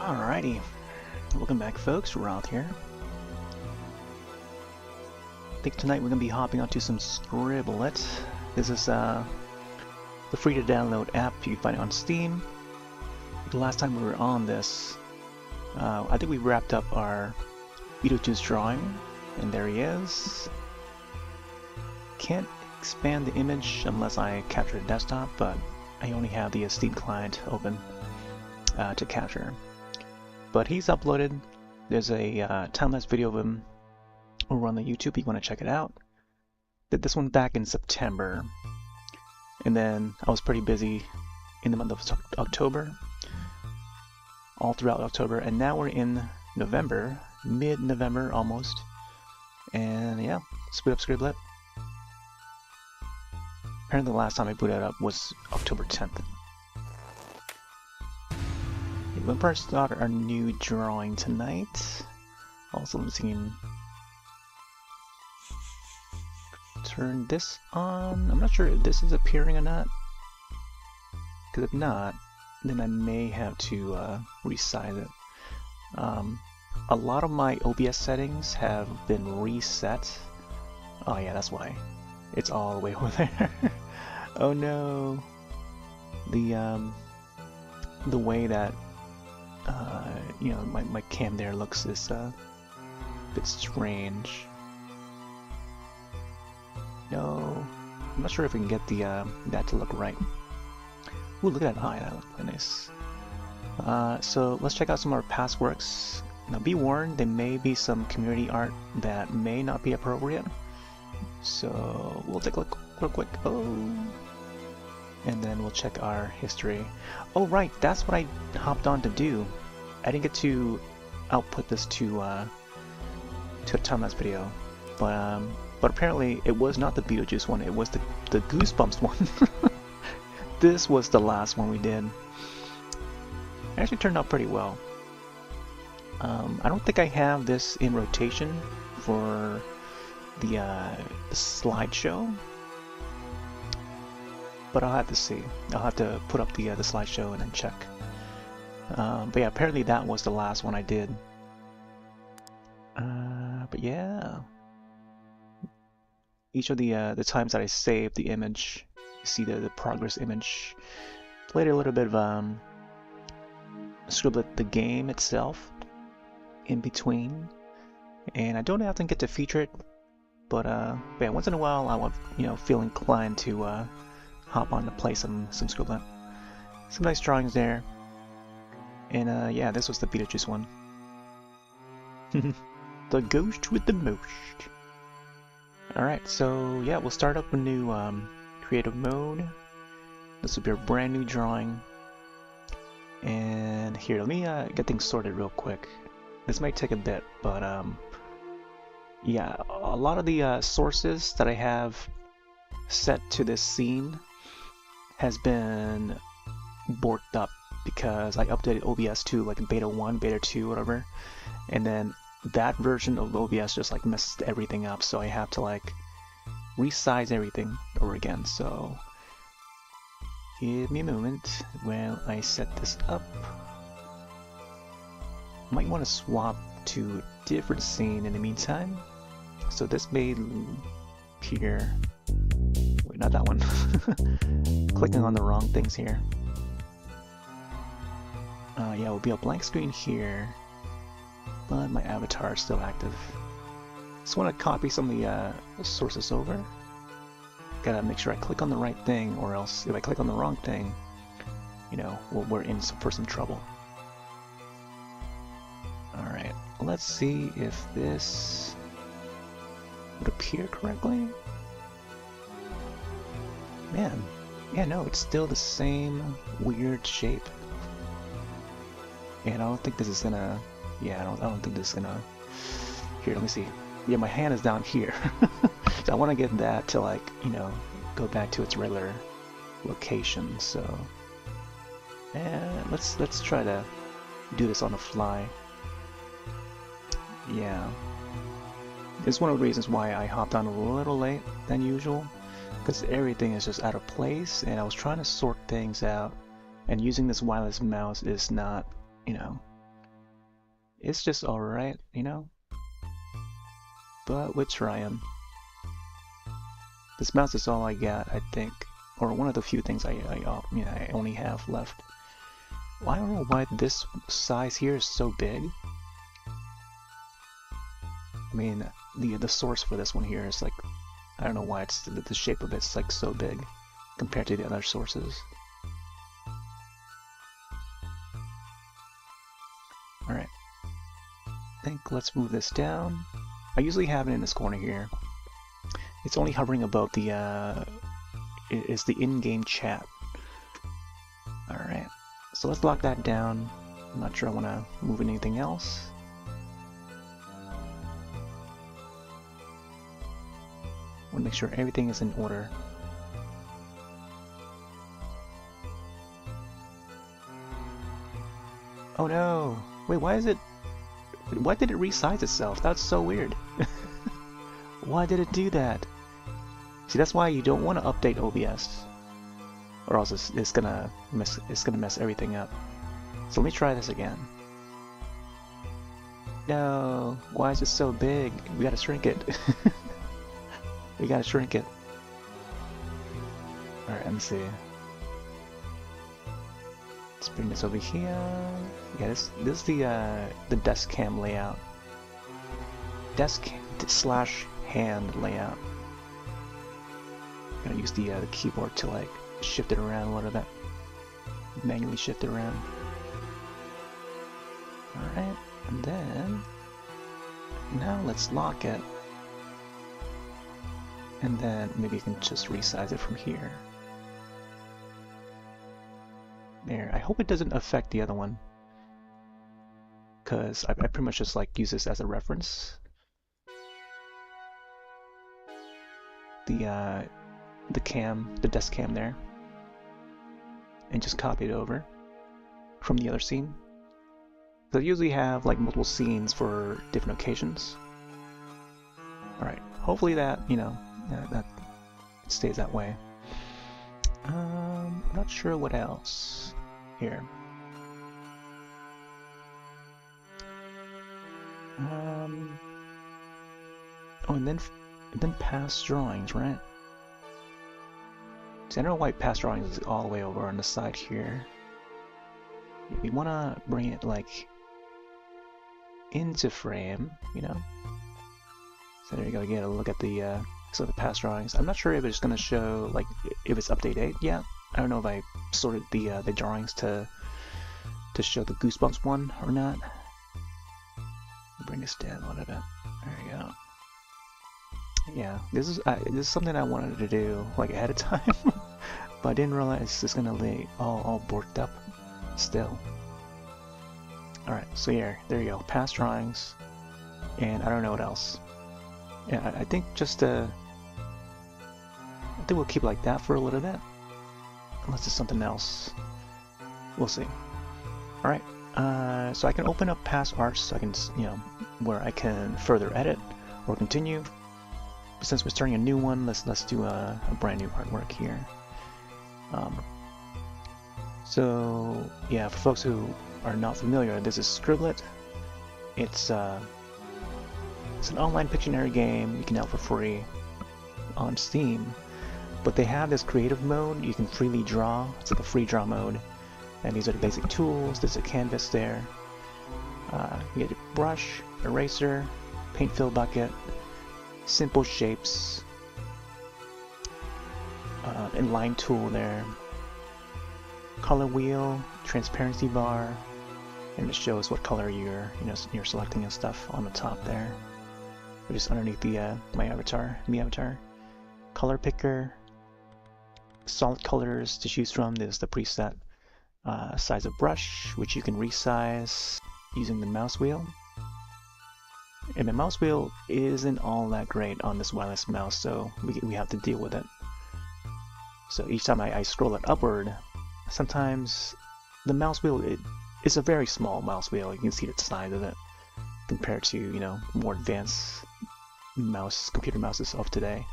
Alrighty, welcome back folks, Roth here. I think tonight we're going to be hopping onto some Scribble It. This is the free to download app. You can find it on Steam. The last time we were on this, I think we wrapped up our Beetlejuice drawing, and there he is. Can't expand the image unless I capture the desktop, but I only have the Steam client open to capture. But he's uploaded. There's a time-lapse video of him over on the YouTube if you want to check it out. Did this one back in September, and then I was pretty busy in the month of October, all throughout October, and now we're in November, mid-November almost, and yeah, let's boot up Scribble It. Apparently the last time I booted it up was October 10th. We'll first start our new drawing tonight. Also, let's see, turn this on. I'm not sure if this is appearing or not, because if not, then I may have to resize it. A lot of my OBS settings have been reset. Oh yeah, that's why. It's all the way over there. Oh no. The way that you know, my cam there looks is a bit strange. No, I'm not sure if we can get the that to look right. Ooh, look at that eye, that looks really nice. So let's check out some of our past works. Now be warned, there may be some community art that may not be appropriate. So we'll take a look real quick. Oh, and then we'll check our history. Oh right, that's what I hopped on to do. I didn't get to output this to a time-lapse video, but apparently it was not the Beetlejuice one. It was the Goosebumps one. This was the last one we did. It actually turned out pretty well. I don't think I have this in rotation for the slideshow, but I'll have to see. I'll have to put up the slideshow and then check. But yeah, apparently that was the last one I did. But yeah, each of the times that I saved the image, you see the progress image. Played a little bit of Scribble It the game itself in between, and I don't often get to feature it, but yeah, once in a while I want, you know, feel inclined to hop on to play some Scribble It. Some nice drawings there. And yeah, this was the Beetlejuice one. The ghost with the most. Alright, so yeah, we'll start up a new creative mode. This will be a brand new drawing. And here, let me get things sorted real quick. This might take a bit, but yeah, a lot of the sources that I have set to this scene has been borked up, because I updated OBS to like beta 1, beta 2, whatever, and then that version of OBS just like messed everything up, so I have to like resize everything over again. So give me a moment while I set this up. Might want to swap to a different scene in the meantime. So this may appear, wait, not that one. Clicking on the wrong things here. Yeah, it will be a blank screen here, but my avatar is still active. Just want to copy some of the sources over. Gotta make sure I click on the right thing, or else if I click on the wrong thing, you know, we're in for some trouble. Alright, let's see if this would appear correctly. Man, yeah, no, it's still the same weird shape. And I don't think this is gonna, yeah, I don't think this is gonna, here, let me see. Yeah, my hand is down here. So I want to get that to, like, you know, go back to its regular location. So let's try to do this on the fly. Yeah, it's one of the reasons why I hopped on a little late than usual, because everything is just out of place, and I was trying to sort things out, and using this wireless mouse is not, you know, It's just alright, you know? But we're trying. This mouse is all I got, I think. Or one of the few things I only have left. Well, I don't know why this size here is so big. I mean, the source for this one here is like, I don't know why it's the shape of it's like so big compared to the other sources. Alright. I think let's move this down. I usually have it in this corner here. It's only hovering above the is the in-game chat. Alright. So let's lock that down. I'm not sure I want to move anything else. I want to make sure everything is in order. Oh no! Wait, why did it resize itself? That's so weird. Why did it do that? See, that's why you don't want to update OBS, or else it's gonna mess everything up. So let me try this again. No, why is it so big? We gotta shrink it. We gotta shrink it. Alright, let me see. Let's bring this over here. Yeah, this is the desk cam layout. Desk/hand layout. I'm gonna use the keyboard to like shift it around a little bit. Manually shift it around. Alright, and then now let's lock it. And then maybe you can just resize it from here. There, I hope it doesn't affect the other one, because I pretty much just like use this as a reference. The desk cam there, and just copy it over from the other scene. So I usually have like multiple scenes for different occasions. Alright, hopefully that, you know, that stays that way. I'm not sure what else here. Oh, and then past drawings, right? See, I don't know why past drawings is all the way over on the side here. We want to bring it like into frame, you know. So there you go. Get a look at the past drawings. I'm not sure if it's going to show like if it's update 8 yet. I don't know if I sorted the drawings to show the Goosebumps one or not. Bring this down a little bit. There you go. Yeah, this is something I wanted to do like ahead of time, but I didn't realize it's gonna lay all borked up still. All right, so here, there you go. Past drawings, and I don't know what else. Yeah, I think just I think we'll keep it like that for a little bit, unless it's something else. We'll see. All right, so I can open up past arts, so I can, you know, where I can further edit or continue. Since we're starting a new one, let's do a brand new artwork here. So yeah, for folks who are not familiar, this is Scribble It. It's an online Pictionary game you can download for free on Steam, but they have this creative mode. You can freely draw. It's like a free draw mode, and these are the basic tools. There's a canvas there. You get a brush, eraser, paint fill bucket, simple shapes, and line tool there, color wheel, transparency bar, and it shows what color you're selecting and stuff on the top there, or just underneath the me avatar. Color picker, solid colors to choose from. There's the preset size of brush, which you can resize using the mouse wheel. And the mouse wheel isn't all that great on this wireless mouse, so we have to deal with it. So each time I scroll it upward, sometimes the mouse wheel, it's a very small mouse wheel. You can see the size of it compared to, you know, more advanced computer mouses of today.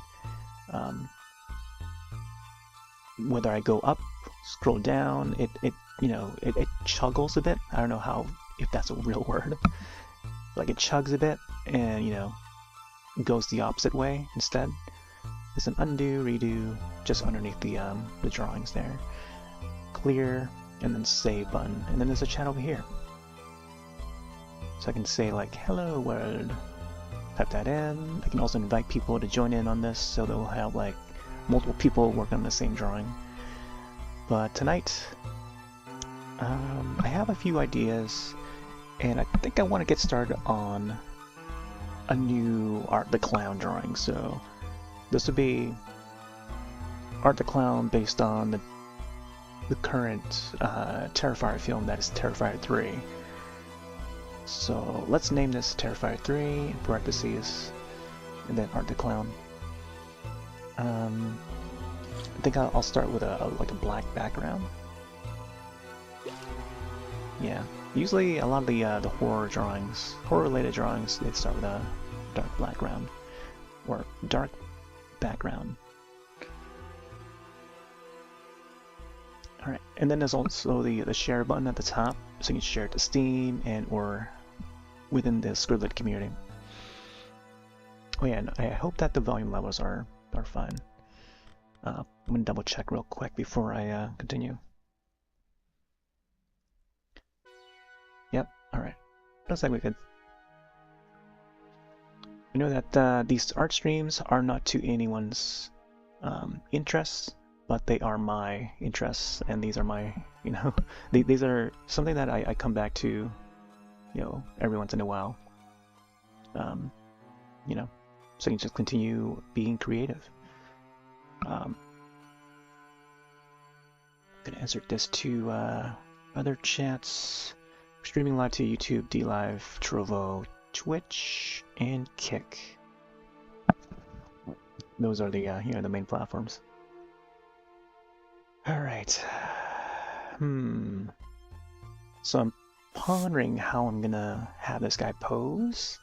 Whether I go up, scroll down, it chuggles a bit. I don't know how if that's a real word. Like it chugs a bit and, you know, goes the opposite way instead. There's an undo, redo, just underneath the drawings there. Clear, and then save button. And then there's a chat over here. So I can say like, hello world. Type that in. I can also invite people to join in on this, so they'll have like multiple people working on the same drawing. But tonight, I have a few ideas, and I think I want to get started on a new Art the Clown drawing. So this would be Art the Clown based on the current Terrifier film, that is Terrifier 3. So let's name this Terrifier 3 in parentheses, and then Art the Clown. I think I'll start with like a black background. Yeah, usually a lot of the horror drawings, horror-related drawings, they start with a dark background or dark background. All right, and then there's also the share button at the top, so you can share it to Steam and or within the Scribble It community. Oh yeah, and I hope that the volume levels are fine. I'm gonna double check real quick before I continue. Yep, alright. Looks like we could. I know that these art streams are not to anyone's interests, but they are my interests, and these are my, you know, these are something that I come back to, you know, every once in a while. You know, so you can just continue being creative. I'm gonna insert this to other chats. Streaming live to YouTube, DLive, Trovo, Twitch, and Kick. Those are the you know, the main platforms. All right. So I'm pondering how I'm gonna have this guy pose.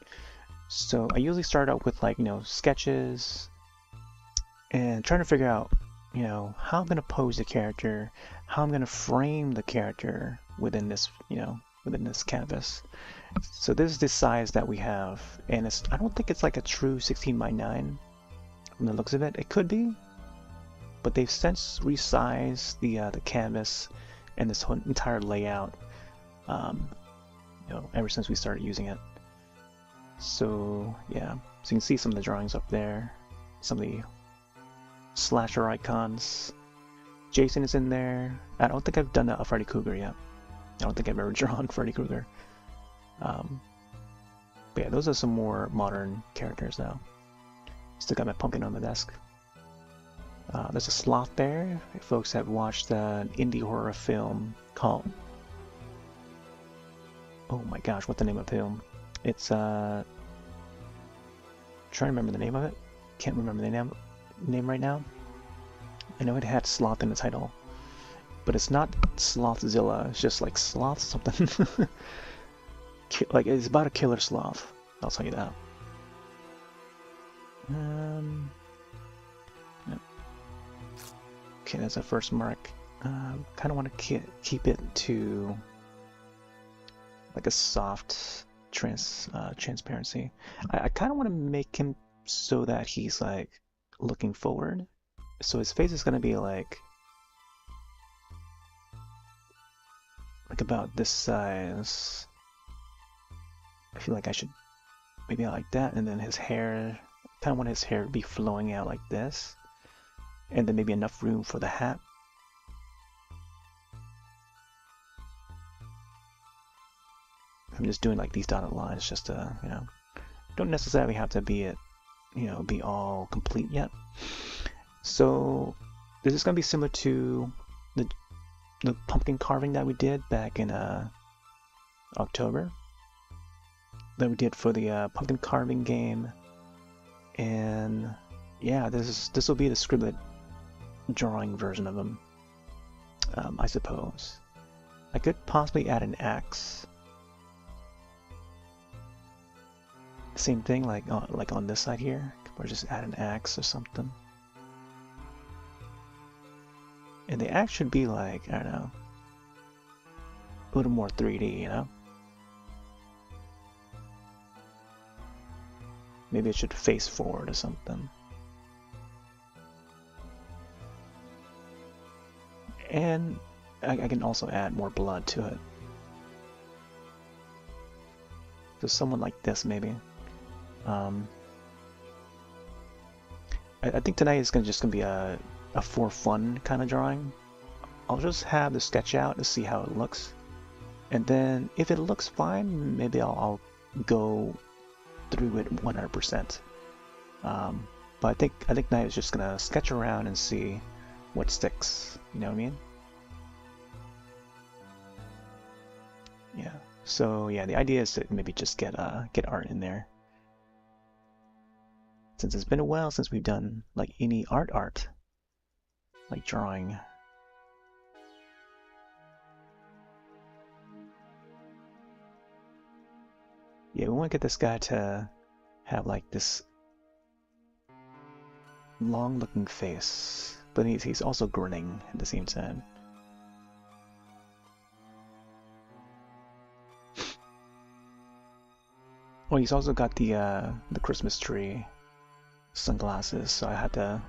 So I usually start out with, like, you know, sketches and trying to figure out, you know, how I'm gonna pose the character, how I'm gonna frame the character within this, you know, within this canvas. So this is the size that we have, and it's, I don't think it's like a true 16:9 from the looks of it. It could be, but they've since resized the canvas and this whole entire layout, you know, ever since we started using it. So yeah, so you can see some of the drawings up there, some of the slasher icons. Jason is in there. I don't think I've done a Freddy Krueger yet. I don't think I've ever drawn Freddy Krueger. But yeah, those are some more modern characters now. Still got my pumpkin on the desk. There's a sloth there. If folks have watched an indie horror film called... Oh my gosh, what's the name of the film? It's trying to remember the name of it. Can't remember the name right now. I know it had sloth in the title, but it's not Slothzilla. It's just like sloth something. Like, it's about a killer sloth. I'll tell you that. Yep. Okay, that's our first mark. Kind of want to keep it to like a soft transparency. I kind of want to make him so that he's like looking forward. So his face is going to be like about this size. I feel like I should maybe like that, and then his hair, kind of want his hair to be flowing out like this, and then maybe enough room for the hat. I'm just doing like these dotted lines just to, you know, don't necessarily have to be it, you know, be all complete yet. So this is going to be similar to the pumpkin carving that we did back in October, that we did for the pumpkin carving game. And yeah, this will be the Scribble It drawing version of them, I suppose. I could possibly add an axe. Same thing, like on this side here, or just add an axe or something. And the axe should be like, I don't know, a little more 3D, you know? Maybe it should face forward or something. And I can also add more blood to it. So someone like this, maybe. I think tonight is just gonna be a for fun kind of drawing. I'll just have the sketch out to see how it looks, and then if it looks fine, maybe I'll go through it 100%. But I think tonight is just gonna sketch around and see what sticks. You know what I mean? Yeah. So yeah, the idea is to maybe just get art in there. Since it's been a while since we've done like any art, like drawing. Yeah, we want to get this guy to have like this long-looking face, but he's also grinning at the same time. Well, he's also got the Christmas tree sunglasses, so I had to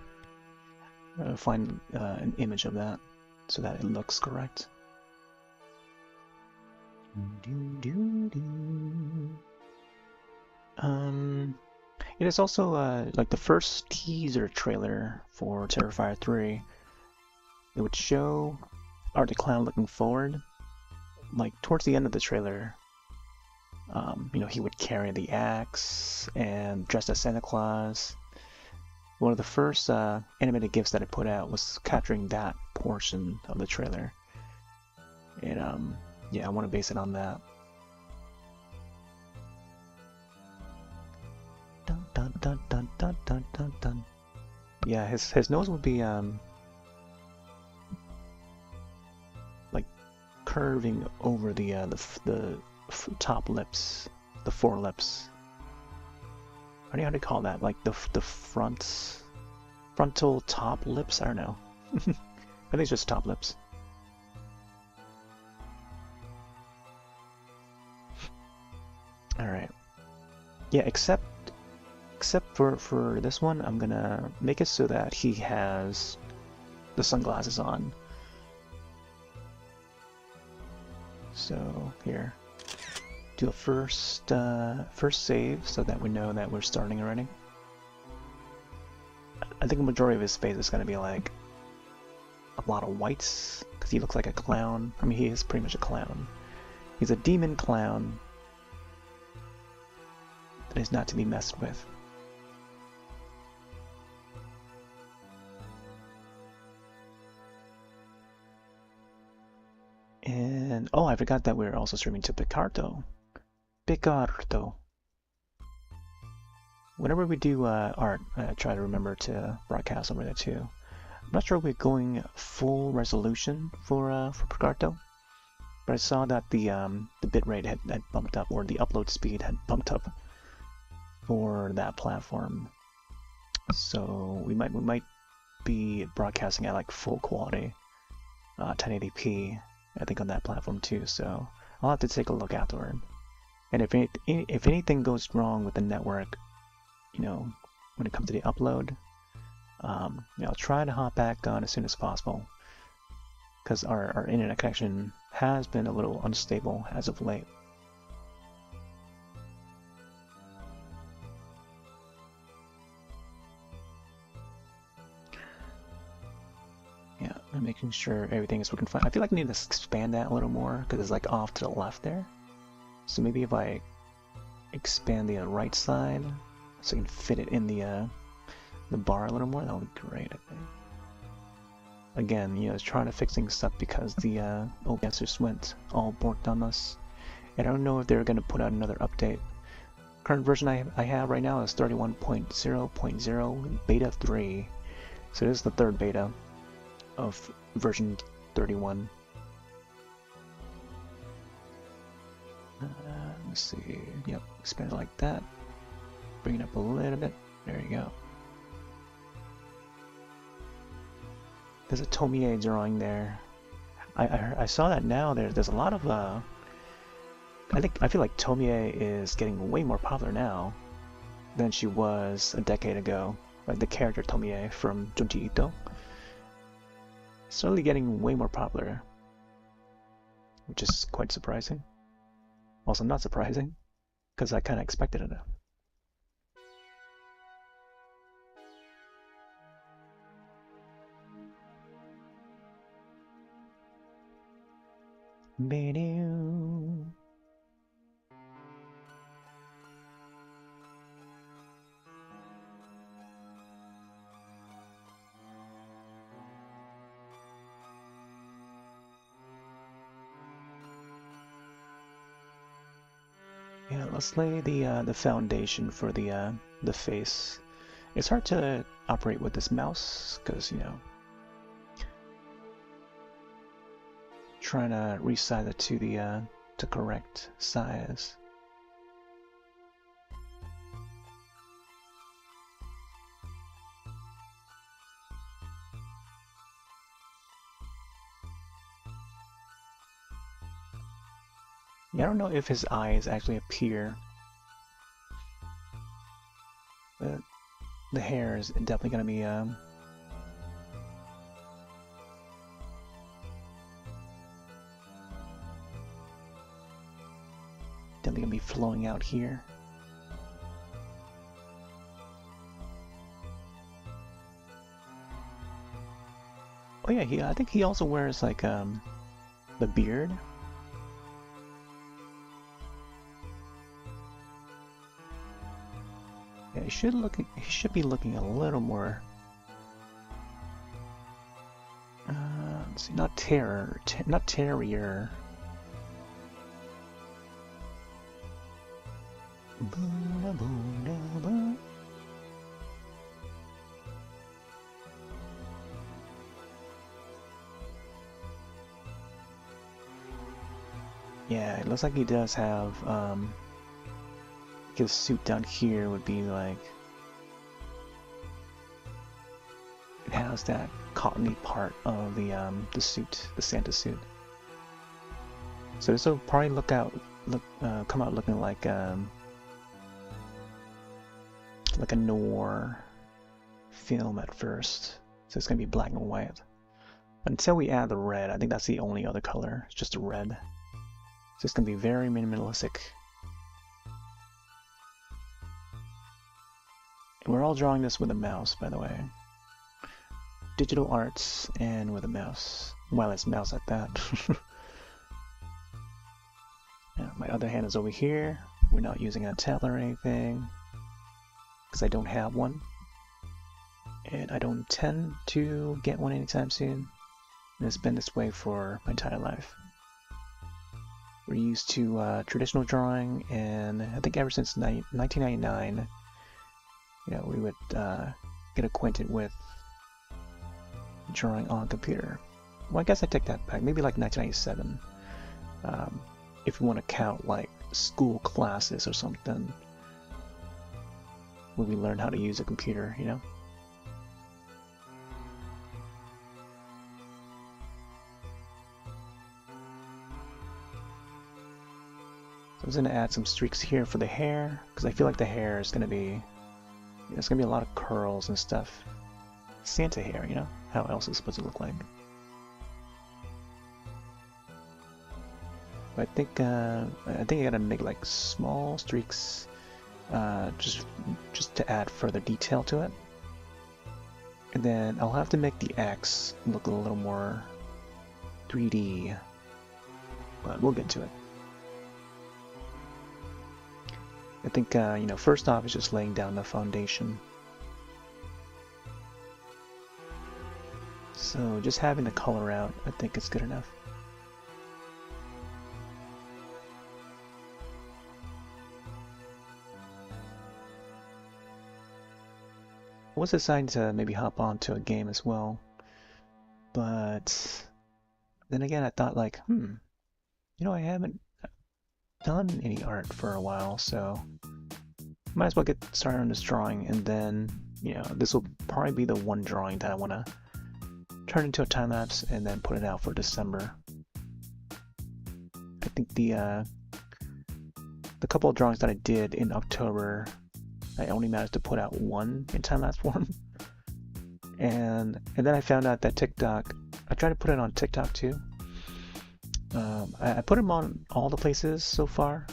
find an image of that so that it looks correct. It is also like the first teaser trailer for Terrifier 3. It would show Art the Clown looking forward. Like towards the end of the trailer, you know, he would carry the axe and dressed as Santa Claus. One of the first animated GIFs that I put out was capturing that portion of the trailer. And yeah, I want to base it on that. Dun, dun, dun, dun, dun, dun, dun, dun. Yeah, his nose would be like curving over the top lips, the forelips. I don't know how to call that, like the frontal top lips. I don't know. I think it's just top lips. All right. Yeah, except for this one, I'm gonna make it so that he has the sunglasses on. So here, do a first save so that we know that we're starting already. I think the majority of his face is gonna be like a lot of whites because he looks like a clown. I mean, he is pretty much a clown. He's a demon clown that is not to be messed with. And oh, I forgot that we're also streaming to Picarto. Whenever we do art, I try to remember to broadcast over there too. I'm not sure we're going full resolution for Picarto, but I saw that the bitrate had bumped up, or the upload speed had bumped up for that platform. So we might be broadcasting at like full quality, 1080p. I think on that platform too, so I'll have to take a look afterward. And if anything goes wrong with the network, you know, when it comes to the upload, you know, I'll try to hop back on as soon as possible, because our internet connection has been a little unstable as of late. Yeah, I'm making sure everything is working fine. I feel like I need to expand that a little more because it's like off to the left there. So maybe if I expand the right side so I can fit it in the bar a little more, that would be great, I think. Again, you know, trying to fix things up because the OBS just went all borked on us. And I don't know if they're going to put out another update. Current version I have right now is 31.0.0 beta 3. So this is the third beta of version 31. Let's see. Yep, expand it like that. Bring it up a little bit. There you go. There's a Tomie drawing there. I saw that now. There's a lot of I feel like Tomie is getting way more popular now. than she was a decade ago. Like the character Tomie from Junji Ito. Slowly getting way more popular, which is quite surprising. Also not surprising, because I kind of expected it. Yeah, let's lay the foundation for the face. It's hard to operate with this mouse because, you know, trying to resize it to the to correct size. Yeah, I don't know if his eyes actually appear, but the hair is definitely gonna be flowing out here. Oh yeah, I think he also wears like the beard. Yeah, he should be looking a little more let's see, not terrier. Yeah, it looks like he does have his suit down here would be like, it has that cottony part of the suit, the Santa suit. So this will probably come out looking like a noir film at first. So it's gonna be black and white until we add the red. I think that's the only other color. It's just the red. So it's gonna be very minimalistic. And we're all drawing this with a mouse, by the way. Digital arts and with a mouse. Well, it's mouse at that. Yeah, my other hand is over here. We're not using a tablet or anything, because I don't have one. And I don't intend to get one anytime soon. And it's been this way for my entire life. We're used to traditional drawing, and I think ever since 1999, you know, we would get acquainted with drawing on a computer. Well, I guess I take that back. Maybe like 1997, if you want to count like school classes or something, when we learned how to use a computer, you know. I was going to add some streaks here for the hair, because I feel like the hair is going to be, there's going to be a lot of curls and stuff. Santa hair, you know? How else is it supposed to look like? But I think I gotta make like small streaks, just to add further detail to it. And then I'll have to make the X look a little more 3D, but we'll get to it. I think, you know, first off is just laying down the foundation. So just having the color out, I think it's good enough. I was deciding to maybe hop onto a game as well, but then again I thought like, you know, I haven't done any art for a while, so might as well get started on this drawing, and then, you know, this will probably be the one drawing that I want to turn into a time-lapse and then put it out for December. I think the couple of drawings that I did in October I only managed to put out one in time-lapse form. And then I found out that TikTok, I tried to put it on TikTok too. I put them on all the places so far,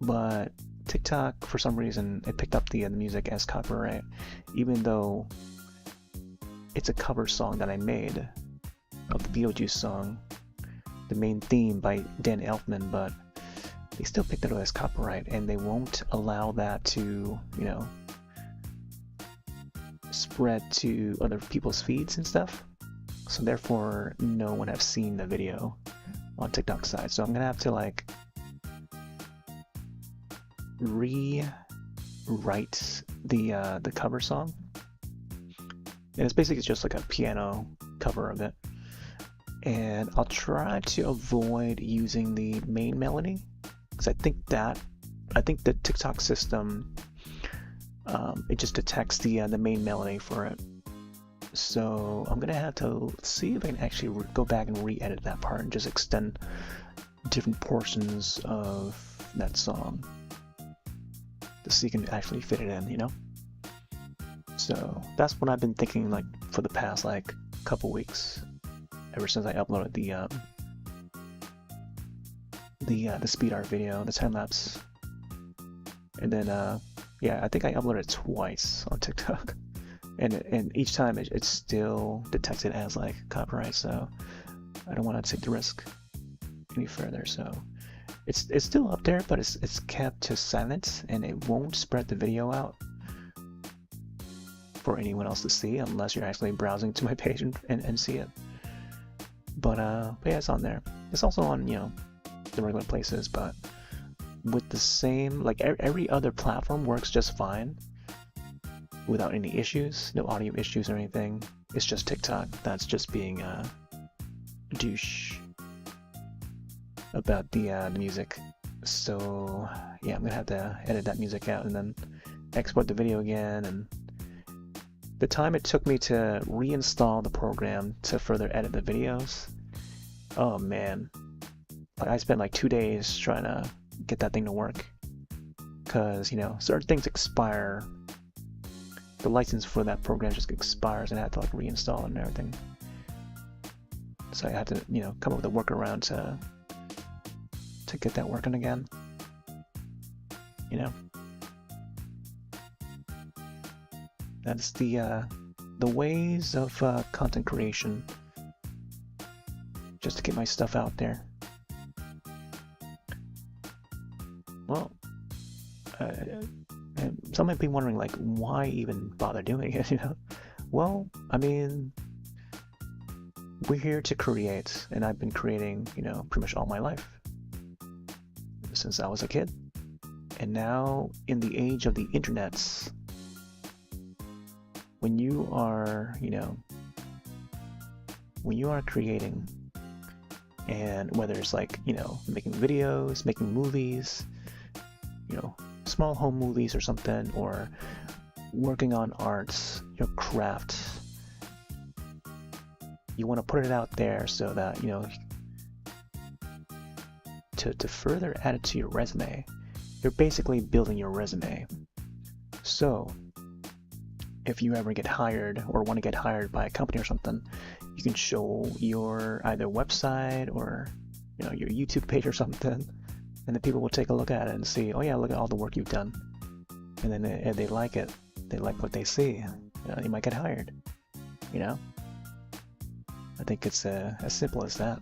but TikTok, for some reason, it picked up the music as copyright, even though it's a cover song that I made of the Beetlejuice song, the main theme by Dan Elfman, but they still picked it up as copyright, and they won't allow that to, you know, spread to other people's feeds and stuff. So therefore, no one have seen the video on TikTok side. So I'm gonna have to like rewrite the cover song, and it's basically just like a piano cover of it. And I'll try to avoid using the main melody, because I think the TikTok system it just detects the main melody for it. So I'm gonna have to see if I can actually go back and re-edit that part and just extend different portions of that song to see if you can actually fit it in, you know? So that's what I've been thinking like for the past like couple weeks, ever since I uploaded the speed art video, the time lapse. And then yeah, I think I uploaded it twice on TikTok. And each time it still detects it as like copyright, so I don't want to take the risk any further. So it's still up there, but it's kept to silent, and it won't spread the video out for anyone else to see unless you're actually browsing to my page and see it. But yeah, it's on there. It's also on, you know, the regular places, but with the same, like every other platform works just fine without any issues, no audio issues or anything. It's just TikTok that's just being a douche about the music. So yeah, I'm gonna have to edit that music out and then export the video again. And the time it took me to reinstall the program to further edit the videos, oh man, like I spent like 2 days trying to get that thing to work, because you know, certain things expire. The license for that program just expires, and I had to like reinstall it and everything. So I had to, you know, come up with a workaround to get that working again. You know, that's the ways of content creation, just to get my stuff out there. Well, some might be wondering, like, why even bother doing it, you know? Well, I mean, we're here to create, and I've been creating, you know, pretty much all my life, since I was a kid. And now, in the age of the internets, when you are, you know, when you are creating, and whether it's like, you know, making videos, making movies, you know, small home movies or something, or working on arts, your craft, you want to put it out there so that, you know, to further add it to your resume. You're basically building your resume. So if you ever get hired or want to get hired by a company or something, you can show your either website or, you know, your YouTube page or something, and then people will take a look at it and see, oh yeah, look at all the work you've done. And then if they like it, they like what they see, you know, you might get hired, you know? I think it's as simple as that.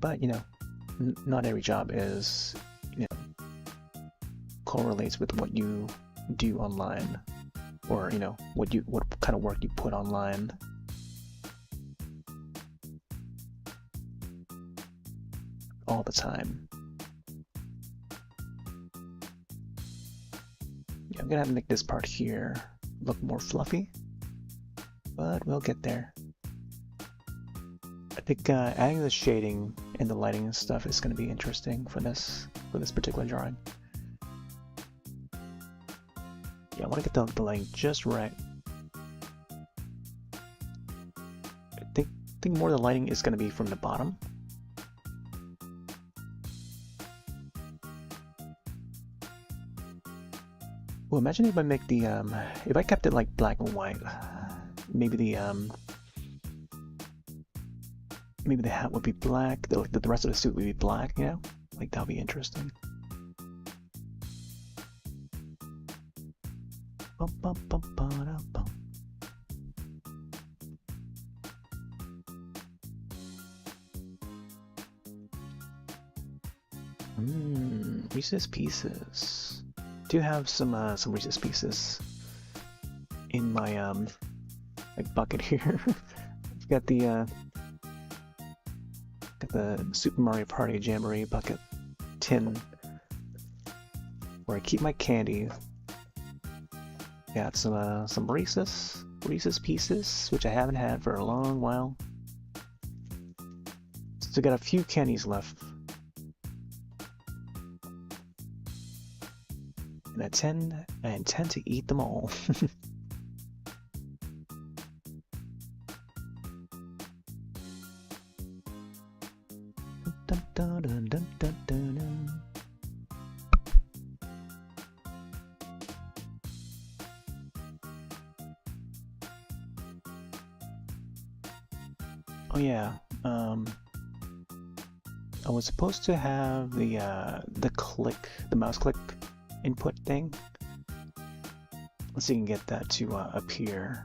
But, you know, not every job is, you know, correlates with what you do online, or, you know, what kind of work you put online. All the time. Yeah, I'm gonna have to make this part here look more fluffy, but we'll get there. I think adding the shading and the lighting and stuff is going to be interesting for this particular drawing. Yeah, I want to get the lighting just right. I think think more of the lighting is going to be from the bottom. Well, imagine if I make the if I kept it like black and white, maybe the hat would be black, the rest of the suit would be black, you know? Like that would be interesting. Reese's Pieces. Do have some Reese's Pieces in my like bucket here. I've got the Super Mario Party Jamboree bucket tin where I keep my candy. Got some Reese's Pieces, which I haven't had for a long while. Still got a few candies left. And I intend to eat them all. Dun, dun, dun, dun, dun, dun. Oh yeah, I was supposed to have the mouse click input thing. Let's see if we can get that to appear.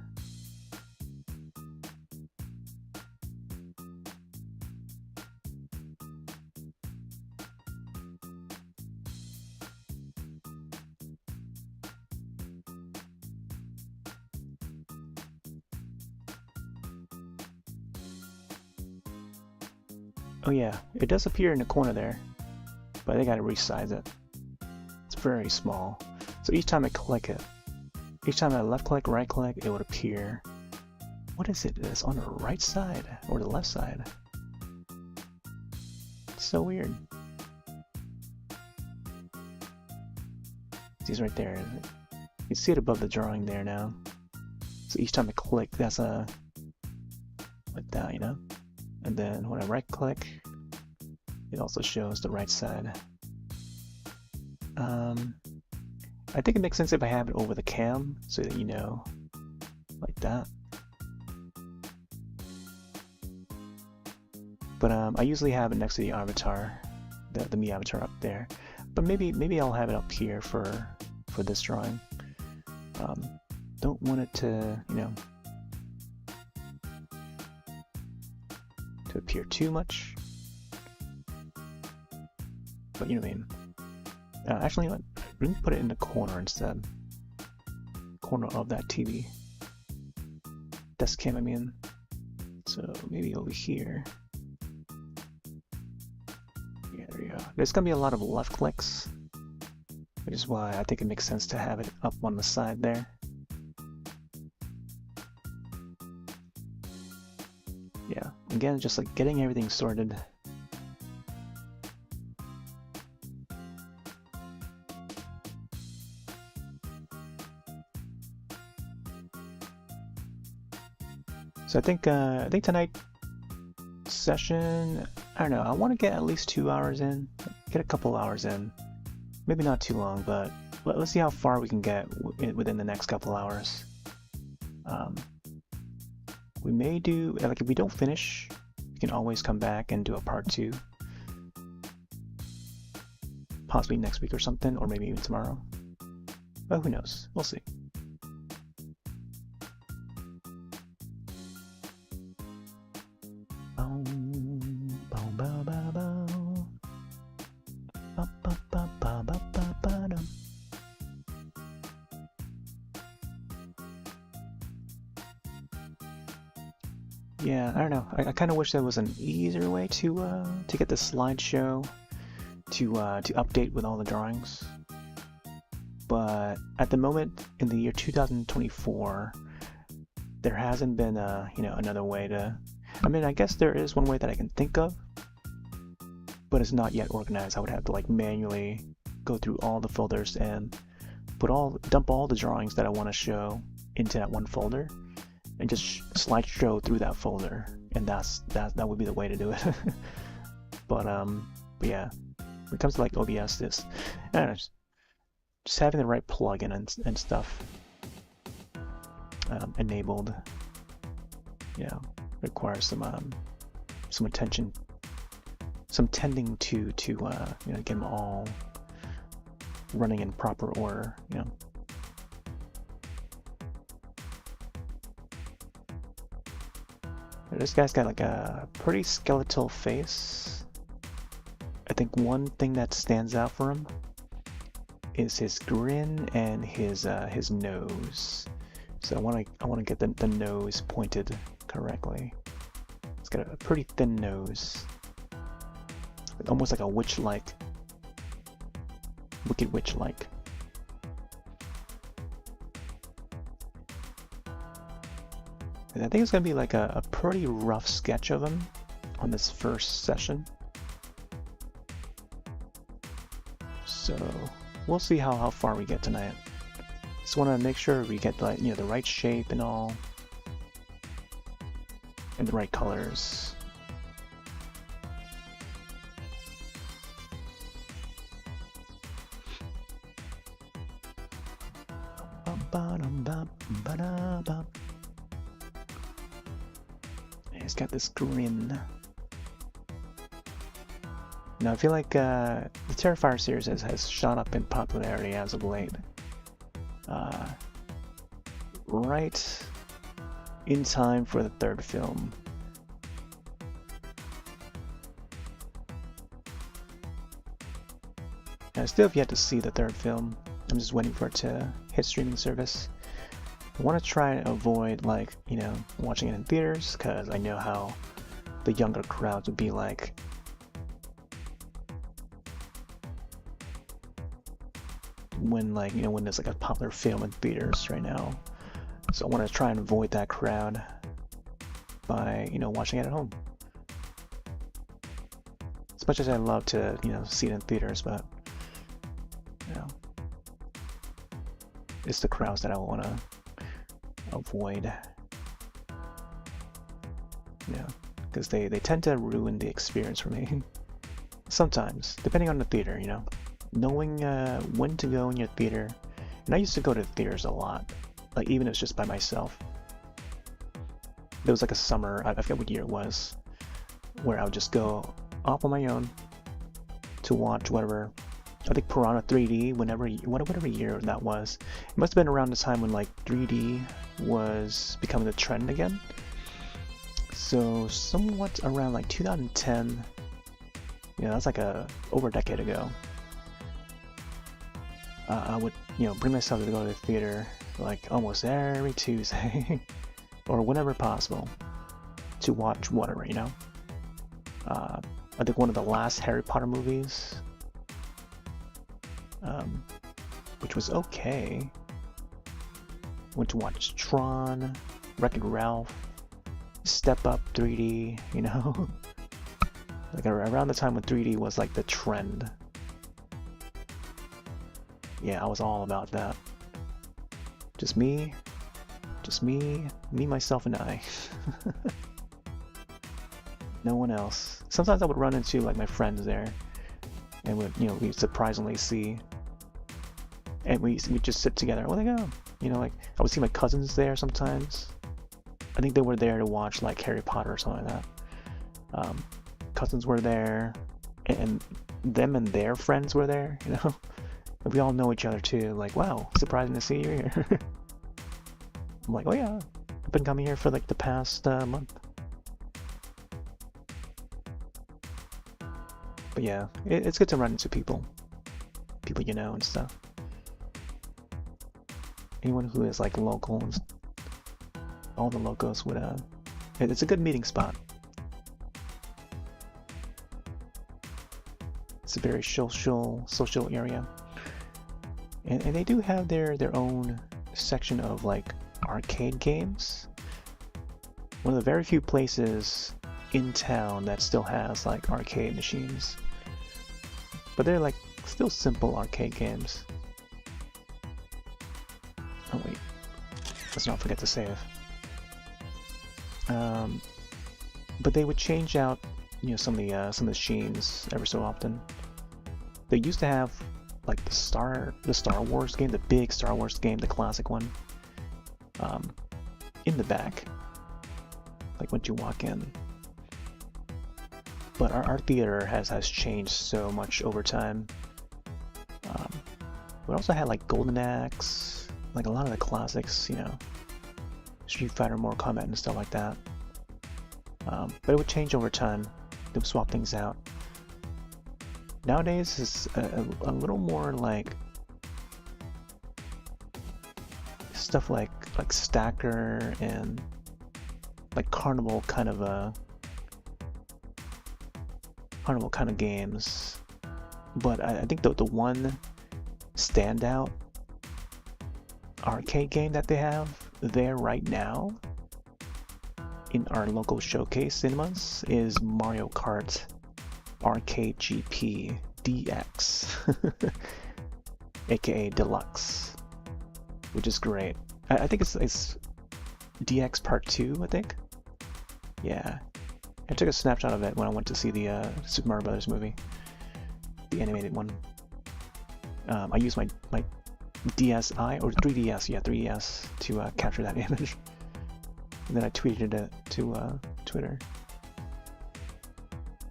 Oh yeah, it does appear in the corner there, but I gotta resize it. It's very small. So each time I click it, each time I left click, right click, it would appear. What is it? It's on the right side or the left side. It's so weird. It's right there. You can see it above the drawing there now. So each time I click, that's like that, you know? And then when I right click, it also shows the right side. I think it makes sense if I have it over the cam so that you know, like that. But I usually have it next to the avatar, the me avatar up there. But maybe I'll have it up here for this drawing. Don't want it to, you know, to appear too much. But you know what I mean. Actually, let me put it in the corner instead. Corner of that TV. Desk cam, I mean. So maybe over here. Yeah, there you go. There's gonna be a lot of left clicks, which is why I think it makes sense to have it up on the side there. Yeah, again, just like getting everything sorted. So I think tonight's session, I don't know, I want to get at least 2 hours in, get a couple hours in. Maybe not too long, but let's see how far we can get within the next couple hours. We may do, like if we don't finish, we can always come back and do a part 2. Possibly next week or something, or maybe even tomorrow. But who knows, we'll see. Yeah, I don't know. I kind of wish there was an easier way to get the slideshow to update with all the drawings. But at the moment, in the year 2024, there hasn't been you know, another way to. I mean, I guess there is one way that I can think of, but it's not yet organized. I would have to like manually go through all the folders and dump all the drawings that I want to show into that one folder, and just slideshow through that folder. and that would be the way to do it. But yeah, when it comes to like OBS, this, I don't know, just having the right plugin and stuff enabled, yeah, requires some attention, some tending to you know, get them all running in proper order, you know. This guy's got like a pretty skeletal face. I think one thing that stands out for him is his grin and his nose. So I want to get the nose pointed correctly. It's got a pretty thin nose, almost like a witch-like, wicked witch-like. And I think it's gonna be like a pretty rough sketch of him on this first session. So we'll see how far we get tonight. Just want to make sure we get, like, you know, the right shape and all, and the right colors. He's got this grin. Now I feel like the Terrifier series has shot up in popularity as of late. Right in time for the third film. And I still have yet to see the third film. I'm just waiting for it to hit streaming service. I want to try and avoid, like, you know, watching it in theaters, because I know how the younger crowds would be like. When, like, you know, when there's like a popular film in theaters right now. So I want to try and avoid that crowd by, you know, watching it at home. As much as I love to, you know, see it in theaters, but, you know, it's the crowds that I want to avoid. Yeah, because they tend to ruin the experience for me. Sometimes, depending on the theater, you know. Knowing when to go in your theater. And I used to go to theaters a lot, like even if it's just by myself. There was like a summer, I forget what year it was, where I would just go off on my own to watch whatever, I think Piranha 3D, whatever year that was. It must have been around the time when like 3D was becoming the trend again. So somewhat around like 2010, yeah, that's like over a decade ago. I would, you know, bring myself to go to the theater like almost every Tuesday or whenever possible to watch whatever, you know. I think one of the last Harry Potter movies, which was okay. Went to watch Tron, Wreck-It Ralph, Step Up 3D, you know. Like around the time when 3D was like the trend. Yeah, I was all about that. Just me, myself, and I. No one else. Sometimes I would run into like my friends there, and would, you know, we'd surprisingly see, and we'd just sit together. Where'd they go? You know, like I would see my cousins there sometimes. I think they were there to watch like Harry Potter or something like that. Cousins were there, and them and their friends were there, you know. And we all know each other too. Like, wow, surprising to see you here. I'm like, oh yeah, I've been coming here for like the past month. But yeah, it's good to run into people you know and stuff. Anyone who is like local, all the locals would, it's a good meeting spot. It's a very social area. And they do have their own section of like arcade games. One of the very few places in town that still has like arcade machines. But they're like still simple arcade games. Oh wait, let's not forget to save. but they would change out, you know, some of the scenes ever so often. They used to have like the Star Wars game, the big Star Wars game, the classic one, in the back, like once you walk in. But our theater has changed so much over time. We also had like Golden Axe, like a lot of the classics, you know, Street Fighter, Mortal Kombat, and stuff like that. But it would change over time. They would swap things out. Nowadays, it's a little more like stuff like Stacker and like Carnival kind of games. But I think the one standout arcade game that they have there right now in our local showcase cinemas is Mario Kart Arcade GP DX, aka Deluxe, which is great. I think it's DX Part 2, I think. Yeah, I took a snapshot of it when I went to see the Super Mario Brothers movie, the animated one. I used my DSi or 3DS, yeah, 3DS to capture that image, and then I tweeted it to Twitter.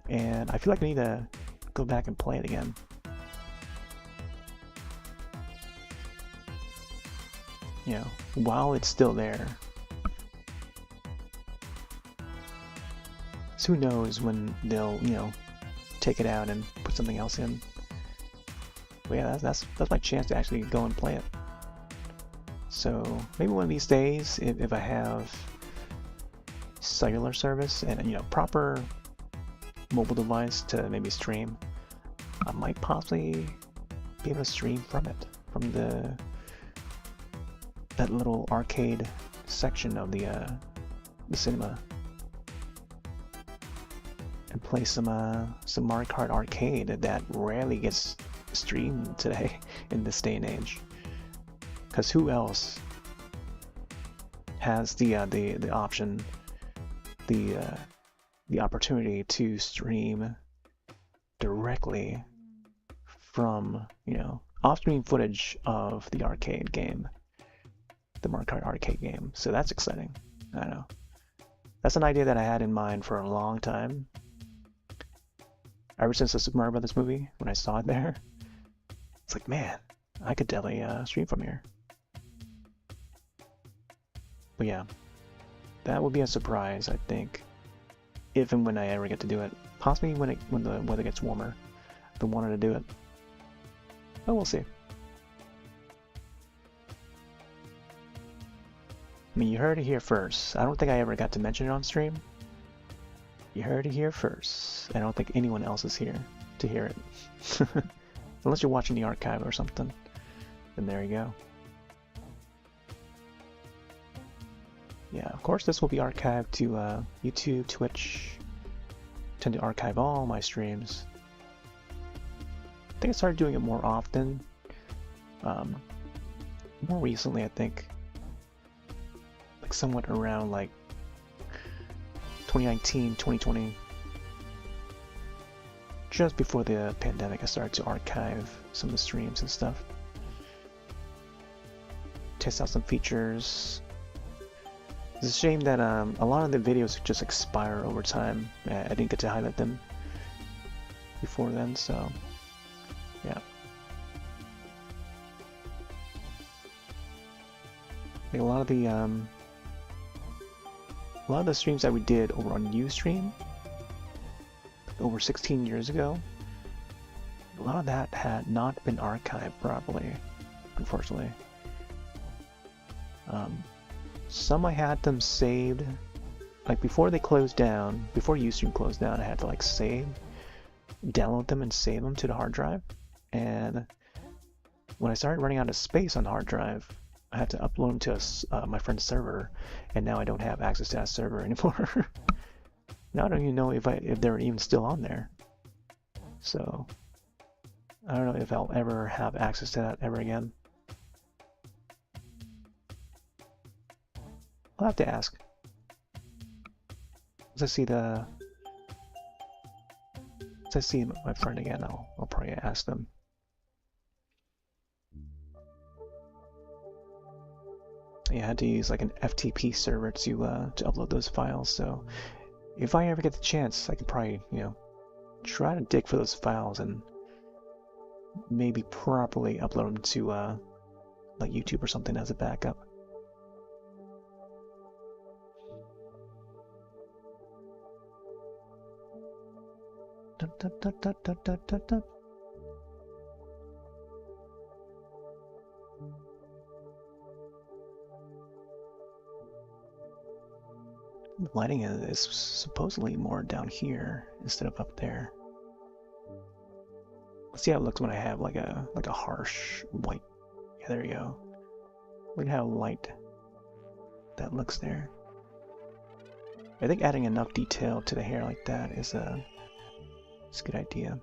And I feel like I need to go back and play it again. You know, while it's still there. So who knows when they'll, you know, take it out and put something else in. But yeah, that's my chance to actually go and play it. So maybe one of these days, if I have cellular service and, you know, proper mobile device to maybe stream, I might possibly be able to stream from it, from that little arcade section of the cinema, and play some Mario Kart Arcade that rarely gets streamed today in this day and age. Because who else has the option, the opportunity to stream directly from, you know, off-screen footage of the arcade game, the Mario Kart Arcade game. So that's exciting. I know. That's an idea that I had in mind for a long time. Ever since the Super Mario Brothers movie, when I saw it there, it's like, man, I could definitely stream from here. But yeah, that would be a surprise, I think, if and when I ever get to do it. Possibly when the weather gets warmer. I've been wanting to do it. But we'll see. I mean, you heard it here first. I don't think I ever got to mention it on stream. You heard it here first. I don't think anyone else is here to hear it. Unless you're watching the archive or something. Then there you go. Yeah, of course this will be archived to YouTube, Twitch. I tend to archive all my streams. I think I started doing it more often. More recently, I think. Like somewhat around like 2019, 2020. Just before the pandemic, I started to archive some of the streams and stuff. Test out some features. It's a shame that a lot of the videos just expire over time. I didn't get to highlight them before then, so yeah. Like a lot of the streams that we did over on Ustream over 16 years ago, a lot of that had not been archived properly, unfortunately. Some I had them saved, like before they closed down, before Ustream closed down, I had to like download them and save them to the hard drive. And when I started running out of space on the hard drive, I had to upload them to my friend's server, and now I don't have access to that server anymore. Now I don't even know if they're even still on there. So I don't know if I'll ever have access to that ever again. I'll have to ask. Let's see the. Let's see my friend again. I'll probably ask them. Yeah, I had to use like an FTP server to upload those files. So if I ever get the chance, I could probably try to dig for those files and maybe properly upload them to like YouTube or something as a backup. Dun, dun, dun, dun, dun, dun, dun, dun. The lighting is supposedly more down here instead of up there. Let's see how it looks when I have like a harsh white. Yeah, there you go. Look at how light that looks there. I think adding enough detail to the hair like that is a good idea.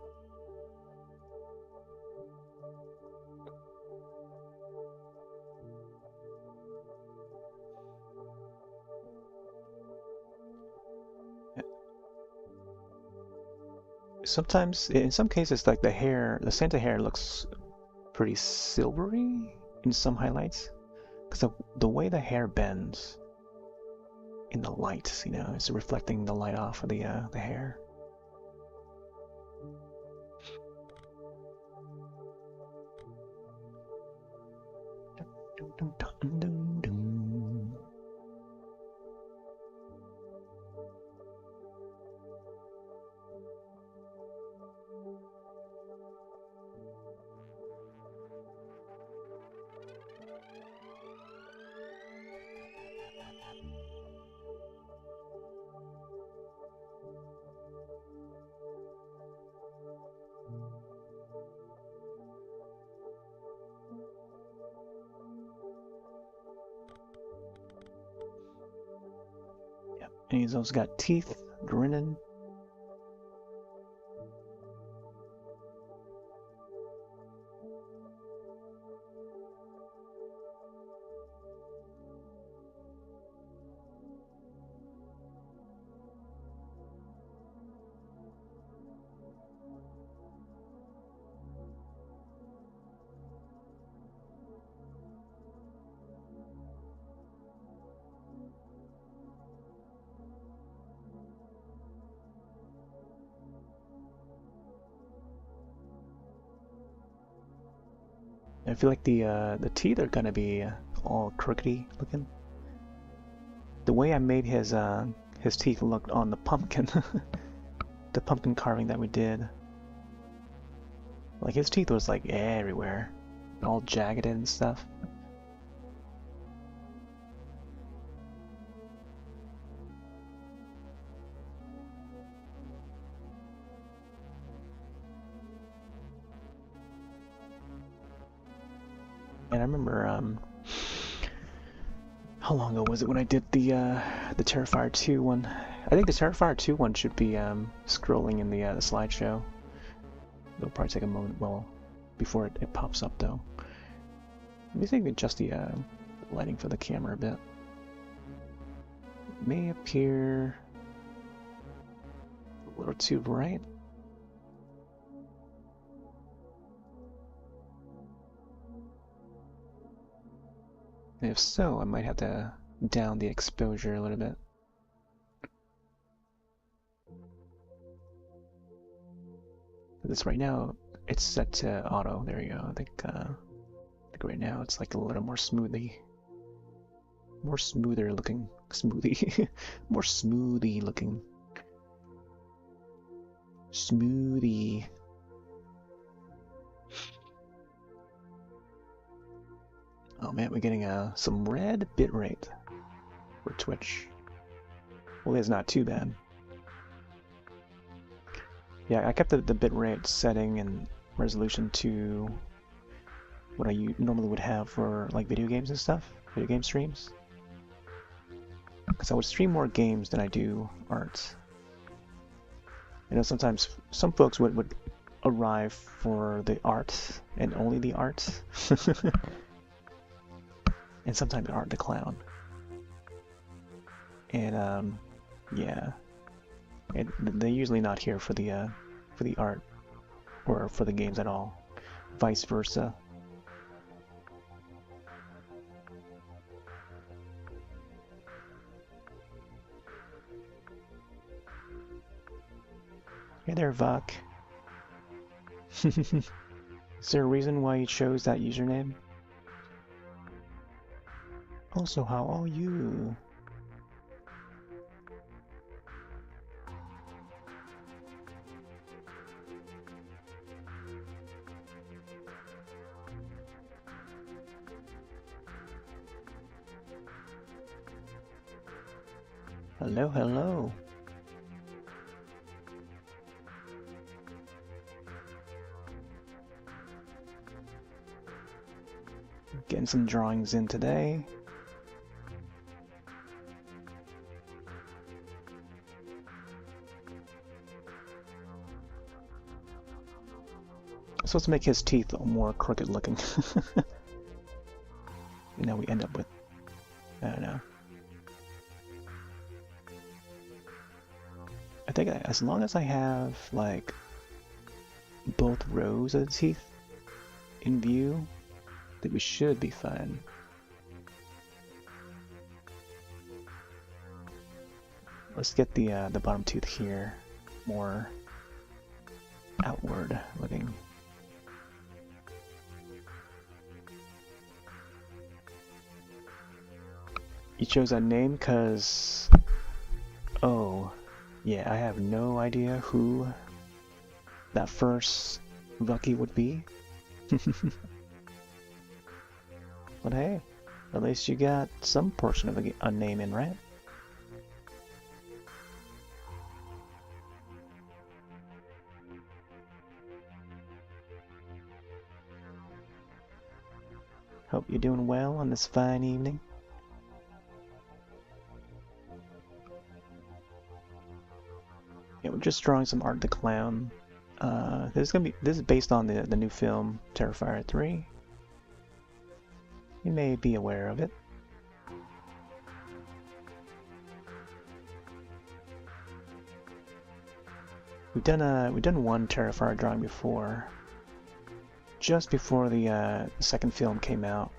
Sometimes, in some cases, like the Santa hair looks pretty silvery in some highlights, because the way the hair bends in the light, it's reflecting the light off of the hair. Dun, dun, dun, dun, dun. And he's also got teeth, grinning. I feel like the teeth are gonna be all crookedy looking. The way I made his teeth look on the pumpkin, the pumpkin carving that we did, like his teeth was like everywhere, all jagged and stuff. And I remember, how long ago was it when I did the Terrifier 2 one? I think the Terrifier 2 one should be scrolling in the slideshow. It'll probably take a moment, before it pops up though. Let me see if I can adjust the lighting for the camera a bit. It may appear a little too bright. And if so, I might have to down the exposure a little bit. This right now, it's set to auto. There you go. I think right now it's like a little more smoother looking. More smoothie looking. Smoothie. Oh man, we're getting some red bitrate for Twitch. Well, it's not too bad. Yeah, I kept the bitrate setting and resolution to what I normally would have for like video games and stuff, video game streams. Because I would stream more games than I do art. You know, sometimes some folks would arrive for the art and only the art. And sometimes Art the Clown. And yeah, They're usually not here for the art or for the games at all. Vice versa. Hey there, Vok. Is there a reason why you chose that username? Also, how are you? Hello, hello. Getting some drawings in today. So let's make his teeth more crooked looking. And now we end up with, I don't know. I think as long as I have like both rows of the teeth in view, I think we should be fine. Let's get the bottom tooth here more outward looking. You chose that name because, oh, yeah, I have no idea who that first Lucky would be. But hey, at least you got some portion of a name in, right? Hope you're doing well on this fine evening. Yeah, we're just drawing some Art the Clown. This is based on the new film Terrifier 3. You may be aware of it. We've done one Terrifier drawing before, just before the second film came out.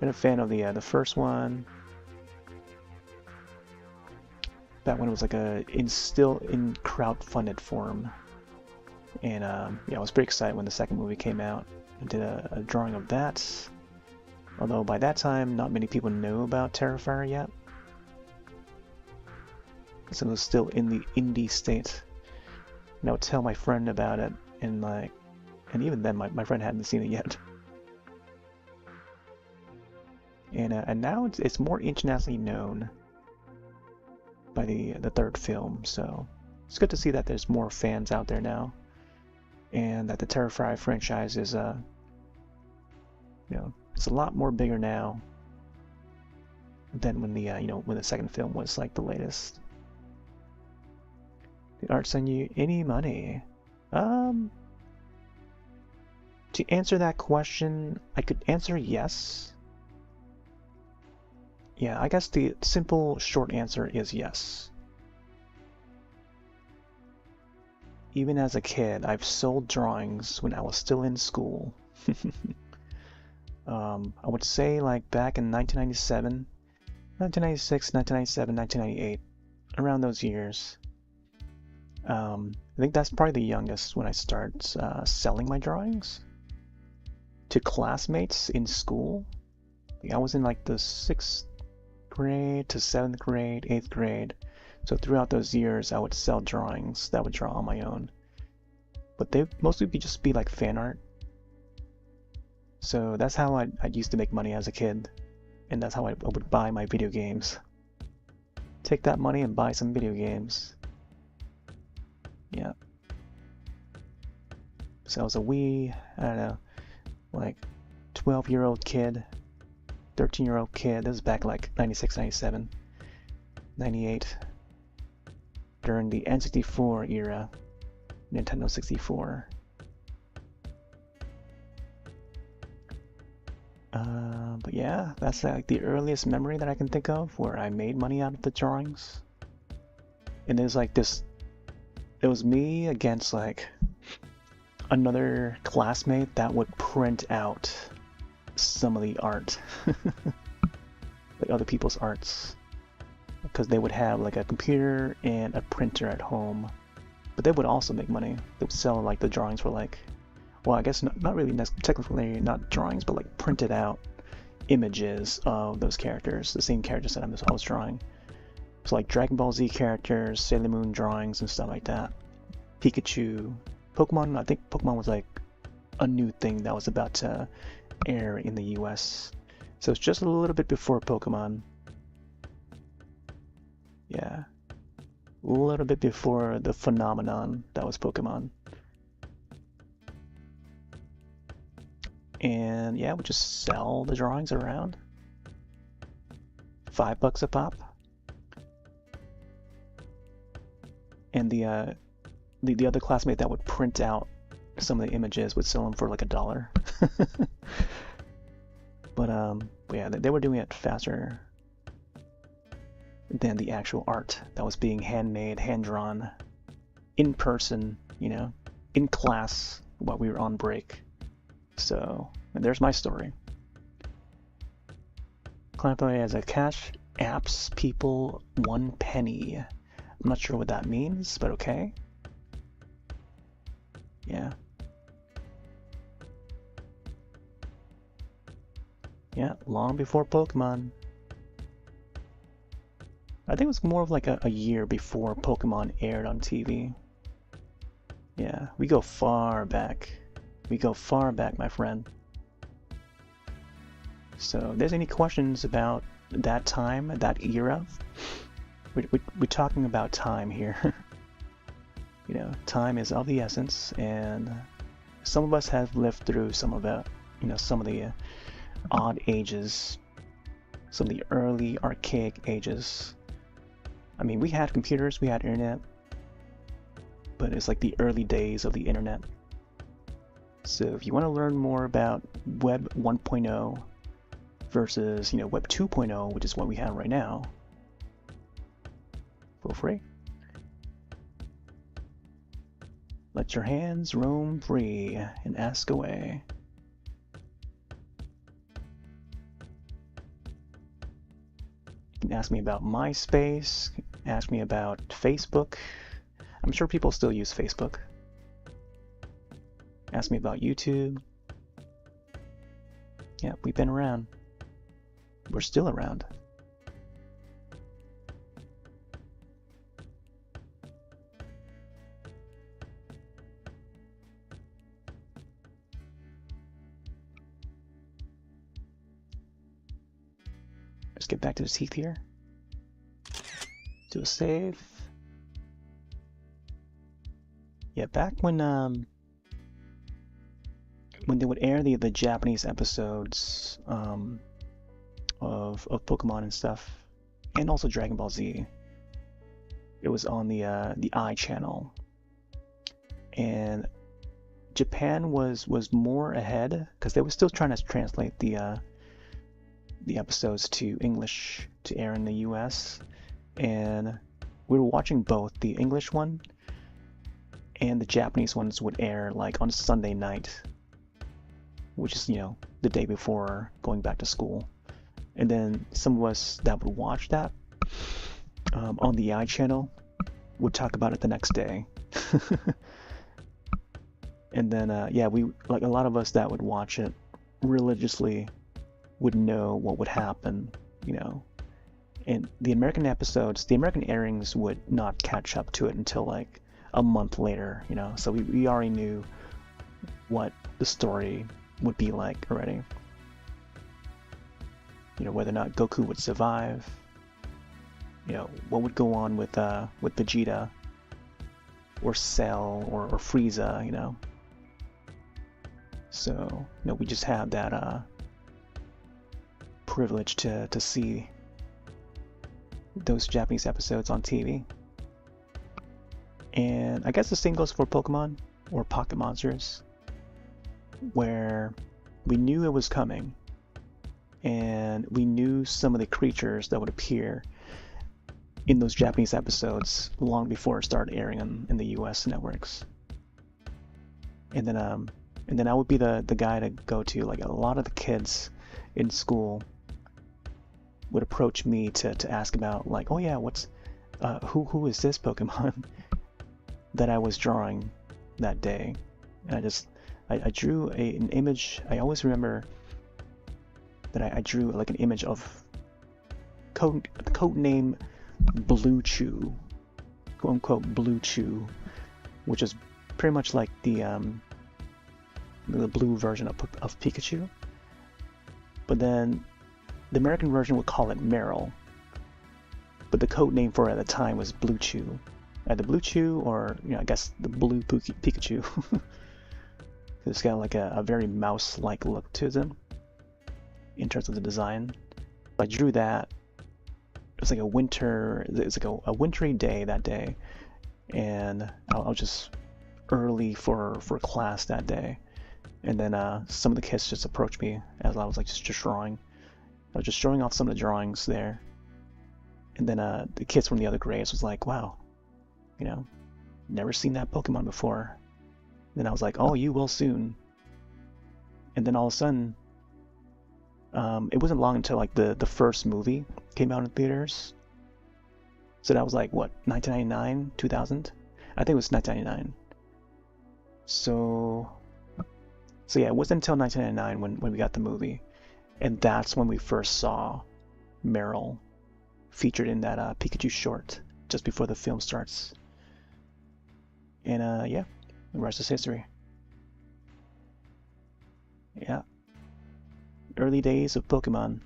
Been a fan of the first one. That one was like still in crowdfunded form, and yeah, I was pretty excited when the second movie came out. I did a drawing of that, although by that time not many people know about Terrifier yet, so it was still in the indie state. And I would tell my friend about it, and even then my friend hadn't seen it yet. And now it's more internationally known by the third film, so it's good to see that there's more fans out there now, and that the Terrifier franchise is it's a lot more bigger now than when the when the second film was like the latest. Did Art send you any money? To answer that question, I could answer yes. Yeah, I guess the simple short answer is yes. Even as a kid, I've sold drawings when I was still in school. I would say like back in 1997, 1996, 1997, 1998, around those years. I think that's probably the youngest when I start selling my drawings to classmates in school. I was in like the 6th grade to 7th grade, 8th grade. So throughout those years, I would sell drawings that I would draw on my own. But they mostly just be like fan art. So that's how I used to make money as a kid. And that's how I would buy my video games. Take that money and buy some video games. Yeah. So I was a wee, I don't know, like 12-year-old kid, 13-year-old kid. This was back like 96, 97, 98. During the N64 era, Nintendo 64. But yeah, that's like the earliest memory that I can think of where I made money out of the drawings. And there's like this, it was me against like another classmate that would print out some of the art, like other people's arts, because they would have like a computer and a printer at home, but they would also make money. They would sell like the drawings for like, well, I guess not really technically not drawings, but like printed out images of those characters, the same characters that I was drawing. So like Dragon Ball Z characters, Sailor Moon drawings and stuff like that. Pikachu, Pokemon, I think Pokemon was like a new thing that was about to air in the US. So it's just a little bit before Pokemon. Yeah. A little bit before the phenomenon that was Pokemon. And yeah, we just sell the drawings around. $5 a pop. And the other classmate that would print out some of the images would sell them for like $1. But yeah, they were doing it faster than the actual art that was being handmade, hand-drawn, in person, you know, in class while we were on break. So, and there's my story. Client as a cash apps people 1 penny. I'm not sure what that means, but okay. Yeah. Yeah, long before Pokemon. I think it was more of like a year before Pokemon aired on TV. Yeah, we go far back. We go far back, my friend. So if there's any questions about that time, that era, we're talking about time here. You know, time is of the essence, and some of us have lived through some of the, you know, some of the odd ages, some of the early archaic ages. I mean, we had computers, we had internet, but it's like the early days of the internet. So if you want to learn more about Web 1.0 versus, you know, Web 2.0, which is what we have right now, feel free. Let your hands roam free and ask away. You can ask me about MySpace, ask me about Facebook. I'm sure people still use Facebook. Ask me about YouTube. Yeah, we've been around. We're still around. Let's get back to the teeth here. Do a save. Yeah, back when they would air the Japanese episodes of Pokemon and stuff, and also Dragon Ball Z, it was on the I channel, and Japan was more ahead because they were still trying to translate the episodes to English to air in the US, and we were watching both. The English one and the Japanese ones would air like on Sunday night, which is, you know, the day before going back to school. And then some of us that would watch that on the I channel would talk about it the next day. And then yeah, we, like a lot of us that would watch it religiously would know what would happen, you know. And the American episodes, the American airings would not catch up to it until like a month later, you know. So we already knew what the story would be like already. You know, whether or not Goku would survive, you know, what would go on with Vegeta or Cell or Frieza, you know. So, you know, we just had that privilege to see those Japanese episodes on TV. And I guess the same goes for Pokemon or Pocket Monsters, where we knew it was coming, and we knew some of the creatures that would appear, in those Japanese episodes long before it started airing in the US networks. And then I would be the guy to go to. Like, a lot of the kids in school would approach me to ask about, like, oh yeah, what's who is this Pokemon that I was drawing that day. And I drew an image. I always remember that I drew like an image of code name Blue Chew, quote unquote Blue Chew, which is pretty much like the blue version of Pikachu. But then the American version would call it Meryl, but the code name for it at the time was Blue Chew. Either Blue Chew or, I guess the Blue Pikachu. It's got like a very mouse-like look to them in terms of the design. I drew that. It's like a wintry day that day, and I was just early for class that day. And then some of the kids just approached me as I was like just drawing. I was just showing off some of the drawings there. And then the kids from the other grades was like, wow, never seen that Pokemon before. And then I was like, oh, you will soon. And then all of a sudden, it wasn't long until like the first movie came out in theaters. So that was like, what, 1999, 2000? I think it was 1999. So yeah, it wasn't until 1999 when we got the movie. And that's when we first saw Meryl featured in that Pikachu short just before the film starts. And yeah, the rest is history. Yeah. Early days of Pokemon.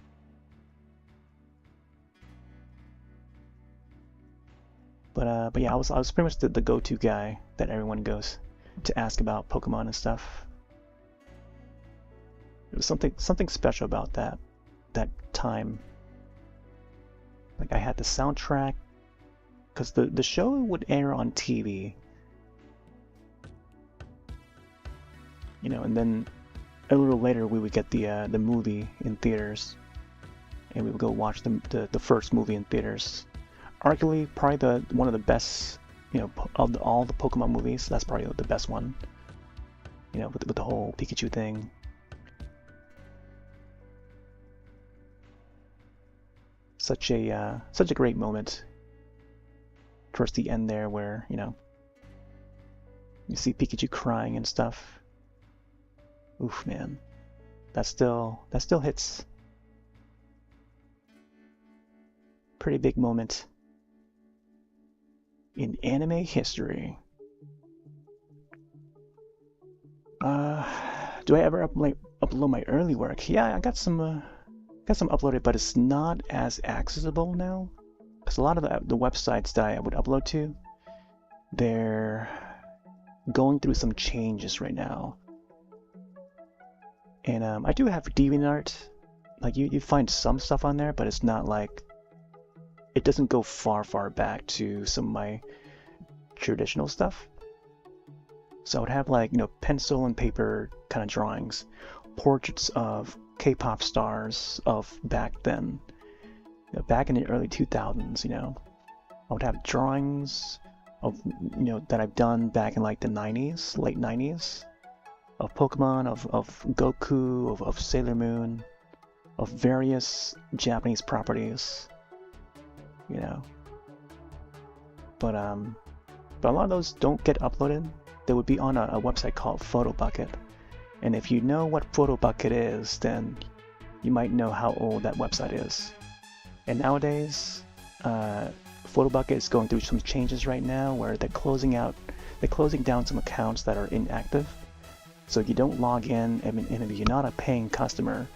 But yeah, I was pretty much the go-to guy that everyone goes to ask about Pokemon and stuff. There was something special about that time. Like, I had the soundtrack, because the show would air on TV, and then a little later we would get the movie in theaters, and we would go watch the first movie in theaters. Arguably, probably one of the best, of all the Pokemon movies. That's probably the best one. With the whole Pikachu thing. Such a great moment towards the end there, where you see Pikachu crying and stuff. Oof, man, that still hits. Pretty big moment in anime history. Do I ever upload my early work? Yeah, I got some uploaded, but it's not as accessible now, because a lot of the websites that I would upload to, they're going through some changes right now. And I do have DeviantArt. Like, you find some stuff on there, but it's not like, it doesn't go far back to some of my traditional stuff. So I would have like, pencil and paper kind of drawings, portraits of K-pop stars of back then, back in the early 2000s. I would have drawings of that I've done back in like the 90s, late 90s, of Pokemon, of Goku, of Sailor Moon, of various Japanese properties, But a lot of those don't get uploaded. They would be on a website called PhotoBucket. And if you know what PhotoBucket is, then you might know how old that website is. And nowadays, PhotoBucket is going through some changes right now, where they're closing down some accounts that are inactive. So if you don't log in, and if you're not a paying customer,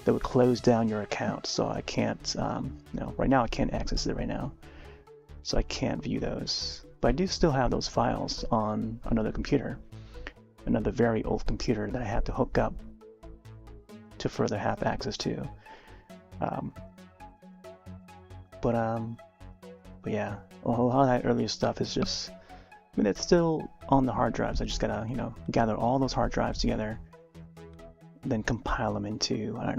they would close down your account. So I can't, right now I can't access it right now. So I can't view those. But I do still have those files on another computer. Another very old computer that I had to hook up to further have access to. But yeah, a lot of that earlier stuff is just, it's still on the hard drives. I just gotta, gather all those hard drives together, then compile them into, I don't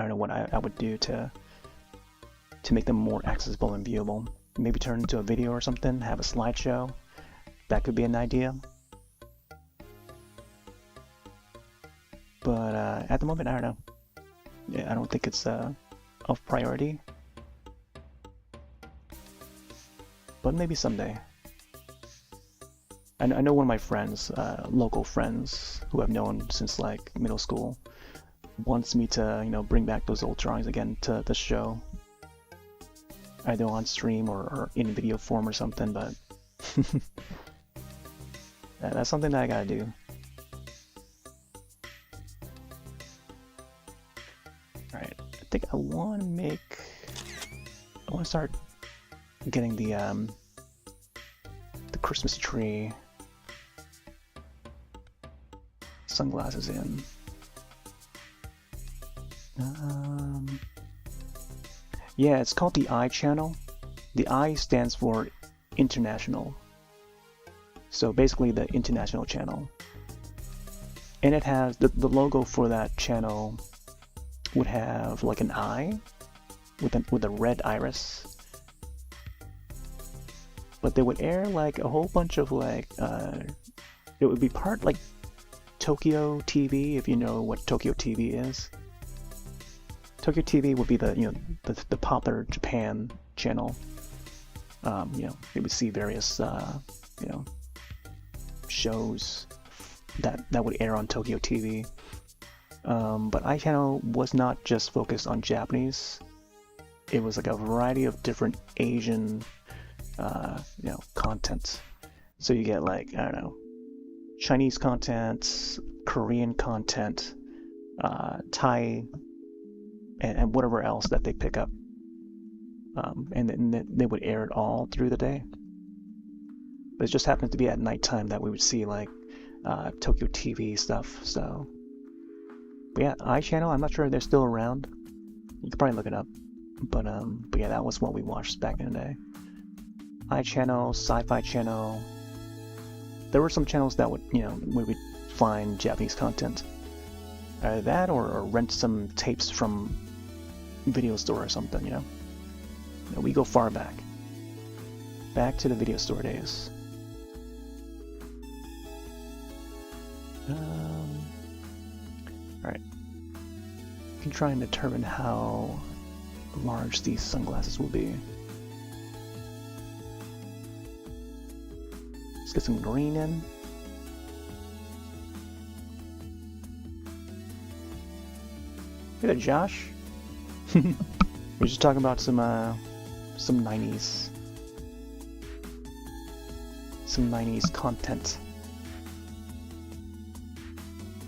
know what I would do to make them more accessible and viewable. maybe turn into a video or something, have a slideshow. That could be an idea. But at the moment, I don't know. Yeah, I don't think it's of priority. But maybe someday. I know one of my friends, local friends, who I've known since like middle school, wants me to, you know, bring back those old drawings again to the show. Either on stream or in video form or something, but that's something that I gotta do. Alright, I think I want to start getting the Christmas tree sunglasses in. Yeah, it's called the I channel. The I stands for international. So basically the international channel. And it has, the logo for that channel would have like an eye with a red iris. But they would air like a whole bunch of like, it would be part like Tokyo TV, if you know what Tokyo TV is. Tokyo TV would be the, you know, the popular Japan channel. You know, you would see various, you know, shows that would air on Tokyo TV. But iChannel was not just focused on Japanese. It was like a variety of different Asian, you know, content. So you get like, I don't know, Chinese content, Korean content, Thai, and whatever else that they pick up. And then they would air it all through the day. But it just happens to be at nighttime that we would see like Tokyo TV stuff. So, but yeah, iChannel, I'm not sure if they're still around. You could probably look it up. But yeah, that was what we watched back in the day. iChannel, Sci-Fi Channel. There were some channels that would, you know, where we'd find Japanese content. Either that or rent some tapes from video store or something, you know. We go far back. Back to the video store days. Alright. You can try and determine how large these sunglasses will be. Let's get some green in. Hey there, Josh. We're just talking about some 90s. Some 90s content.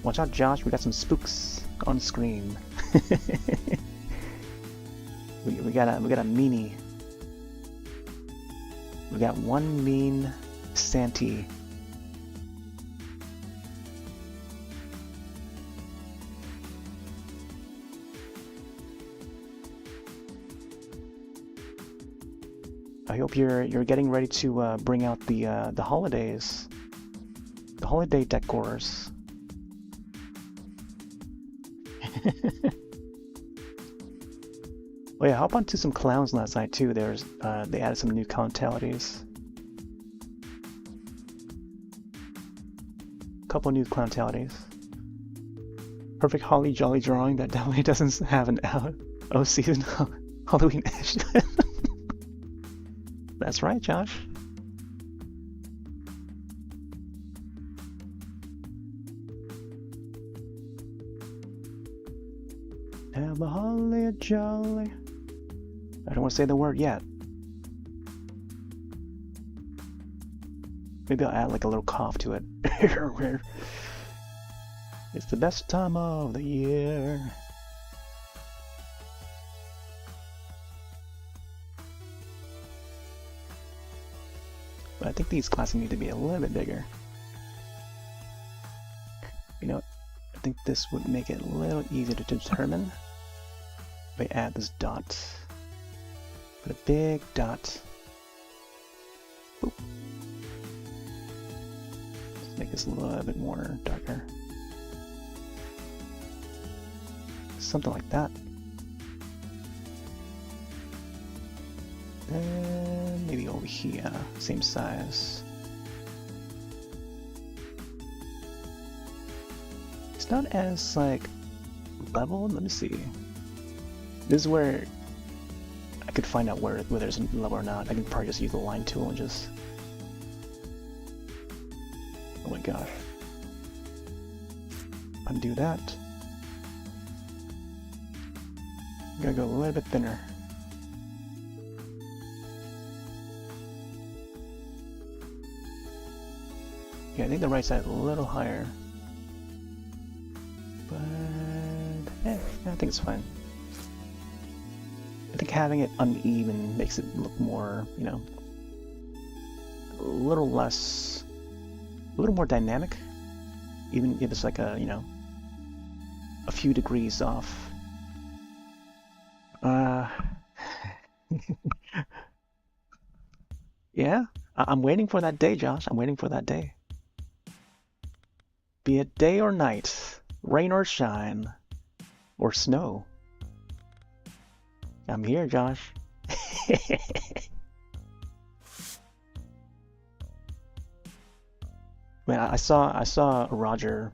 Watch out, Josh, we got some spooks on screen. we got a meanie. We got one mean Santy. I hope you're getting ready to bring out the holidays, the holiday decors. Oh yeah, hop onto some clowns last night too. They added some new clowntalities. Couple new clowntalities. Perfect holly jolly drawing that definitely doesn't have an season Halloween edge. That's right, Josh. Have a holly jolly. I don't want to say the word yet. Maybe I'll add like a little cough to it. It's the best time of the year. But I think these glasses need to be a little bit bigger. You know, I think this would make it a little easier to determine. If I add this dot. Put a big dot. Boop. Let's make this a little bit more darker. Something like that. And maybe over here, same size. It's not as like level. Let me see. This is where I could find out whether there's a level or not. I can probably just use the line tool and just. Oh my gosh. Undo that. Gotta go a little bit thinner. Yeah, I think the right side is a little higher. But I think it's fine. I think having it uneven makes it look more, you know, a little more dynamic. Even if it's like a, you know, a few degrees off. Yeah, I'm waiting for that day, Josh. I'm waiting for that day. Be it day or night, rain or shine, or snow. I'm here, Josh. Man, I saw Roger.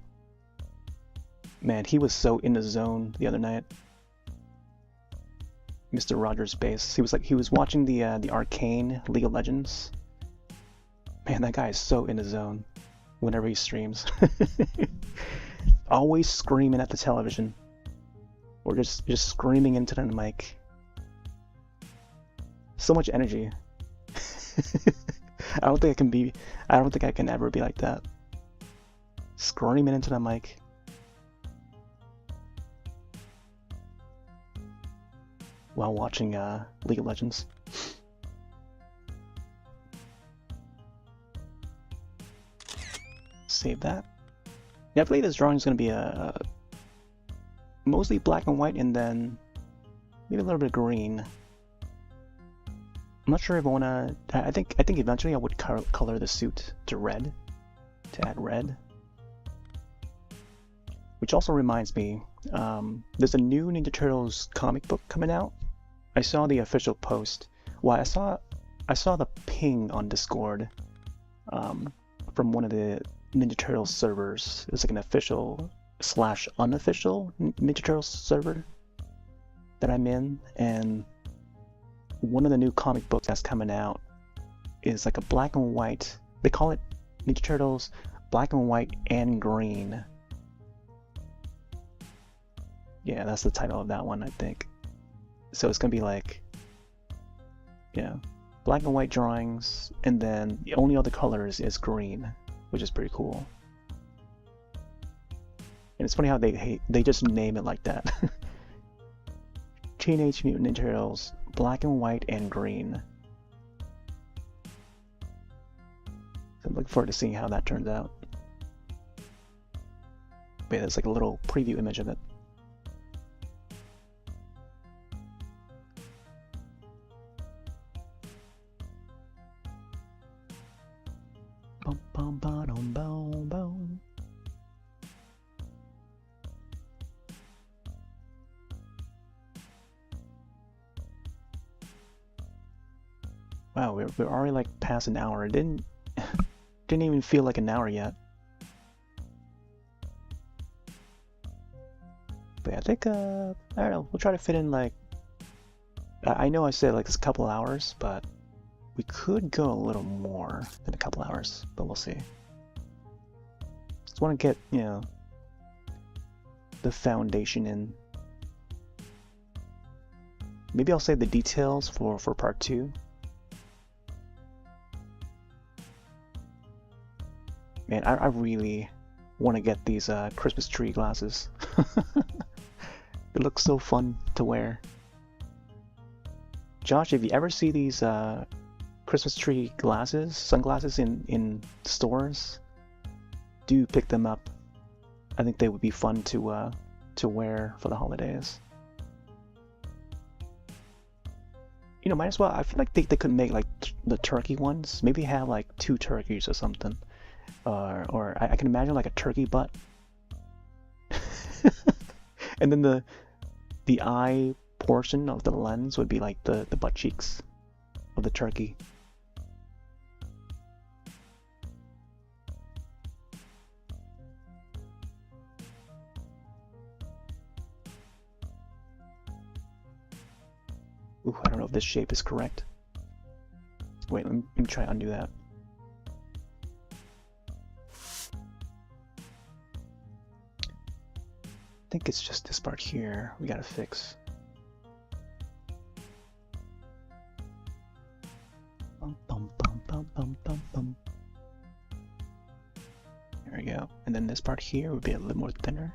Man, he was so in the zone the other night. Mr. Rogers Base. He was watching the Arcane League of Legends. Man, that guy is so in the zone whenever he streams. Always screaming at the television. Or just screaming into the mic. So much energy. I don't think I can ever be like that. Screaming into the mic. While watching League of Legends. Save that. Yeah, I believe this drawing is going to be a mostly black and white, and then maybe a little bit of green. I'm not sure if I want to. I think eventually I would color the suit to red, to add red. Which also reminds me, there's a new Ninja Turtles comic book coming out. I saw the official post. Well, I saw the ping on Discord from one of the Ninja Turtles servers. It's like an official/unofficial Ninja Turtles server that I'm in, and one of the new comic books that's coming out is like a black and white. They call it Ninja Turtles Black and White and Green. Yeah, that's the title of that one, I think. So it's gonna be like, you know, black and white drawings, and then the only other colors is green, which is pretty cool. And it's funny how they just name it like that. Teenage Mutant Ninja Turtles, Black and White and Green. So I'm looking forward to seeing how that turns out. But yeah, there's like a little preview image of it. Bum, bum, ba-dum, boom, boom. Wow, we're already like past an hour. It didn't even feel like an hour yet. But yeah, I think I don't know. We'll try to fit in like. I know I said like it's a couple hours, but we could go a little more than a couple hours. But we'll see. Just want to get, you know, the foundation in. Maybe I'll save the details for part 2. Man, I really want to get these Christmas tree glasses. It looks so fun to wear. Josh, if you ever see these Christmas tree glasses, sunglasses in stores, do pick them up. I think they would be fun to wear for the holidays. You know, might as well. I feel like they could make like the turkey ones. Maybe have like 2 turkeys or something. Or I can imagine like a turkey butt. And then the eye portion of the lens would be like the butt cheeks of the turkey. Ooh, I don't know if this shape is correct. Wait, let me try to undo that. I think it's just this part here we gotta fix. Bum, bum, bum, bum, bum, bum, bum. There we go. And then this part here would be a little more thinner.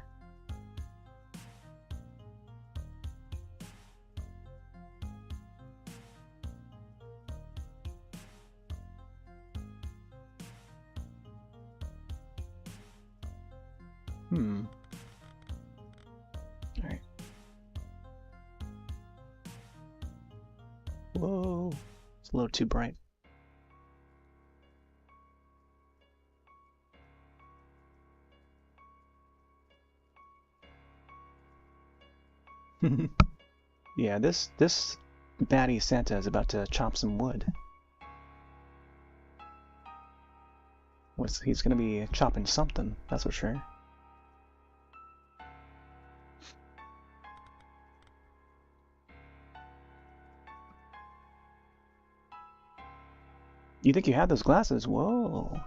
Alright. Whoa, it's a little too bright. Yeah, this baddie Santa is about to chop some wood. He's gonna be chopping something, that's for sure. You think you have those glasses? Whoa.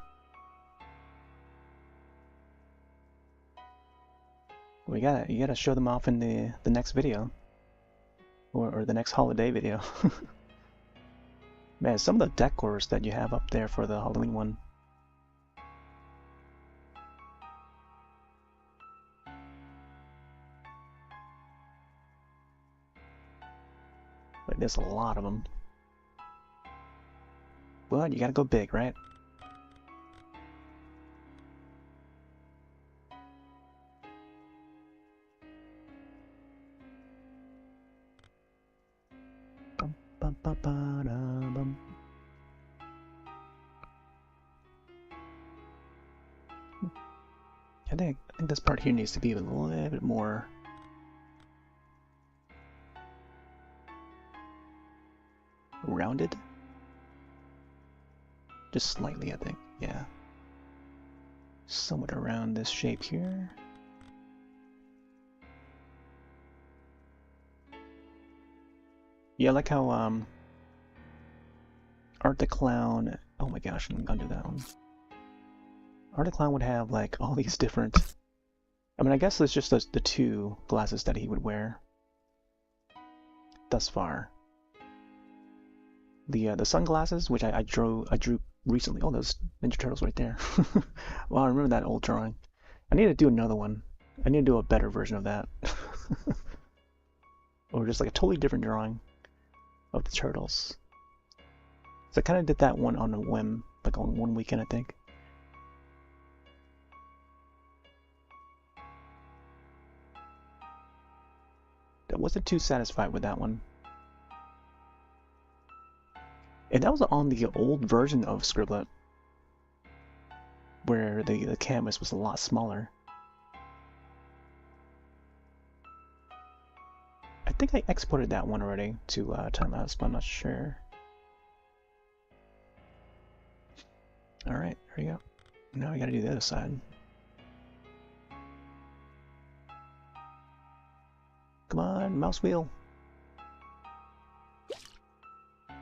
You gotta show them off in the next video. Or the next holiday video. Man, some of the decors that you have up there for the Halloween one. Like, there's a lot of them. Well, you gotta go big, right? Bum, bum, bum, bum. I think this part here needs to be a little bit more rounded. Just slightly, I think. Yeah. Somewhat around this shape here. Yeah, I like how Art the Clown. Oh my gosh, I'm gonna do that one. Art the Clown would have like all these different. I mean, I guess it's just the two glasses that he would wear thus far. The sunglasses, which I drew recently. Oh, those Ninja Turtles right there. Wow, I remember that old drawing. I need to do another one. I need to do a better version of that. Or just like a totally different drawing of the turtles. So I kind of did that one on a whim, like on one weekend, I think. I wasn't too satisfied with that one. And that was on the old version of Scribble It, where the canvas was a lot smaller. I think I exported that one already to timelapse, but I'm not sure. Alright, here we go. Now we gotta do the other side. Come on, mouse wheel.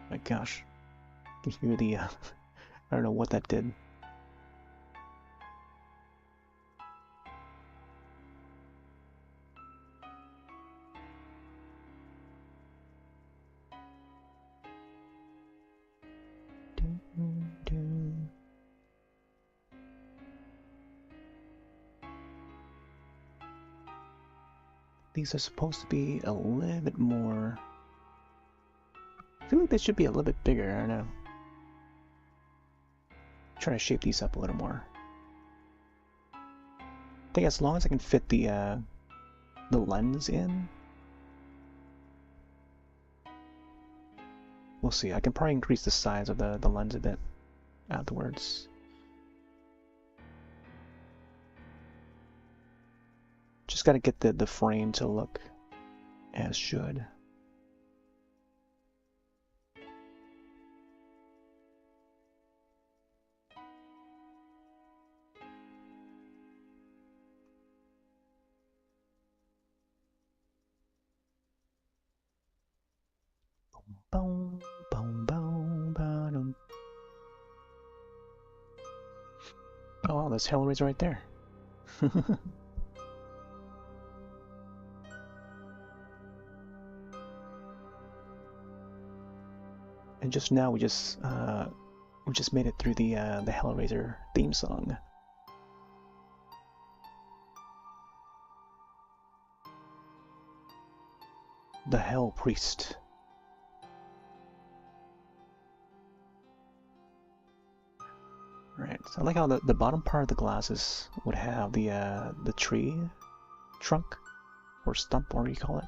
My gosh. You can hear the, I don't know what that did. These are supposed to be a little bit more. I feel like they should be a little bit bigger, I don't know. Try to shape these up a little more. I think as long as I can fit the lens in. We'll see. I can probably increase the size of the lens a bit afterwards. Just gotta get the frame to look as should. Boom, boom, boom, boom. Oh, wow, there's Hellraiser right there. And just now we just made it through the Hellraiser theme song. The Hell Priest. Right, so I like how the bottom part of the glasses would have the tree trunk or stump, or what do you call it?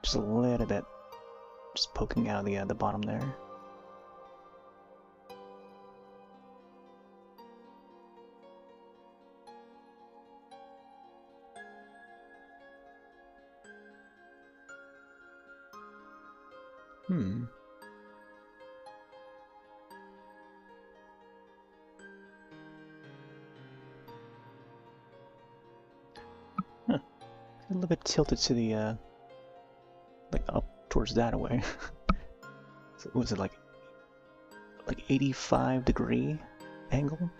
Just a little bit, just poking out of the bottom there. Huh. A little bit tilted to the like up towards that way. So was it like 85-degree angle?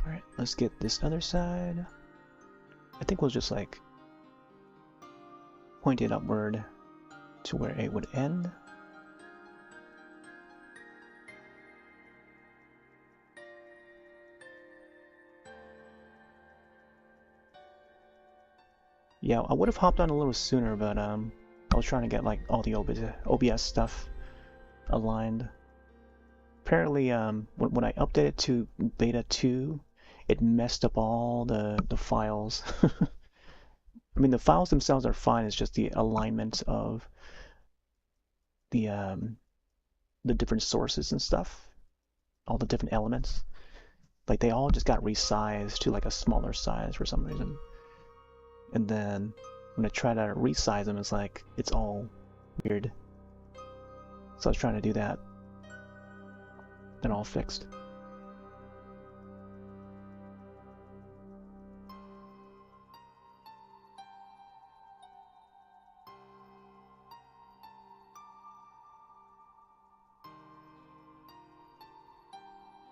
Alright, let's get this other side. I think we'll just like point it upward to where it would end. Yeah, I would have hopped on a little sooner, but I was trying to get like all the OBS stuff aligned. Apparently, when I updated to beta 2, it messed up all the files. I mean, the files themselves are fine. It's just the alignment of the different sources and stuff, all the different elements. Like they all just got resized to like a smaller size for some reason. And then when I try to resize them, it's like it's all weird. So I was trying to do that. Then all fixed.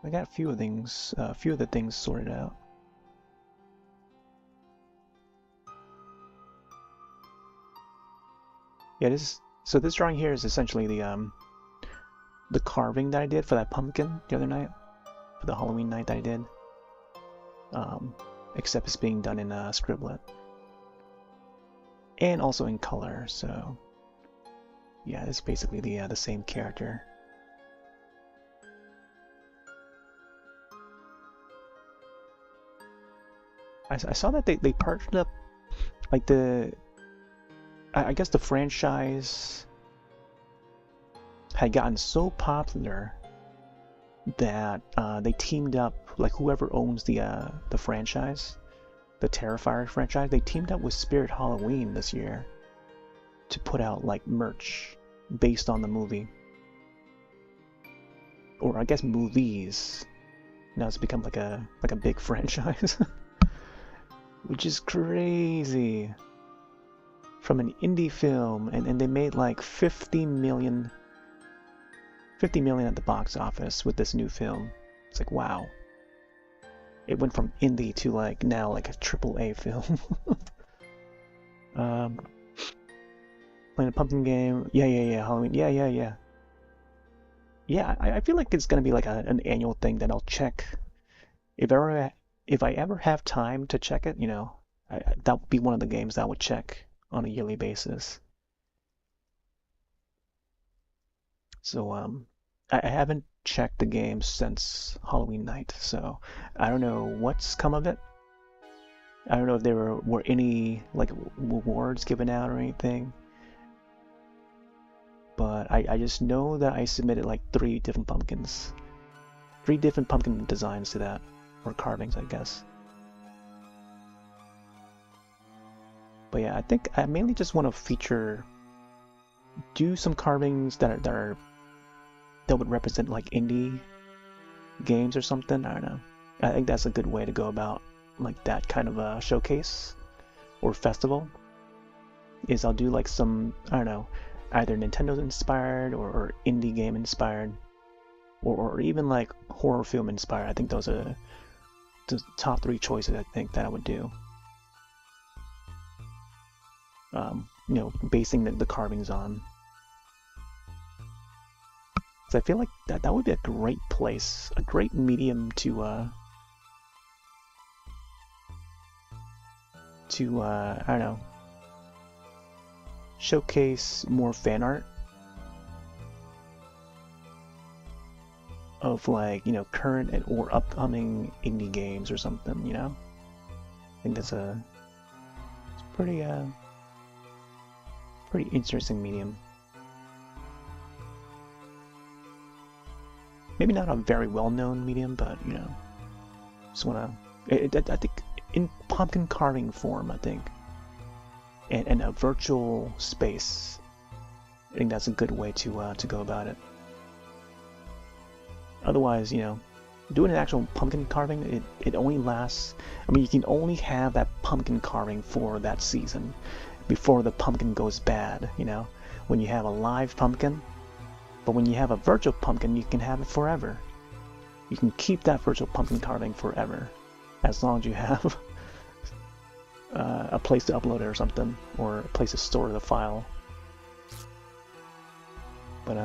I got a few of the things sorted out. Yeah, this drawing here is essentially the carving that I did for that pumpkin the other night, for the Halloween night that I did. Except it's being done in Scribble It. And also in color, so yeah, it's basically the same character. I saw that they partnered up, like I guess the franchise had gotten so popular that they teamed up, like whoever owns the franchise, the Terrifier franchise, they teamed up with Spirit Halloween this year to put out like merch based on the movie, or I guess movies. Now it's become like a big franchise, which is crazy. From an indie film, and they made like 50 million at the box office with this new film. It's like, wow. It went from indie to like now like a AAA film. Playing a pumpkin game. Yeah, Halloween. Yeah. Yeah, I feel like it's gonna be like an annual thing that I'll check. If I ever have time to check it, you know, that would be one of the games that I would check on a yearly basis. So I haven't checked the game since Halloween night, so I don't know what's come of it. I don't know if there were any like rewards given out or anything, but I just know that I submitted like 3 different pumpkin designs to that, or carvings, I guess. But yeah, I think I mainly just want to do some carvings that would represent like indie games or something. I don't know. I think that's a good way to go about like that kind of a showcase or festival. Is I'll do like some, I don't know, either Nintendo inspired or indie game inspired, or even like horror film inspired. I think those are the top 3 choices I think that I would do. You know, basing the carvings on. So I feel like that would be a great place, a great medium to I don't know, showcase more fan art of like, you know, current or upcoming indie games or something, you know? I think that's it's pretty interesting medium. Maybe not a very well-known medium, but you know, just wanna. I think in pumpkin carving form, I think, and a virtual space. I think that's a good way to go about it. Otherwise, you know, doing an actual pumpkin carving, it only lasts. I mean, you can only have that pumpkin carving for that season, before the pumpkin goes bad. You know, when you have a live pumpkin. But when you have a virtual pumpkin, you can have it forever. You can keep that virtual pumpkin carving forever, as long as you have a place to upload it or something, or a place to store the file. But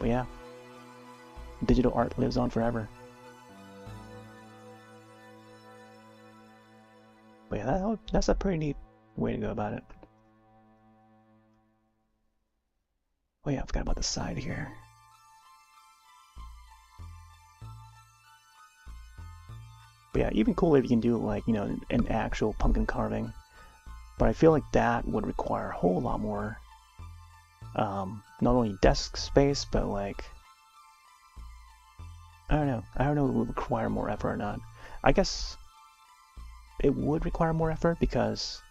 yeah, digital art lives on forever. But yeah, that's a pretty neat way to go about it. Oh yeah, I forgot about the side here. But yeah, even cooler if you can do like, you know, an actual pumpkin carving. But I feel like that would require a whole lot more, not only desk space, but like, I don't know if it would require more effort or not. I guess it would require more effort because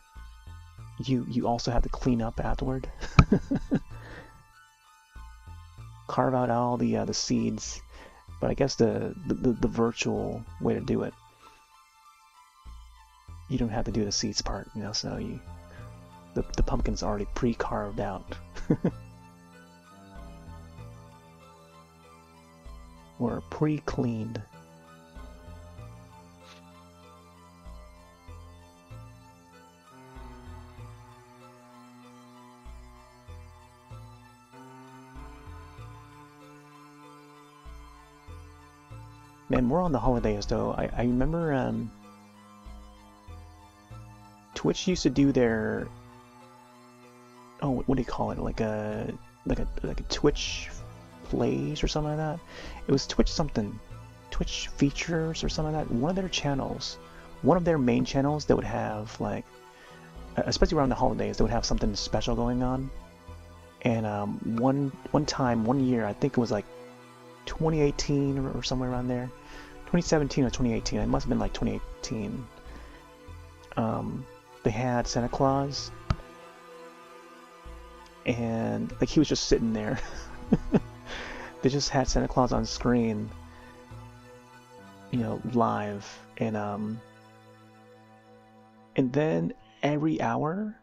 you also have to clean up afterward. Carve out all the seeds, but I guess the virtual way to do it, you don't have to do the seeds part, you know. So the pumpkin's already pre-carved out, or pre-cleaned. Man, we're on the holidays though. I remember Twitch used to do their, oh, what do you call it? Like a Twitch plays or something like that. It was Twitch something, Twitch features or something like that. One of their channels, one of their main channels, that would have like, especially around the holidays, they would have something special going on. And one year, I think it was like 2018 or somewhere around there, 2017 or 2018. It must have been like 2018. They had Santa Claus, and like he was just sitting there. They just had Santa Claus on screen, you know, live, and then every hour,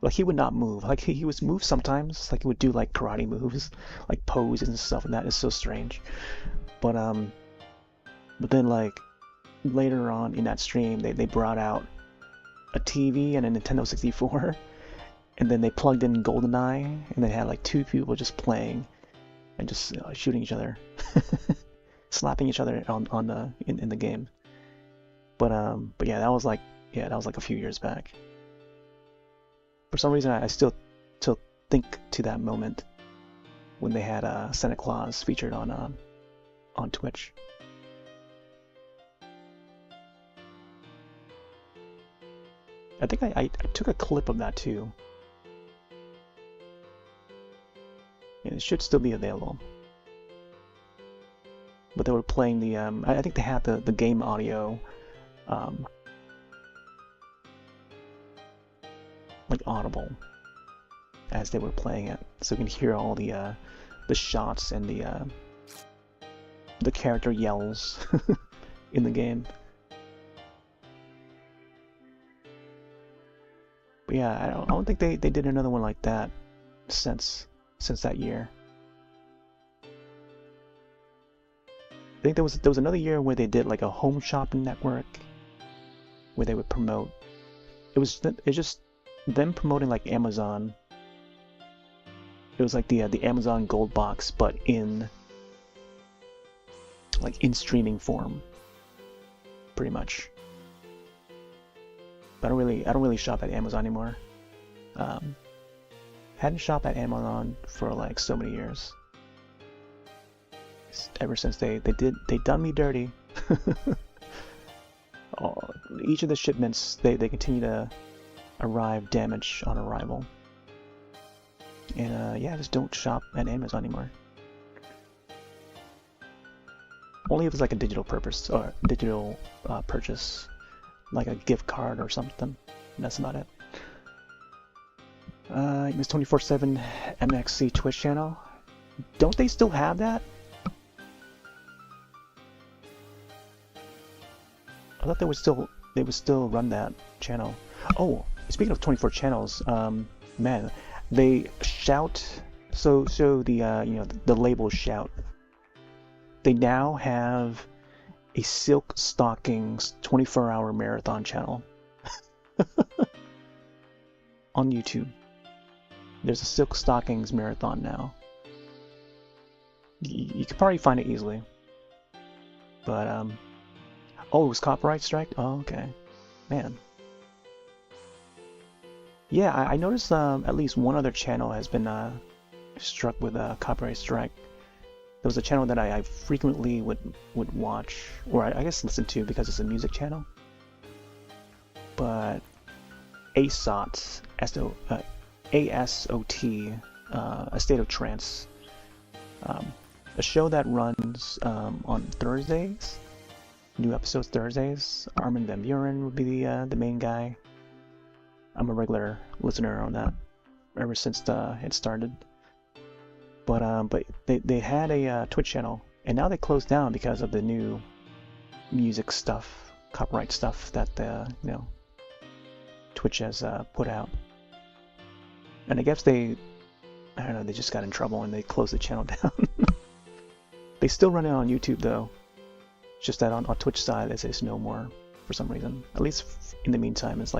like he would not move. Like he would move sometimes, like he would do like karate moves, like poses and stuff, and that is so strange. But then like later on in that stream, they brought out a TV and a Nintendo 64, and then they plugged in GoldenEye, and they had like 2 people just playing and just shooting each other, slapping each other on the in the game. But yeah, that was like a few years back. For some reason, I still think to that moment when they had Santa Claus featured on Twitch. I think I took a clip of that too. And it should still be available. But they were playing the I think they had the game audio like audible as they were playing it, so you can hear all the shots and the character yells in the game. But yeah, I don't think they did another one like that since that year. I think there was another year where they did like a home shopping network where they would promote. It's just them promoting like Amazon. It was like the Amazon Gold Box, but in streaming form, pretty much. But I don't really shop at Amazon anymore. Hadn't shopped at Amazon for like so many years. Ever since they done me dirty. Each of the shipments they continue to arrive damaged on arrival. And yeah, I just don't shop at Amazon anymore. Only if it's like a digital purpose or digital purchase, like a gift card or something. That's about it. Miss 24/7 MXC Twitch channel. Don't they still have that? I thought they would still run that channel. Oh, speaking of 24 channels, man, they shout. So the the label shout. They now have a Silk Stockings 24-hour marathon channel on YouTube. There's a Silk Stockings marathon now. You could probably find it easily, but oh, it was copyright strike? Oh, okay. Man. Yeah, I noticed at least one other channel has been struck with a copyright strike. There was a channel that I frequently would watch, or I guess listen to because it's a music channel. But ASOT, A-S-O-T, A State of Trance. A show that runs on Thursdays. New episodes Thursdays. Armin van Buuren would be the main guy. I'm a regular listener on that ever since it started. But they had a Twitch channel, and now they closed down because of the new music stuff, copyright stuff that Twitch has put out. And I guess I don't know, they just got in trouble and they closed the channel down. They still run it on YouTube though. It's just that on Twitch side they say it's no more for some reason. At least in the meantime, it's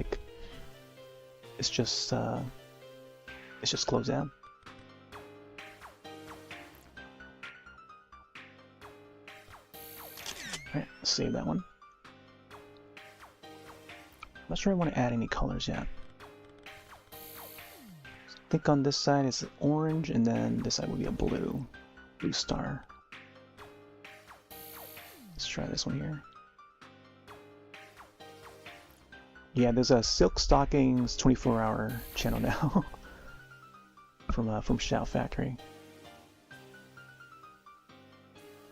just closed down. Alright, let's save that one. I'm not sure I want to add any colors yet. I think on this side it's orange, and then this side will be a blue star. Let's try this one here. Yeah, there's a Silk Stockings 24-hour channel now from Shout Factory.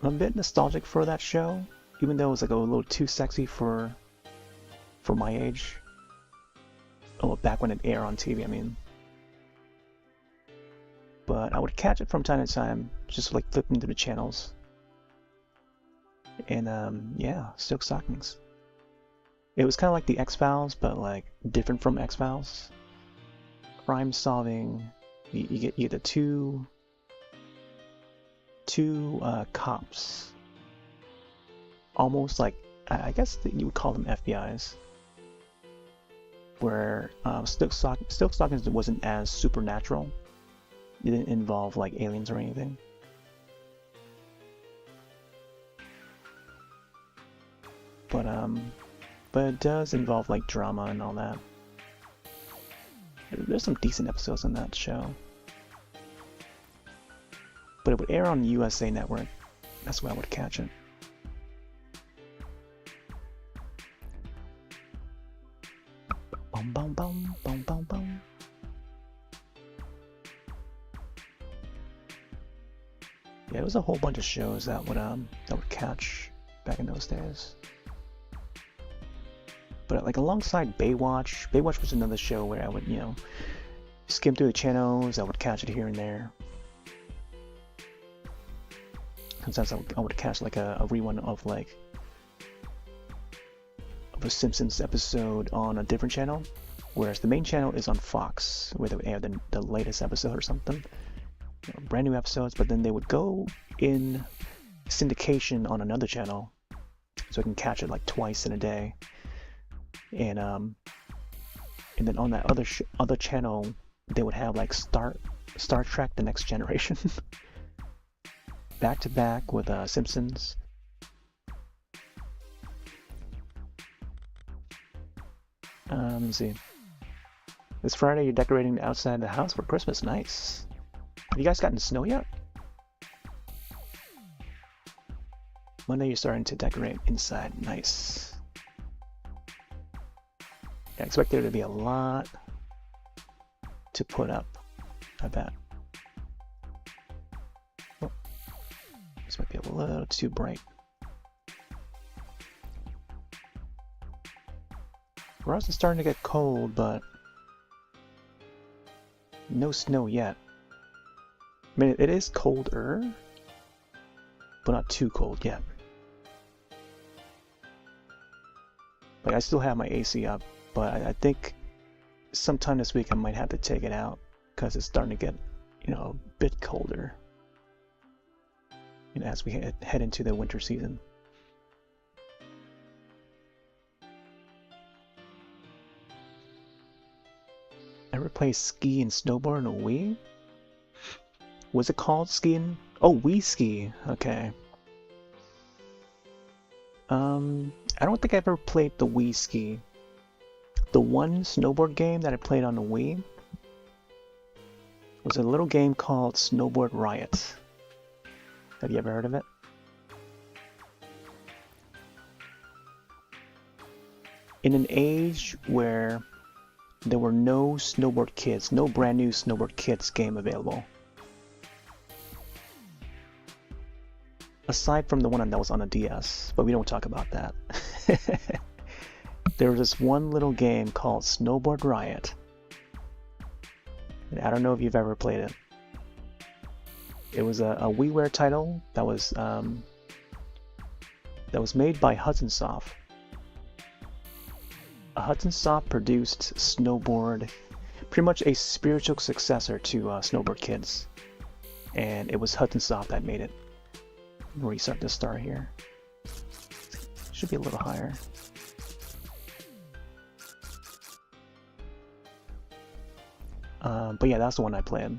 I'm a bit nostalgic for that show, even though it was like a little too sexy for my age. Oh, back when it aired on TV, I mean. But I would catch it from time to time, just like flipping through the channels. And yeah, Silk Stockings. It was kind of like the X-Files, but like different from X-Files. Crime solving. You get either two cops, almost like, I guess you would call them FBIs, where Silk Stockings wasn't as supernatural. It didn't involve like aliens or anything. But it does involve like drama and all that. There's some decent episodes on that show. But it would air on the USA Network. That's where I would catch it. Boom, boom, boom, boom, boom, boom. Yeah, there was a whole bunch of shows that would catch back in those days. But like alongside Baywatch was another show where I would, skim through the channels. I would catch it here and there. Sometimes I would catch like a rerun of like of a Simpsons episode on a different channel, whereas the main channel is on Fox, where they would air the latest episode or something, brand new episodes. But then they would go in syndication on another channel, so I can catch it like twice in a day. And then on that other channel, they would have like Star Trek: The Next Generation, back to back with Simpsons. Let me see. This Friday, you're decorating outside the house for Christmas. Nice. Have you guys gotten snow yet? Monday, you're starting to decorate inside. Nice. I expect there to be a lot to put up, I bet. Oh, this might be a little too bright. Roth is starting to get cold, but no snow yet. I mean, it is colder, but not too cold yet. Like, I still have my AC up, but I think sometime this week I might have to take it out because it's starting to get, a bit colder, as we head into the winter season. Ever play ski and snowboard on a Wii? Was it called skiing? Oh, Wii Ski. Okay. I don't think I ever played the Wii Ski. The one snowboard game that I played on the Wii was a little game called Snowboard Riot. Have you ever heard of it? In an age where there were no snowboard kits, no brand new snowboard kits game available. Aside from the one that was on a DS, but we don't talk about that. There was this one little game called Snowboard Riot. And I don't know if you've ever played it. It was a WiiWare title that was made by Hudson Soft. Hudson Soft produced Snowboard, pretty much a spiritual successor to Snowboard Kids, and it was Hudson Soft that made it. Restart the star here. Should be a little higher. But yeah, that's the one I played.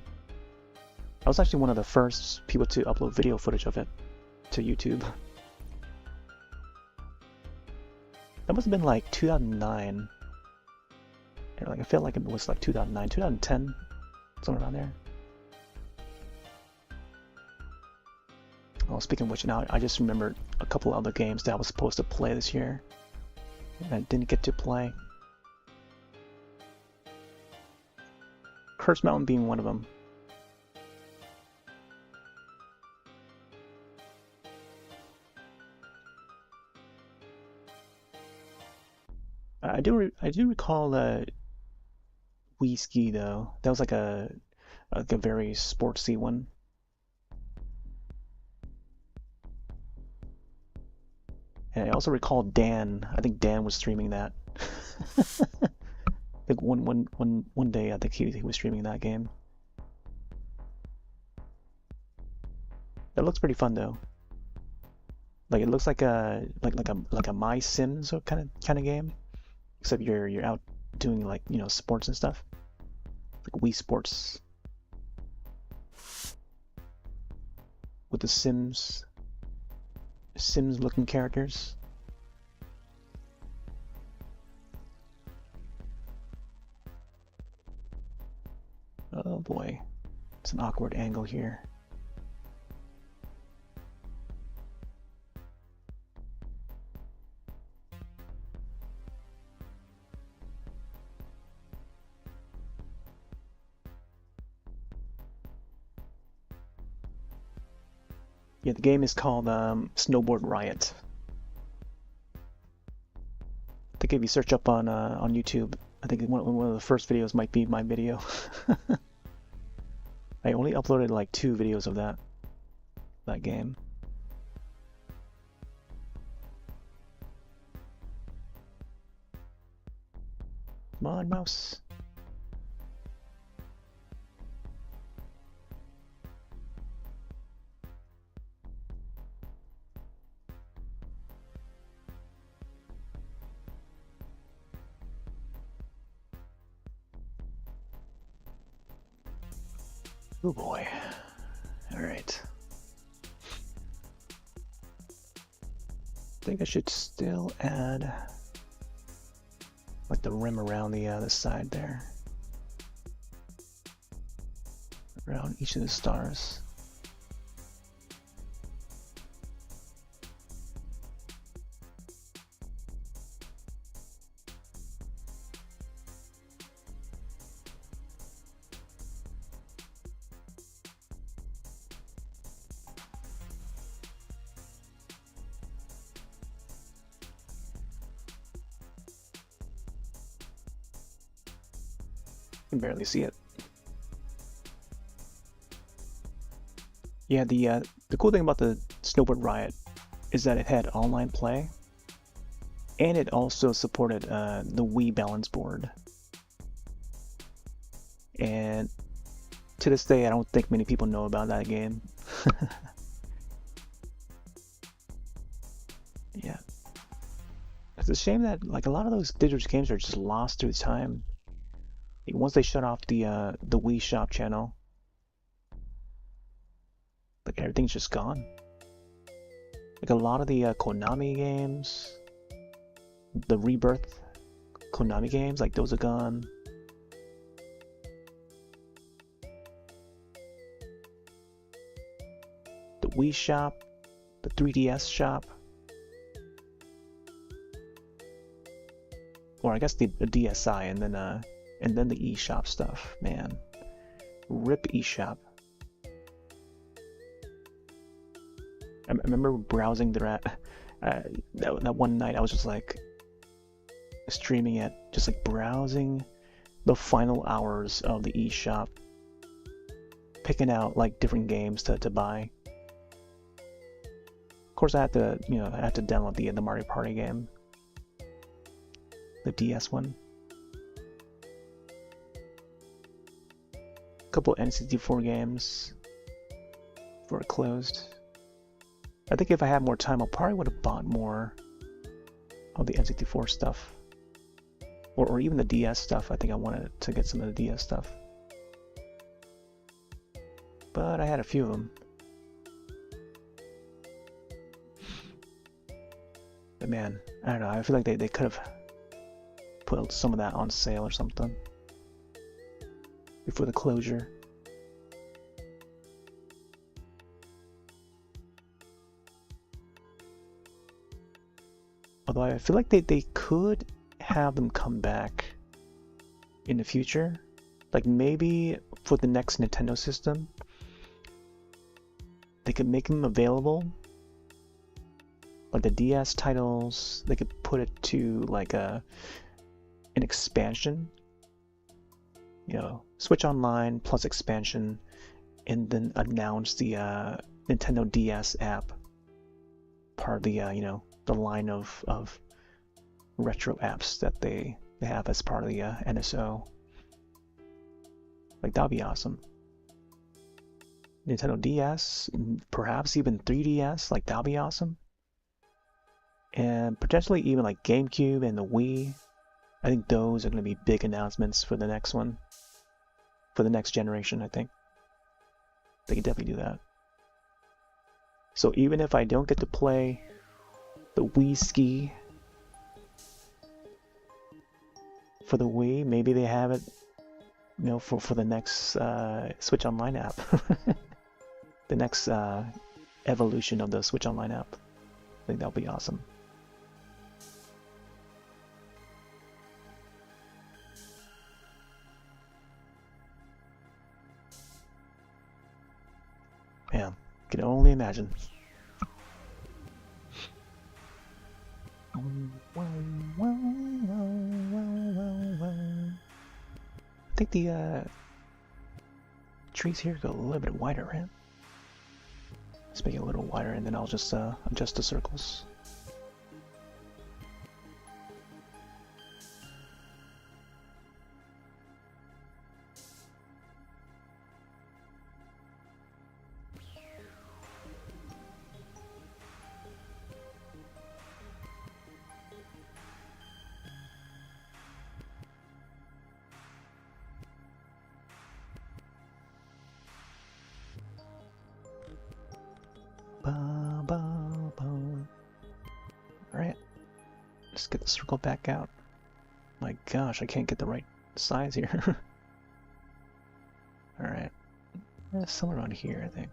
I was actually one of the first people to upload video footage of it to YouTube. That must have been like 2009. Like, I feel like it was like 2009, 2010, somewhere around there. Oh, speaking of which, now I just remembered a couple other games that I was supposed to play this year, and I didn't get to play. Curse Mountain being one of them. I do recall Wii Ski though. That was like a very sportsy one. And I also recall Dan. I think Dan was streaming that. Like one day, I think he was streaming that game. That looks pretty fun though. Like, it looks like a My Sims kind of game, except you're out doing, like, sports and stuff, like Wii Sports with the Sims looking characters. Oh boy, it's an awkward angle here. Yeah, the game is called Snowboard Riot. I think if you search up on YouTube, I think one of the first videos might be my video. I only uploaded like 2 videos of that game. Come on, mouse. Oh boy. Alright. I think I should still add like the rim around the side there. Around each of the stars. Can barely see it. Yeah, the cool thing about the Snowboard Riot is that it had online play, and it also supported the Wii balance board. And to this day, I don't think many people know about that game. Yeah, it's a shame that like a lot of those digital games are just lost through time. Once they shut off the Wii Shop channel, like everything's just gone. Like a lot of the Konami games, the Rebirth Konami games, like those are gone. The Wii Shop, the 3DS Shop, or I guess the DSi, and then the eShop stuff. Man, rip eShop. I remember browsing that one night. I was just like streaming it, just like browsing the final hours of the eShop, picking out like different games to buy. Of course, I had to download the Mario Party game, the DS one. A couple N64 games before it closed. I think if I had more time, I probably would have bought more of the N64 stuff, or even the DS stuff. I think I wanted to get some of the DS stuff, but I had a few of them. But man, I don't know. I feel like they could have put some of that on sale or something before the closure. Although I feel like they could have them come back in the future. Like maybe for the next Nintendo system, they could make them available. Like the DS titles, they could put it to like an expansion. You know, Switch Online plus expansion, and then announce the Nintendo DS app, part of the the line of retro apps that they have as part of the NSO. Like that'd be awesome. Nintendo DS, perhaps even 3DS, like that'd be awesome. And potentially even like GameCube and the Wii. I think those are going to be big announcements for the next one. For the next generation, I think. They can definitely do that. So even if I don't get to play the Wii Ski for the Wii, maybe they have it, for the next Switch Online app. The next evolution of the Switch Online app. I think that'll be awesome. Yeah, can only imagine. I think the trees here go a little bit wider, right? Let's make it a little wider, and then I'll just adjust the circles. get the circle back out. My gosh, I can't get the right size here. Alright. Somewhere around here, I think.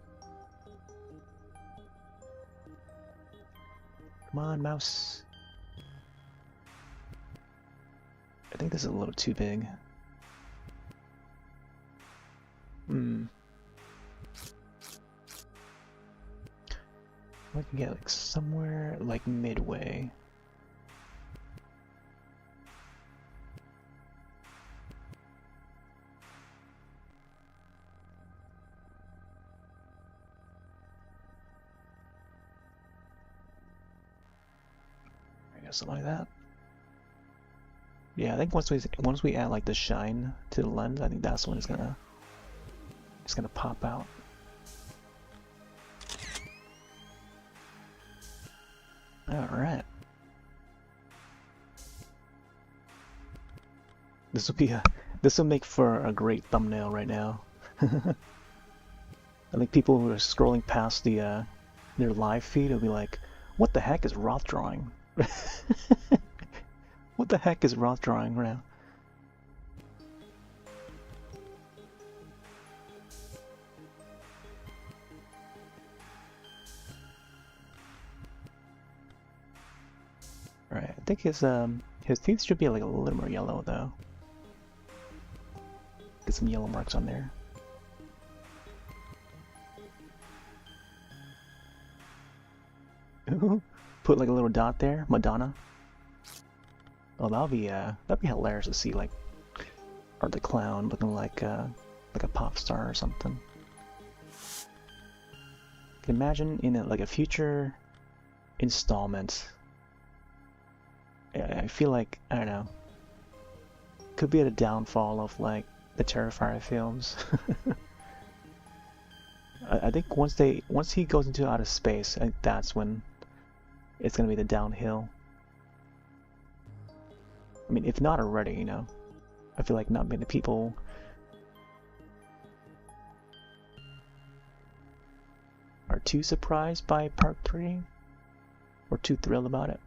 Come on, mouse. I think this is a little too big. I can get like somewhere like midway. I guess something like that. Yeah, I think once we add like the shine to the lens, I think that's when it's gonna pop out. Alright. This will make for a great thumbnail right now. I think people who are scrolling past their live feed will be like, what the heck is Roth drawing? What the heck is Roth drawing right now? Right, I think his teeth should be like a little more yellow though. Get some yellow marks on there. Put like a little dot there, Madonna. Oh, that'd be hilarious to see, like Art the Clown looking like a pop star or something. Can imagine in like a future installment. I feel like, I don't know, could be at a downfall of like the Terrifier films. I think once he goes into outer space, I think that's when it's gonna be the downhill. I mean, if not already, you know, I feel like not many people are too surprised by part 3 or too thrilled about it.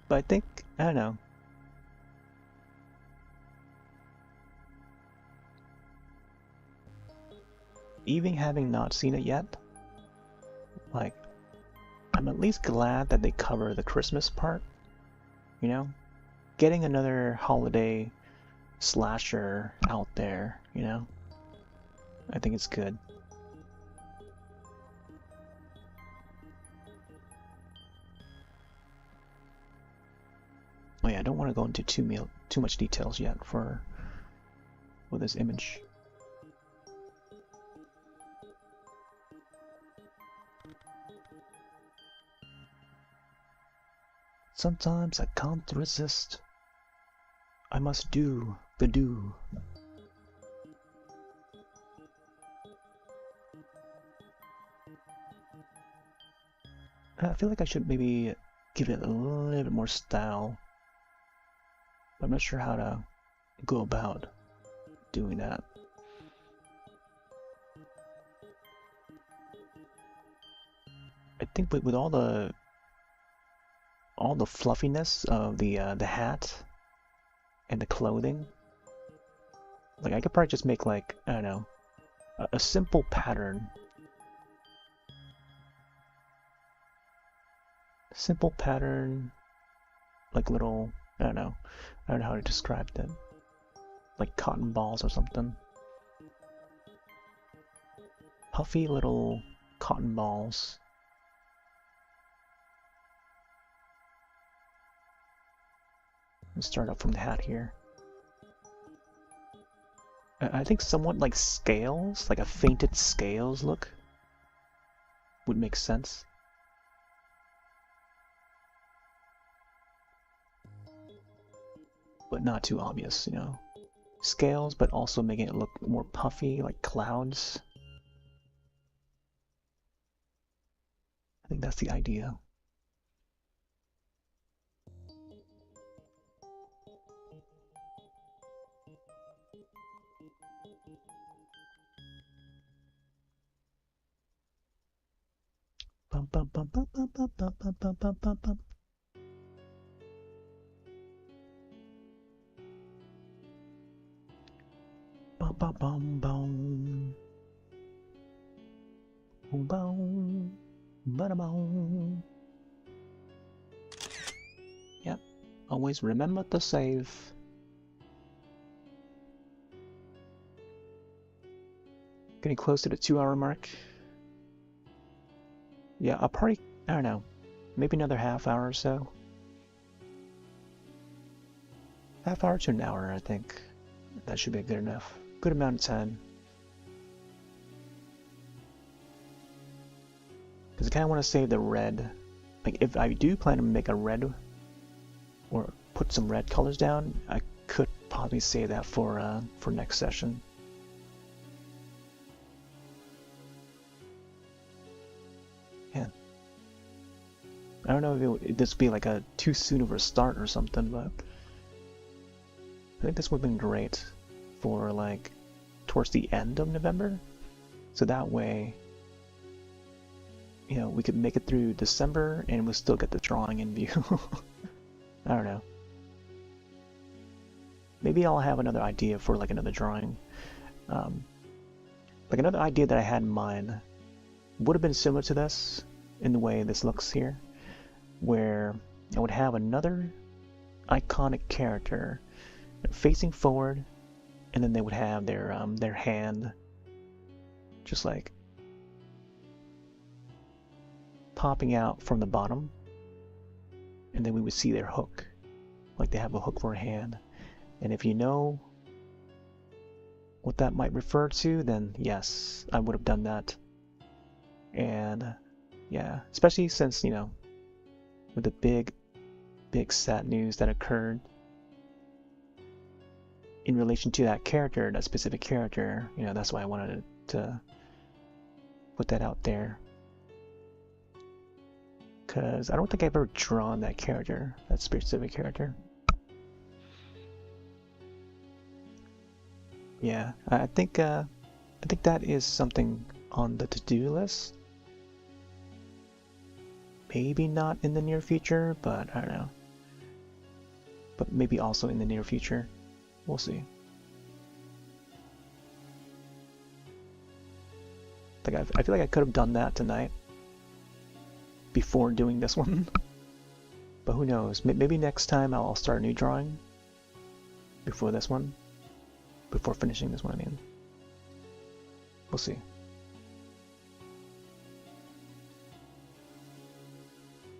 But I think, I don't know. Even having not seen it yet, like, I'm at least glad that they cover the Christmas part, you know? Getting another holiday slasher out there, you know? I think it's good. Oh yeah, I don't want to go into too much details yet with this image. Sometimes I can't resist. I must do the do. I feel like I should maybe give it a little bit more style. But I'm not sure how to go about doing that. I think with all the fluffiness of the hat and the clothing, like I could probably just make like, I don't know, a simple pattern. Simple pattern, like little, I don't know how to describe them. Like cotton balls or something. Puffy little cotton balls. Let's start up from the hat here. I think somewhat like scales, like a fainted scales look would make sense. But not too obvious, you know. Scales, but also making it look more puffy, like clouds. I think that's the idea. Bum, bum, bum, bum, bum, bum, bum, bum, bum, bum, bum, bum. Bum, bum, bum, bum. Boom, boom, ba-da-boom. Yep, always remember to save. Getting close to the 2-hour mark. Yeah, I'll probably, I don't know, maybe another half hour or so. Half hour to an hour, I think. That should be good enough. Good amount of time. Because I kind of want to save the red. Like, if I do plan to make a red, or put some red colors down, I could probably save that for next session. Yeah. I don't know if this would be like a too soon of a start or something, but I think this would have been great for like towards the end of November. So that way, you know, we could make it through December and we'll still get the drawing in view. I don't know. Maybe I'll have another idea for like another drawing. Like another idea that I had in mind would have been similar to this in the way this looks here, where I would have another iconic character facing forward, and then they would have their hand just like popping out from the bottom, and then we would see their hook, like they have a hook for a hand. And if you know what that might refer to, then yes, I would have done that. And yeah, especially since, you know, with the big sad news that occurred in relation to that character, that specific character, you know, that's why I wanted to put that out there. Because I don't think I've ever drawn that character, that specific character. Yeah, I think that is something on the to-do list. Maybe not in the near future, but I don't know. But maybe also in the near future. We'll see. Like I feel like I could have done that tonight before doing this one. But who knows? Maybe next time I'll start a new drawing before this one. Before finishing this one, I mean. We'll see.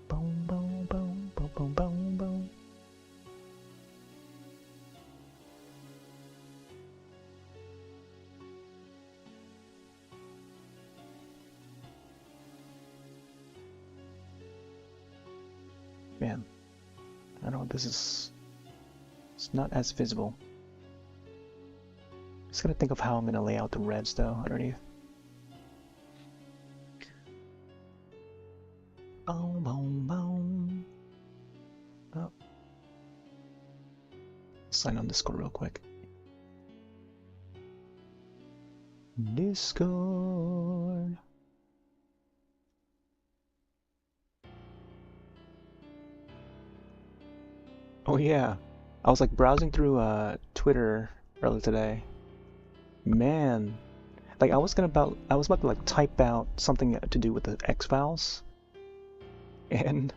Boom, boom, boom, boom, boom, boom, boom. Man, I don't know, this is... It's not as visible. Just gotta think of how I'm gonna lay out the reds though underneath. Boom, boom, boom. Oh. Sign on Discord real quick. Discord. Oh yeah, I was like browsing through Twitter earlier today. Man, like I was about to like type out something to do with the X-Files, and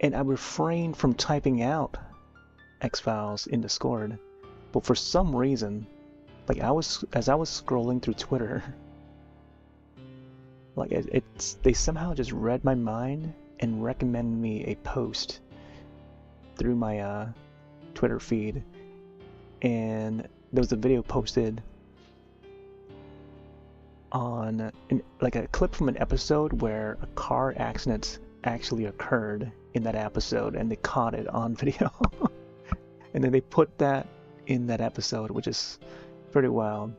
I refrained from typing out X-Files in Discord, but for some reason, like as I was scrolling through Twitter, like they somehow just read my mind and recommended me a post through my Twitter feed, and there was a video posted on like a clip from an episode where a car accident actually occurred in that episode, and they caught it on video. And then they put that in that episode, which is pretty wild.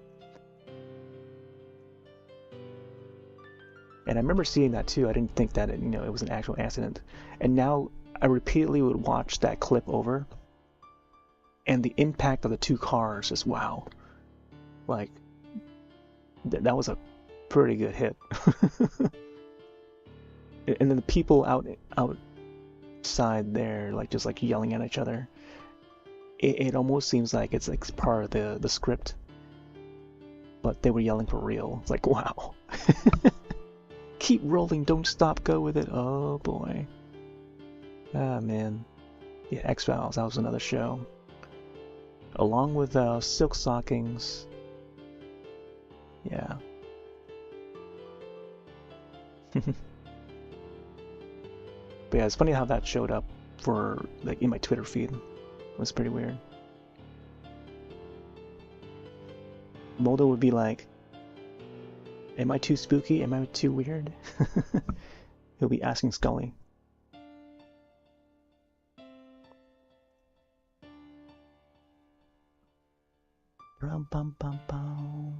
And I remember seeing that too. I didn't think that it was an actual accident. And now I repeatedly would watch that clip over, and the impact of the two cars is wow. Like that was a pretty good hit. And then the people outside there, like just like yelling at each other. It almost seems like it's like part of the script, but they were yelling for real. It's like, wow. Keep rolling, don't stop, go with it. Oh boy. Ah man. Yeah, X-Files, that was another show. Along with Silk Stockings. Yeah. But yeah, it's funny how that showed up for like in my Twitter feed. It was pretty weird. Mulder would be like, am I too spooky? Am I too weird? He'll be asking Scully. Rum bum bum bum.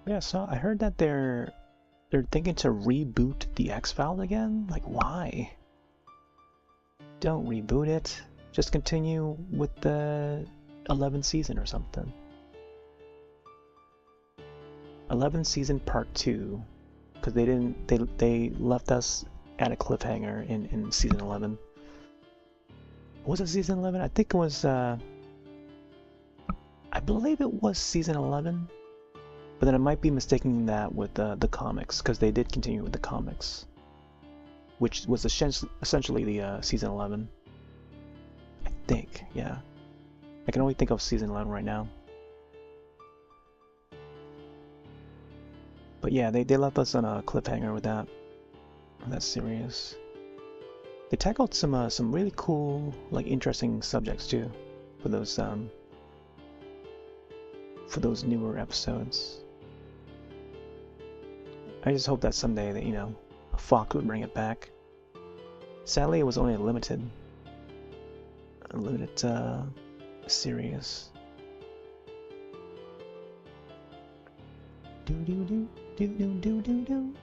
Yeah, so I heard that they're thinking to reboot the X-Files again? Like, why? Don't reboot it. Just continue with the 11th season or something. 11th season part 2. Because they left us at a cliffhanger in season 11. Was it season 11? I think it was, I believe it was season 11. But then I might be mistaking that with the comics, because they did continue with the comics, which was essentially the season 11. I think, yeah. I can only think of season 11 right now. But yeah, they left us on a cliffhanger with that series. They tackled some really cool, like interesting subjects too, for those newer episodes. I just hope that someday that, you know, Fox would bring it back. Sadly, it was only a limited series. Do do do do do do do do.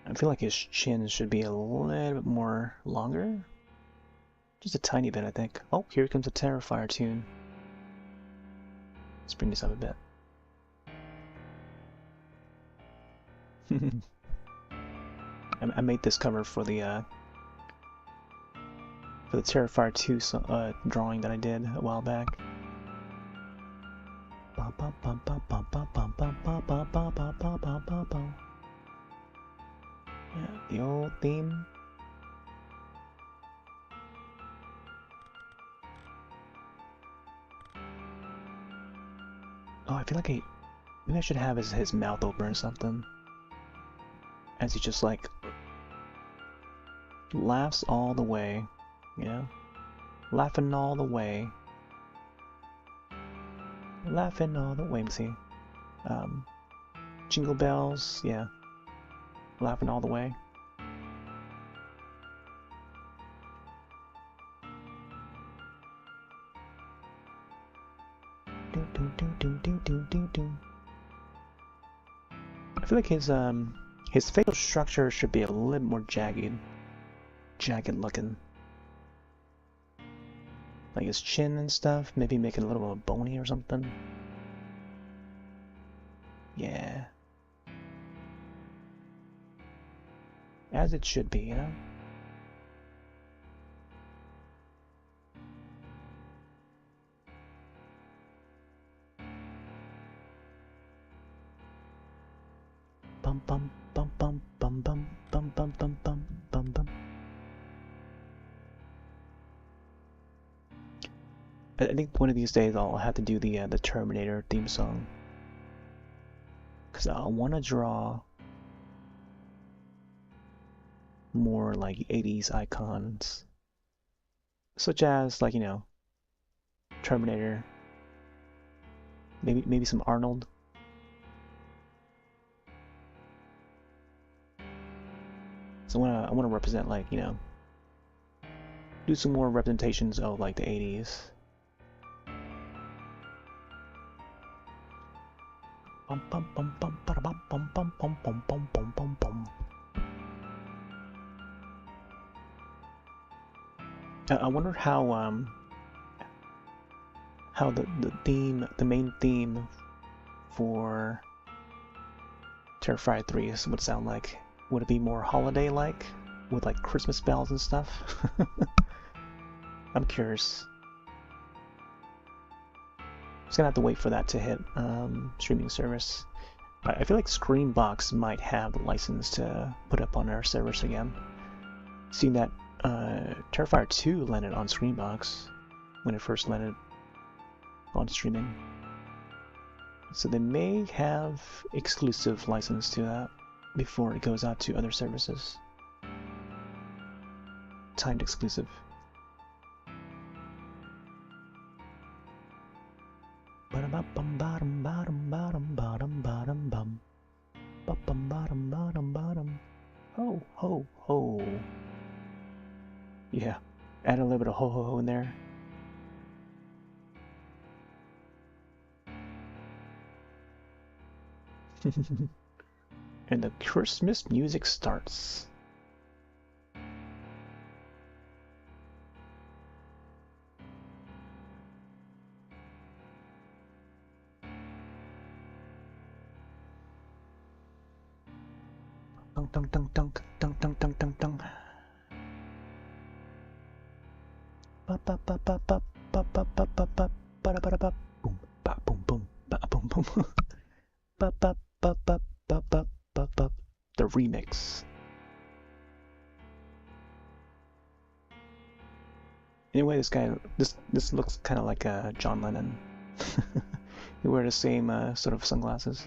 I feel like his chin should be a little bit more longer. Just a tiny bit, I think. Oh, here comes a Terrifier tune. Let's bring this up a bit. I made this cover for the Terrifier 2 drawing that I did a while back. Yeah, the old theme. Oh, I feel like maybe I should have his mouth open or something. As he just like laughs all the way, you know? Laughing all the way. Laughing all the way, let me see. Jingle bells, yeah. Laughing all the way. Do do do do do do do do. I feel like his facial structure should be a little more jagged looking. Like his chin and stuff, maybe make it a little more bony or something. Yeah. As it should be, you know? Bum bum bum bum bum bum bum bum bum bum bum bum. I think one of these days I'll have to do the Terminator theme song, because I want to draw more like 80s icons such as like, you know, Terminator, maybe some Arnold. So I wanna represent, like, you know, do some more representations of like the 80s. Bum bum bum bum bum bum bum bum bum bum bum bum bum. I wonder how the main theme for Terrifier 3 would sound like. Would it be more holiday-like, with like Christmas bells and stuff? I'm curious. Just gonna have to wait for that to hit streaming service. I feel like Screambox might have the license to put up on our servers again. Seeing that Terrifier 2 landed on Screambox when it first landed on streaming. So they may have exclusive license to that before it goes out to other services. Timed exclusive. Ho ho ho. Yeah, add a little bit of ho ho ho in there. And the Christmas music starts. Dunk dunk dunk dunk dunk dunk dunk dunk dunk. Ba ba ba ba ba ba ba ba ba ba ba ba ba boom ba boom boom ba boom boom ba ba ba ba ba ba ba ba. The remix. Anyway, this looks kind of like John Lennon. He wear the same sort of sunglasses.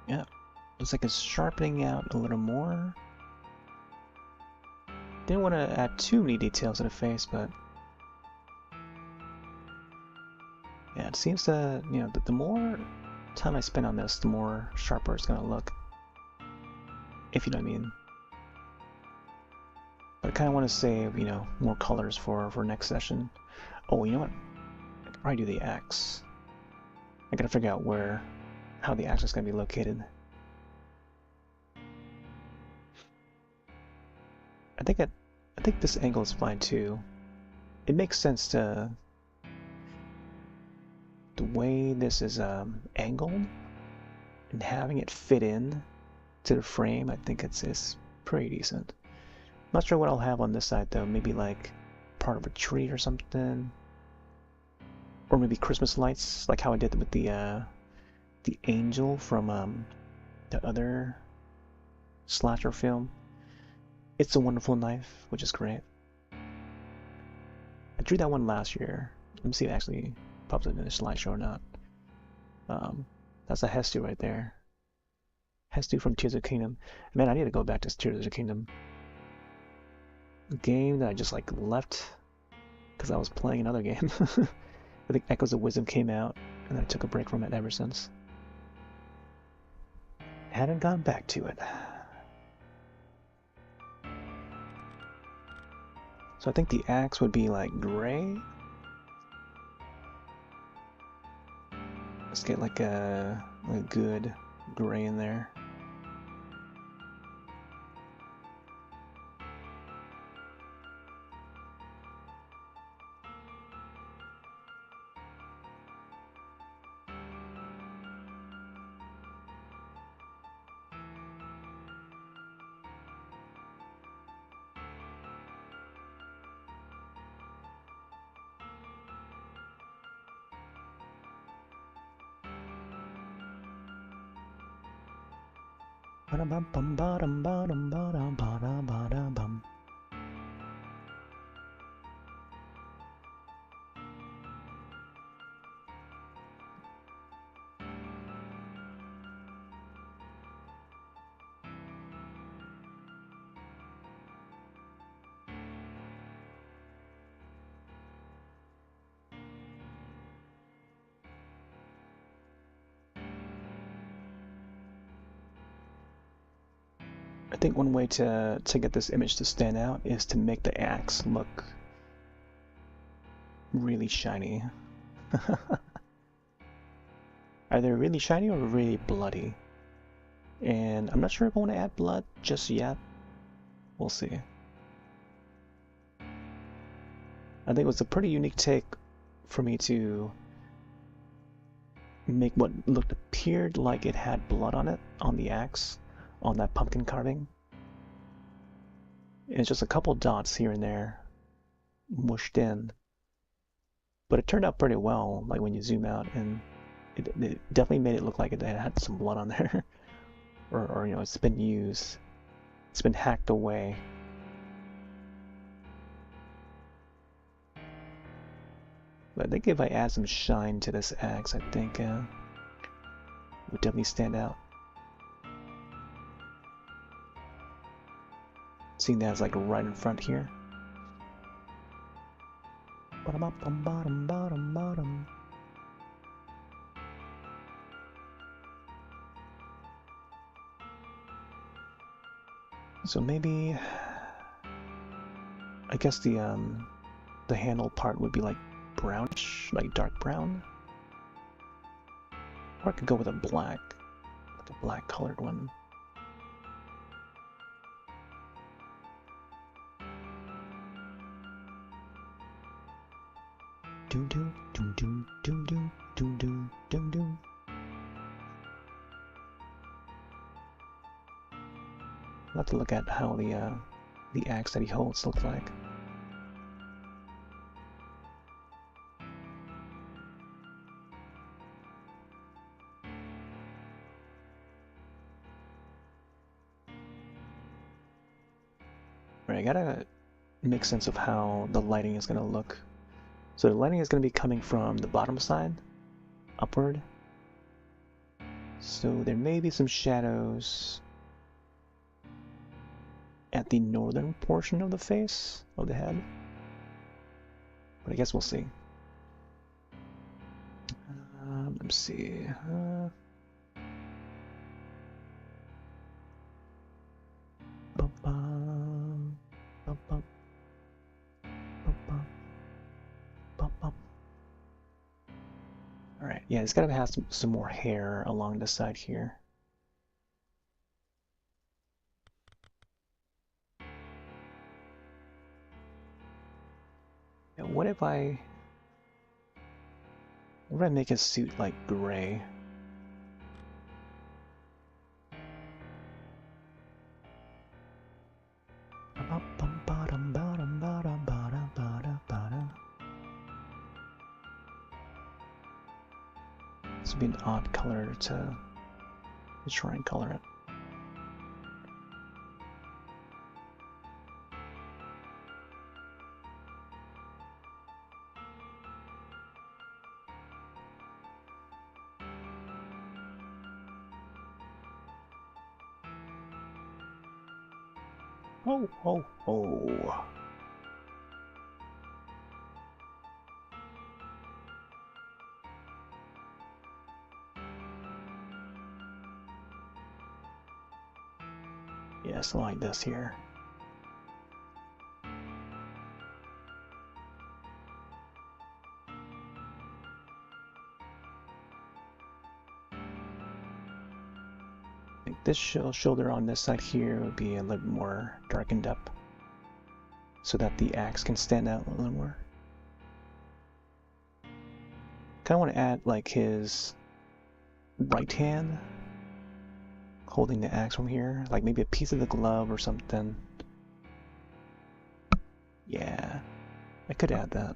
Yeah, looks like it's sharpening out a little more. Didn't want to add too many details to the face, but yeah, it seems to, you know, the more time I spend on this, the more sharper it's gonna look. If you know what I mean. But I kind of want to save, you know, more colors for next session. Oh, you know what? I could probably do the axe. I gotta figure out how the axe is gonna be located. I think this angle is fine too. It makes sense to the way this is angled and having it fit in to the frame. I think it's pretty decent. Not sure what I'll have on this side though. Maybe like part of a tree or something, or maybe Christmas lights, like how I did with the angel from the other slasher film. It's a Wonderful Knife, which is great. I drew that one last year. Let me see if it actually pops up in the slideshow or not. That's a Hestu right there. Hestu from Tears of the Kingdom. Man, I need to go back to Tears of the Kingdom. A game that I just like left because I was playing another game. I think Echoes of Wisdom came out, and I took a break from it ever since. Hadn't gone back to it. So I think the axe would be like gray. Let's get like a good gray in there. I think one way to get this image to stand out is to make the axe look really shiny. Either really shiny or really bloody. And I'm not sure if I want to add blood just yet. We'll see. I think it was a pretty unique take for me to make what appeared like it had blood on it, on the axe, on that pumpkin carving. And it's just a couple dots here and there, mushed in. But it turned out pretty well, like when you zoom out, and it definitely made it look like it had some blood on there. or you know, it's been used. It's been hacked away. But I think if I add some shine to this axe, I think it would definitely stand out. Seeing that as like right in front here. Bottom. So maybe, I guess the handle part would be like brownish, like dark brown. Or I could go with a black, like a black colored one. Doom doom doom doom doom doom doom doom doom doom. I'll have to look at how the axe that he holds looks like. Right, I gotta make sense of how the lighting is gonna look. So the lighting is gonna be coming from the bottom side, upward. So there may be some shadows at the northern portion of the face, of the head. But I guess we'll see. Let me see. Alright, yeah, it's gotta have some more hair along the side here. Yeah, what if I make his suit like gray? This would be an odd color to try and color it. Oh, oh, oh. Yes, like this here. I think this shoulder on this side here would be a little more darkened up so that the axe can stand out a little more. Kind of want to add like his right hand holding the axe from here, like maybe a piece of the glove or something. Yeah, I could add that.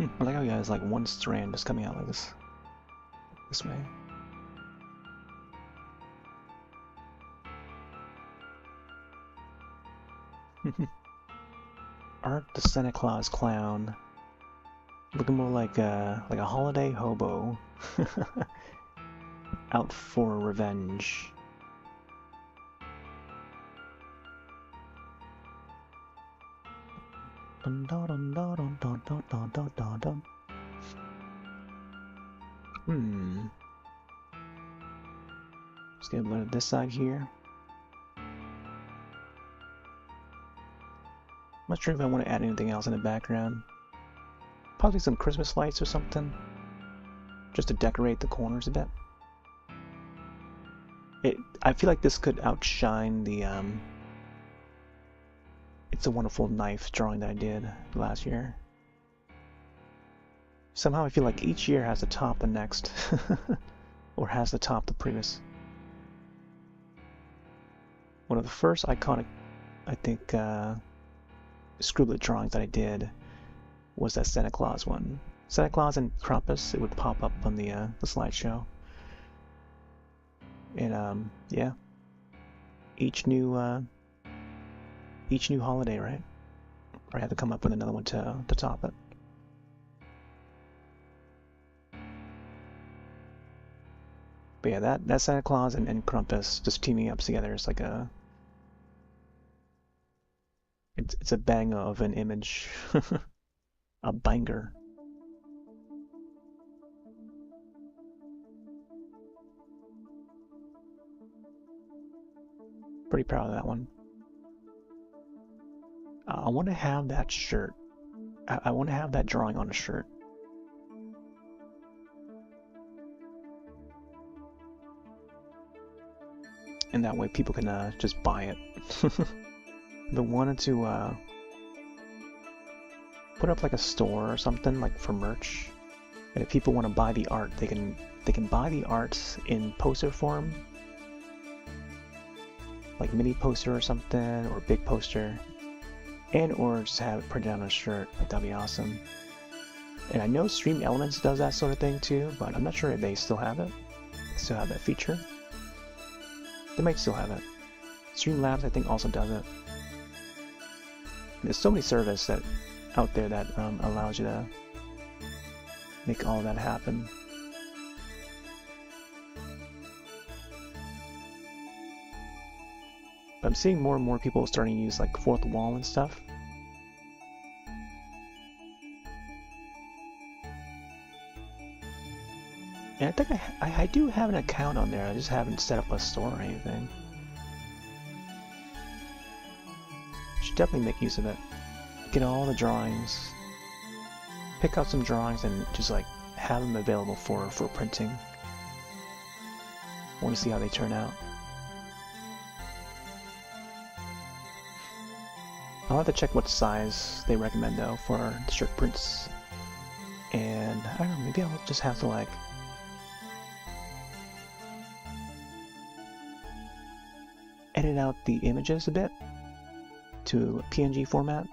I like how he has like one strand just coming out like this way. Art the Santa Claus clown, looking more like a holiday hobo, out for revenge. Dun, dun, dun, dun, dun, dun, dun, dun, dun, dun. Let's get a look at this side here. I'm not sure if I want to add anything else in the background. Probably some Christmas lights or something, just to decorate the corners a bit. I feel like this could outshine the It's a Wonderful Knife drawing that I did last year. Somehow I feel like each year has to top the next, or has to top the previous. One of the first iconic, I think, Scribble It drawings that I did was that Santa Claus one. Santa Claus and Krampus, it would pop up on the slideshow. And yeah, each new holiday, right? Or I have to come up with another one to top it. But yeah, that Santa Claus and Krampus just teaming up together is like it's a bang of an image. A banger. Pretty proud of that one. I want to have that shirt. I want to have that drawing on a shirt. And that way people can just buy it. But wanted to put up like a store or something, like for merch. And if people want to buy the art, they can buy the art in poster form, like mini poster or something, or big poster, and or just have it printed on a shirt. Like, that'd be awesome. And I know Stream Elements does that sort of thing too, but I'm not sure if they still have it. Still have that feature. They might still have it. Streamlabs, I think, also does it. There's so many services out there that allows you to make all that happen. But I'm seeing more and more people starting to use like fourth wall and stuff. And I think I do have an account on there, I just haven't set up a store or anything. Should definitely make use of it. Get all the drawings, pick out some drawings and just like have them available for printing. I want to see how they turn out. I'll have to check what size they recommend though for the shirt prints. And I don't know, maybe I'll just have to like edit out the images a bit to PNG format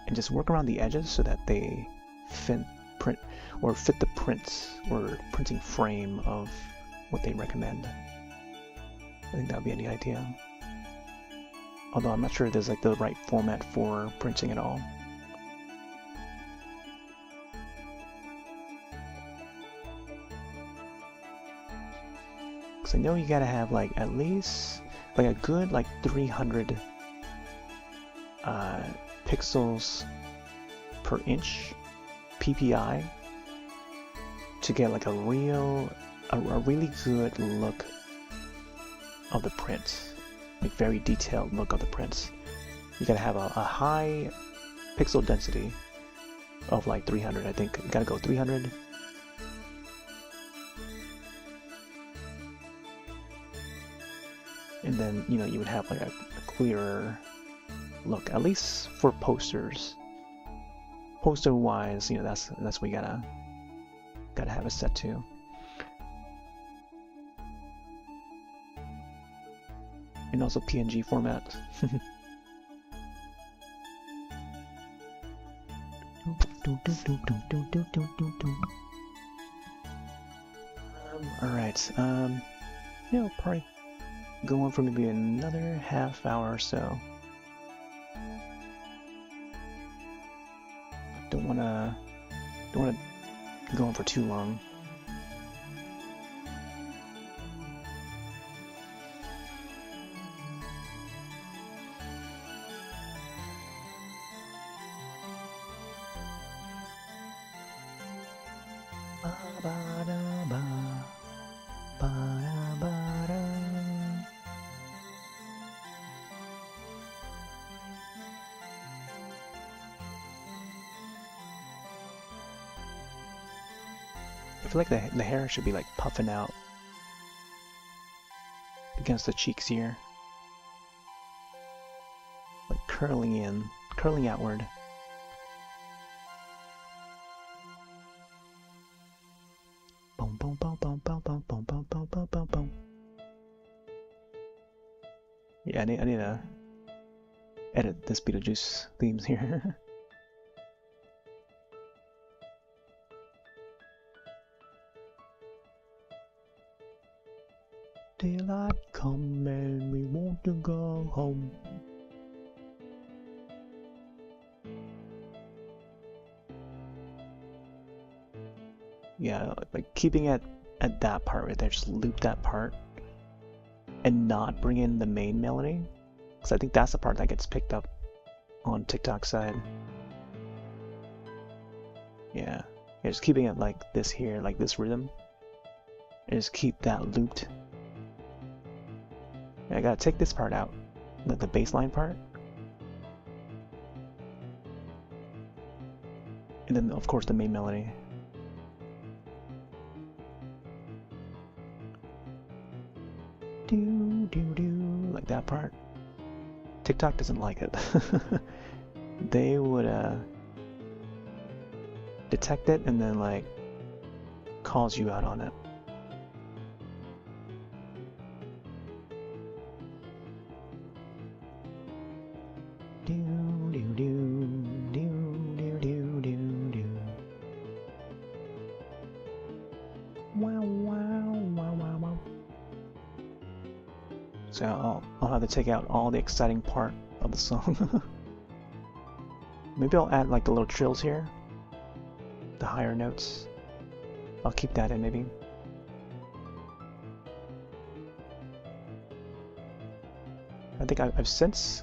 and just work around the edges so that they fit the prints or printing frame of what they recommend. I think that would be a neat idea. Although I'm not sure there's like the right format for printing at all. Because I know you gotta have like at least like a good like 300 pixels per inch PPI to get like a really good look of the print. Like very detailed look of the prints. You gotta have a high pixel density of like 300. I think you gotta go 300. And then, you know, you would have like a clearer look, at least for posters. Poster wise, you know, that's what we gotta have it set to. And also PNG format. Alright, yeah, I'll probably go on for maybe another half hour or so. Don't wanna go on for too long. I feel like the hair should be like puffing out against the cheeks here, like curling outward. Boom, boom, boom, boom, boom, boom, boom, boom, boom, boom, boom, boom. Yeah, I need to edit this Beetlejuice themes here. Daylight come and we want to go home. Yeah, like keeping it at that part right there, just loop that part and not bring in the main melody, because I think that's the part that gets picked up on TikTok side. Yeah, just keeping it like this here, like this rhythm, and just keep that looped. I gotta take this part out, like the bass line part. And then, of course, the main melody. Do, do, do, like that part. TikTok doesn't like it. They would, detect it and then, like, calls you out on it. So I'll have to take out all the exciting part of the song. Maybe I'll add like the little trills here, the higher notes. I'll keep that in maybe. I think I've since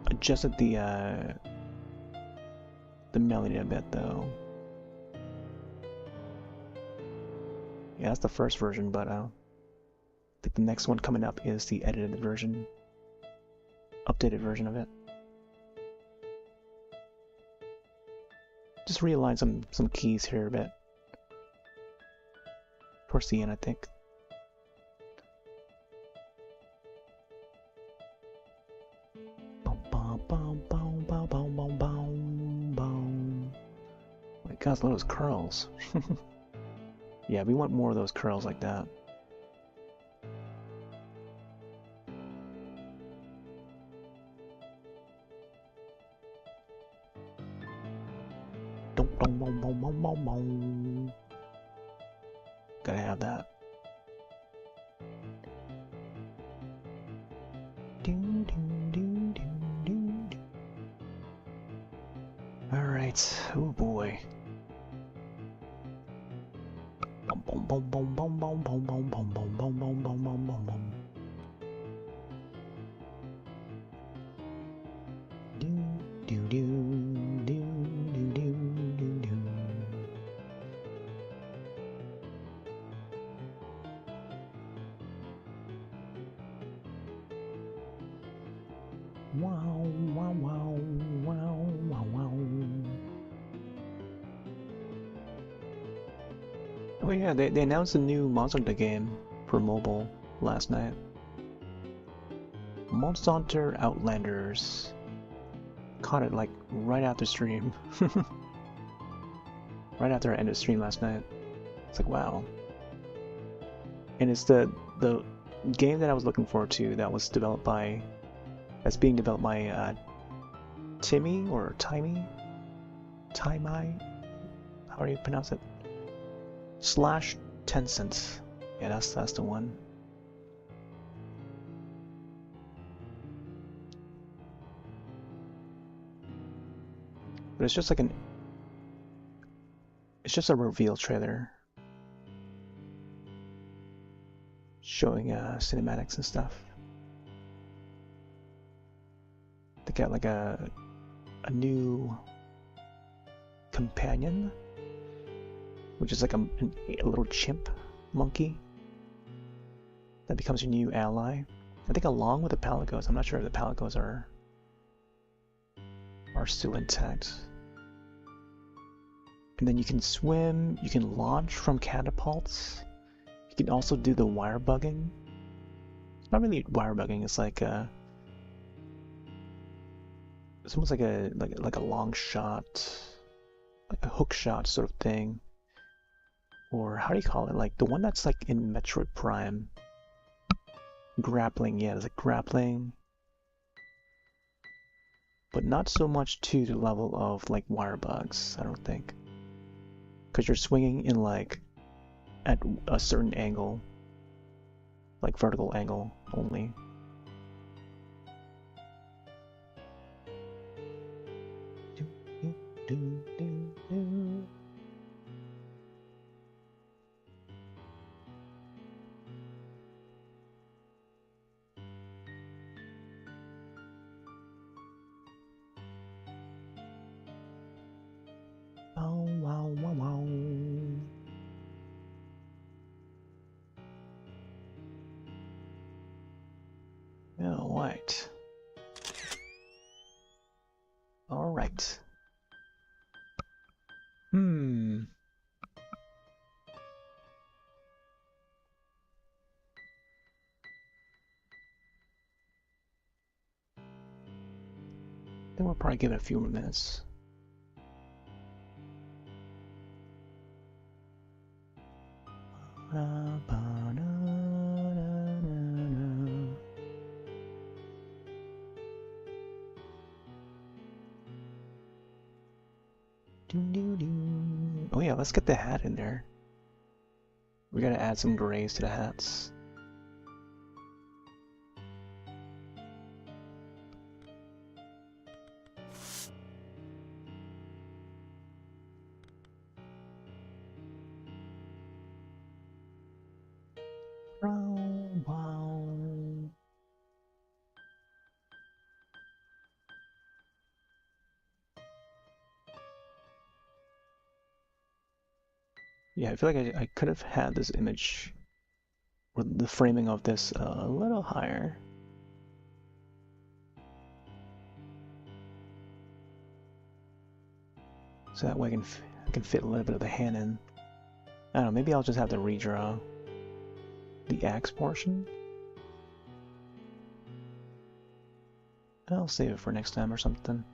adjusted the melody a bit though. Yeah, that's the first version, but I think the next one coming up is the edited version, updated version of it. Just realign some keys here a bit. Towards the end, I think. My God, look at those curls. Yeah, we want more of those curls like that. Gotta have that. Alright, oh boy. Oh yeah, they announced a new Monster Hunter game for mobile last night. Monster Hunter Outlanders. Caught it like right after stream. Right after I ended stream last night. It's like, wow. And it's the game that I was looking forward to that's being developed by Timmy or Timey. Taimai? How do you pronounce it? Slash 10 cents. Yeah, that's the one. But it's just like it's just a reveal trailer showing cinematics and stuff. They got like a new companion, which is like a little chimp monkey that becomes your new ally. I think along with the palicos. I'm not sure if the palicos are still intact. And then you can swim, you can launch from catapults. You can also do the wire bugging. It's not really wire bugging, it's like it's almost like a long shot, like a hook shot sort of thing. Or how do you call it? Like the one that's like in Metroid Prime. Grappling, yeah, there's like grappling. But not so much to the level of like wire bugs, I don't think. Because you're swinging in like at a certain angle, like vertical angle only. Alright. Alright. Then we'll probably give it a few more minutes. Oh yeah, let's get the hat in there. We gotta add some grays to the hats. Yeah, I feel like I could have had this image, or the framing of this a little higher. So that way I can fit a little bit of the hand in. I don't know, maybe I'll just have to redraw the axe portion. I'll save it for next time or something.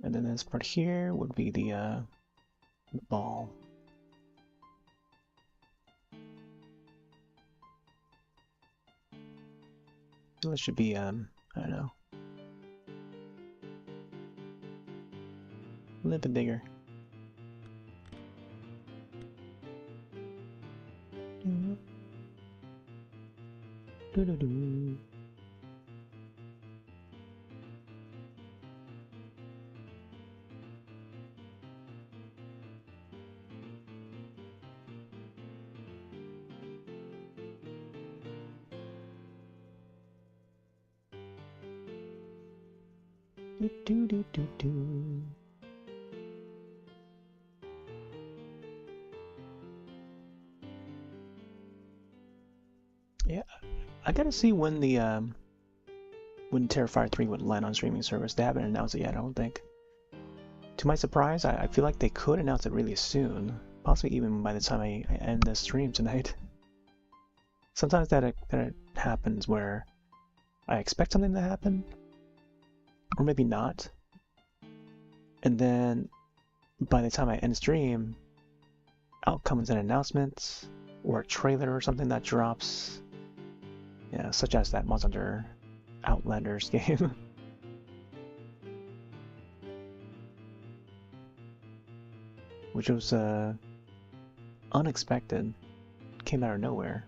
And then this part here would be the ball. So it should be, I don't know, a little bit bigger. Yeah, I gotta see when the when Terrifier 3 would land on streaming service. They haven't announced it yet, I don't think. To my surprise, I feel like they could announce it really soon, possibly even by the time I end the stream tonight. Sometimes that happens where I expect something to happen, or maybe not, and then by the time I end stream, out comes an announcement or a trailer or something that drops. Yeah, such as that Monster Hunter Outlanders game. Which was unexpected, came out of nowhere.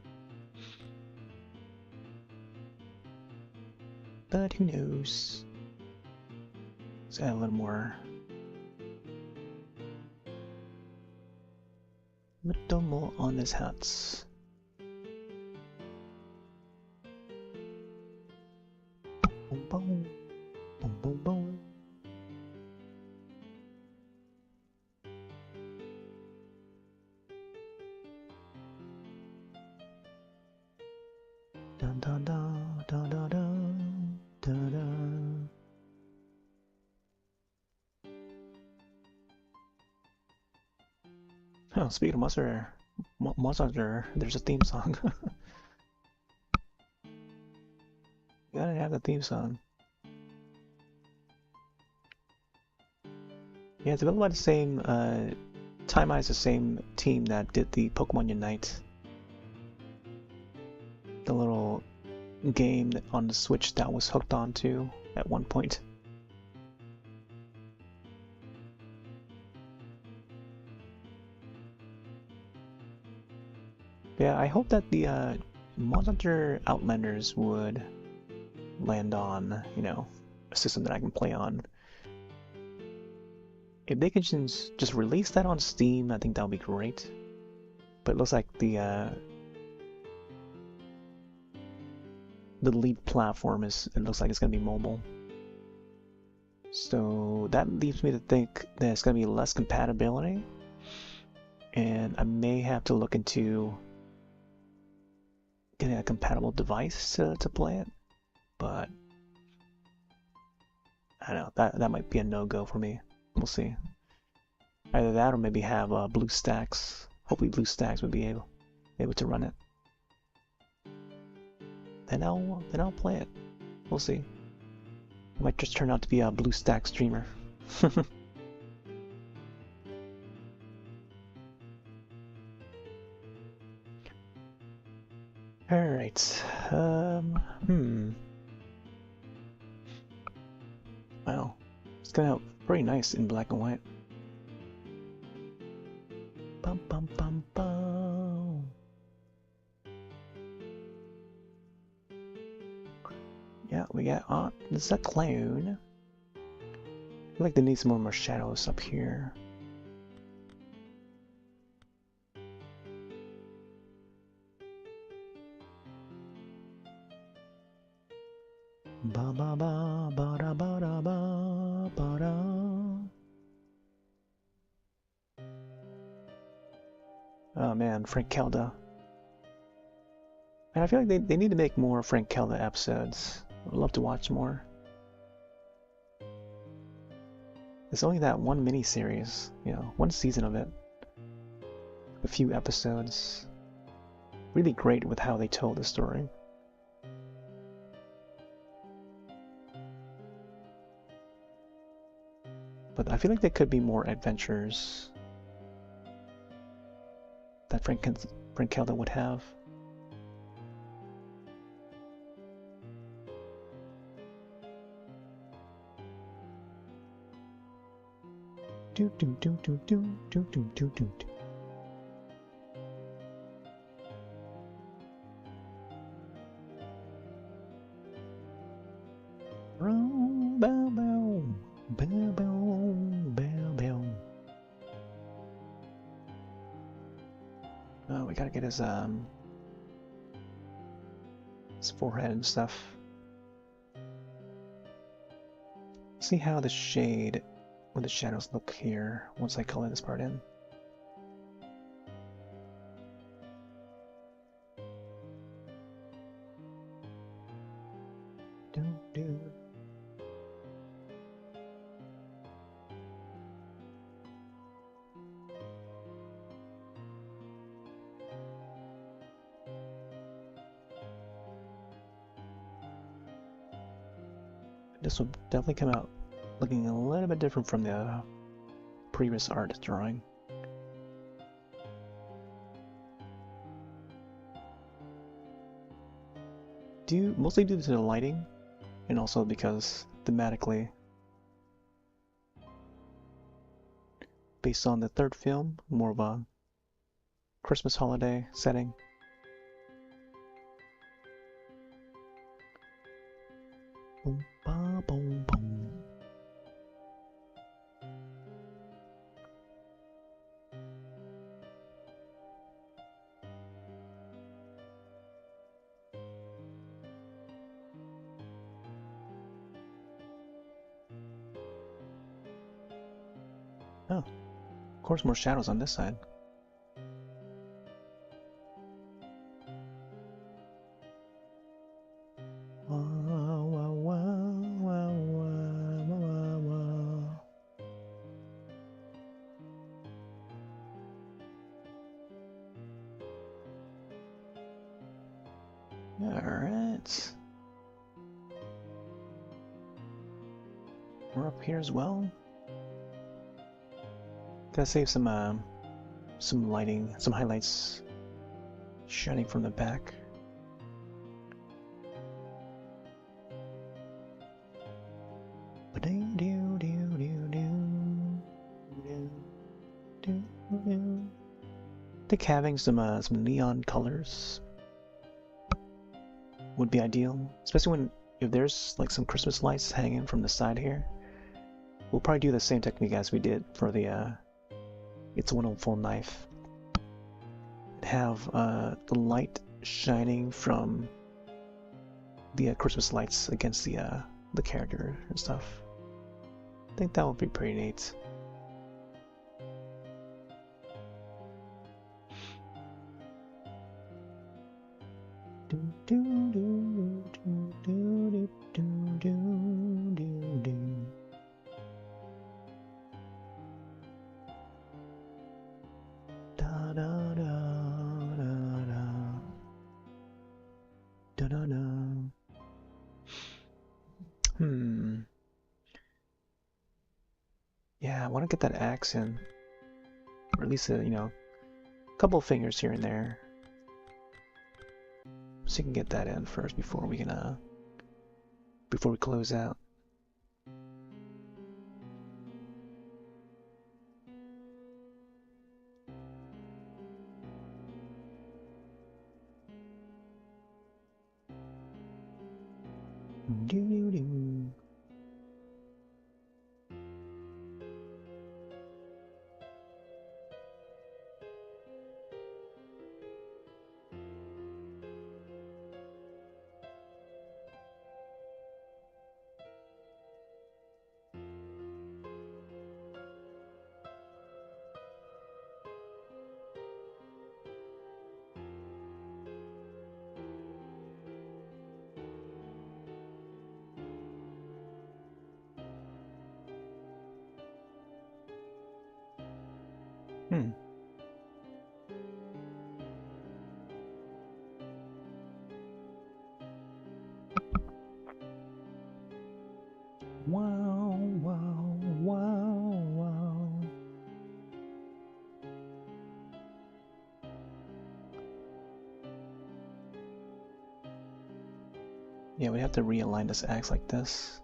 But who knows? Let's add a little more on this hats. Boom, boom, boom, boom, boom. Dun dun dun dun dun dun dun dun. Oh, speaking of Monster Hunter, there's a theme song. Gotta have the theme song. Yeah, it's developed by the same, Time Eye's the same team that did the Pokemon Unite. The little game on the Switch that was hooked onto at one point. Yeah, I hope that the Monster Hunter Outlanders would land on, you know, a system that I can play on. If they could just release that on Steam, I think that would be great. But it looks like the lead platform it looks like it's gonna be mobile. So that leaves me to think that it's gonna be less compatibility, and I may have to look into getting a compatible device to play it. But I don't know, that might be a no-go for me. We'll see. Either that or maybe have BlueStacks. Hopefully BlueStacks would be able to run it. Then I'll play it. We'll see. I might just turn out to be a BlueStacks streamer. Alright. Well, it's gonna out pretty nice in black and white. Bum bum bum bum. Yeah, we got this is a clown. I feel like they need some more shadows up here. Ba ba ba ba da ba da ba ba da. Oh man, Frank Kelda. And I feel like they need to make more Frank Kelda episodes. I'd love to watch more. It's only that one mini-series, you know, one season of it. A few episodes. Really great with how they told the story. But I feel like there could be more adventures that Frank Kelda would have. Do do do do do do do do do. Bow bow bow bow bow bow. Oh, we gotta get his forehead and stuff. See how the shade or the shadows look here once I color this part in. do. This will definitely come out looking a little bit different from the previous art drawing. Mostly due to the lighting, and also because thematically, based on the third film, more of a Christmas holiday setting. Boom, ba, boom, boom. Oh, of course, more shadows on this side. Alright. We're up here as well. Gotta save some lighting, some highlights shining from the back. I think having some neon colors would be ideal, especially if there's like some Christmas lights hanging from the side here. We'll probably do the same technique as we did for the It's a Wonderful Knife. Have the light shining from the Christmas lights against the character and stuff. I think that would be pretty neat. Yeah, I want to get that axe in, or at least a couple of fingers here and there, so you can get that in first before we can before we close out. Wow, wow, wow, wow. Yeah, we have to realign this axe like this.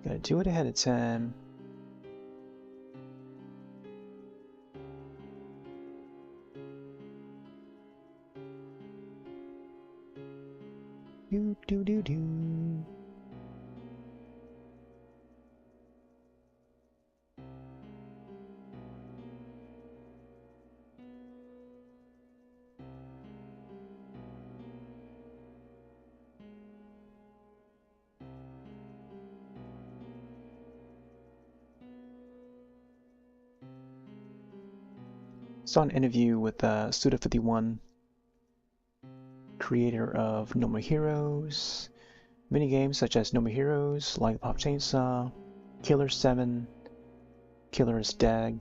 Gotta do it ahead of time. Do do do do. Saw an interview with Suda51, creator of No More Heroes, minigames such as No More Heroes, Lollipop Chainsaw, Killer 7, Killer is Dead.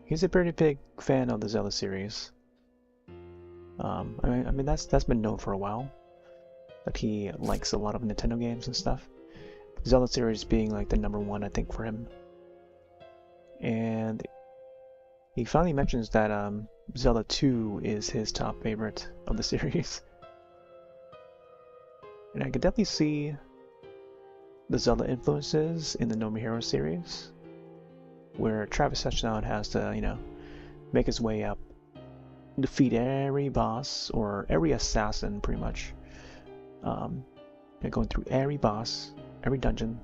He's a pretty big fan of the Zelda series. I mean that's been known for a while, that he likes a lot of Nintendo games and stuff. Zelda series being like the #1, I think, for him. And he finally mentions that Zelda 2 is his top favorite of the series. And I could definitely see the Zelda influences in the No More Heroes series, where Travis Touchdown has to, you know, make his way up, defeat every boss or every assassin, pretty much. Going through every boss, every dungeon,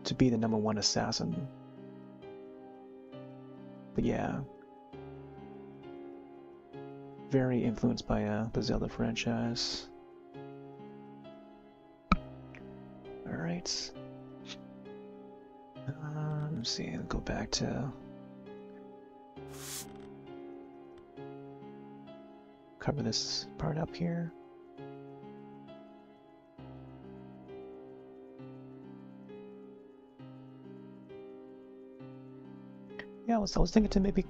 to be the #1 assassin. But yeah, very influenced by the Zelda franchise. Alright. Let's see, I'll go back to cover this part up here. Yeah, I was thinking to maybe,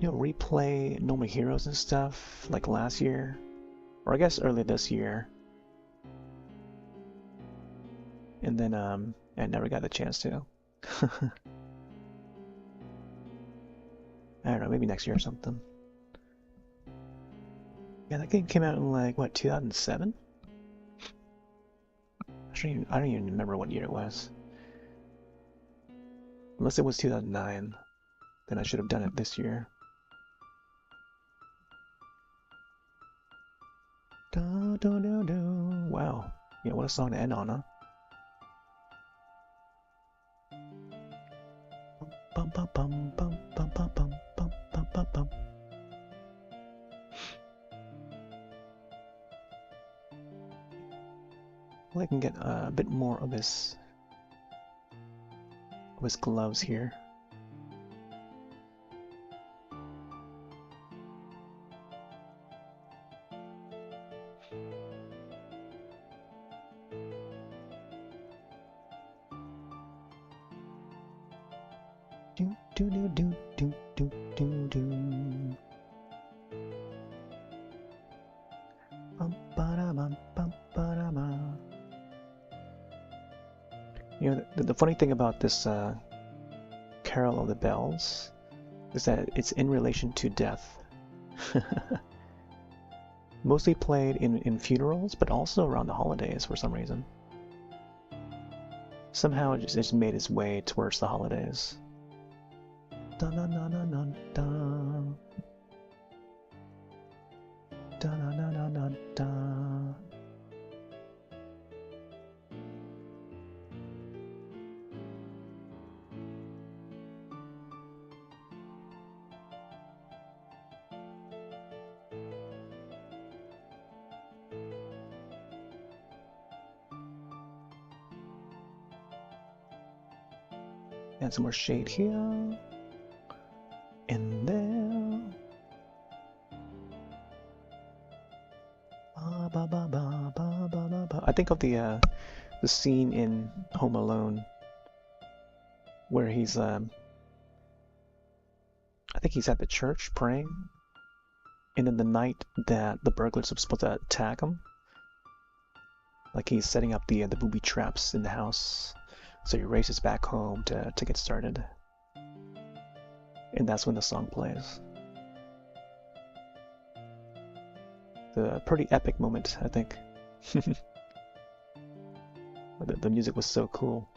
you know, replay No More Heroes and stuff like last year, or I guess early this year. And then I never got the chance to. I don't know, maybe next year or something. Yeah, that game came out in like what, 2007? I don't even remember what year it was. Unless it was 2009. Then I should have done it this year. Wow. Yeah, what a song to end on, huh? Bum bum bum bum bum bum bum bum bum bum bum. Well, I can get a bit more of his gloves here. You know, the funny thing about this Carol of the Bells is that it's in relation to death. Mostly played in funerals, but also around the holidays for some reason. Somehow it just made its way towards the holidays. Dun dun dun dun dun dun. Dun dun dun dun dun dun. Add some more shade here. And there. Ba, ba, ba, ba, ba, ba, ba. I think of the scene in Home Alone where he's I think he's at the church praying, and in the night that the burglars are supposed to attack him, like he's setting up the booby traps in the house. So he races back home to get started. And that's when the song plays. The pretty epic moment, I think. The music was so cool.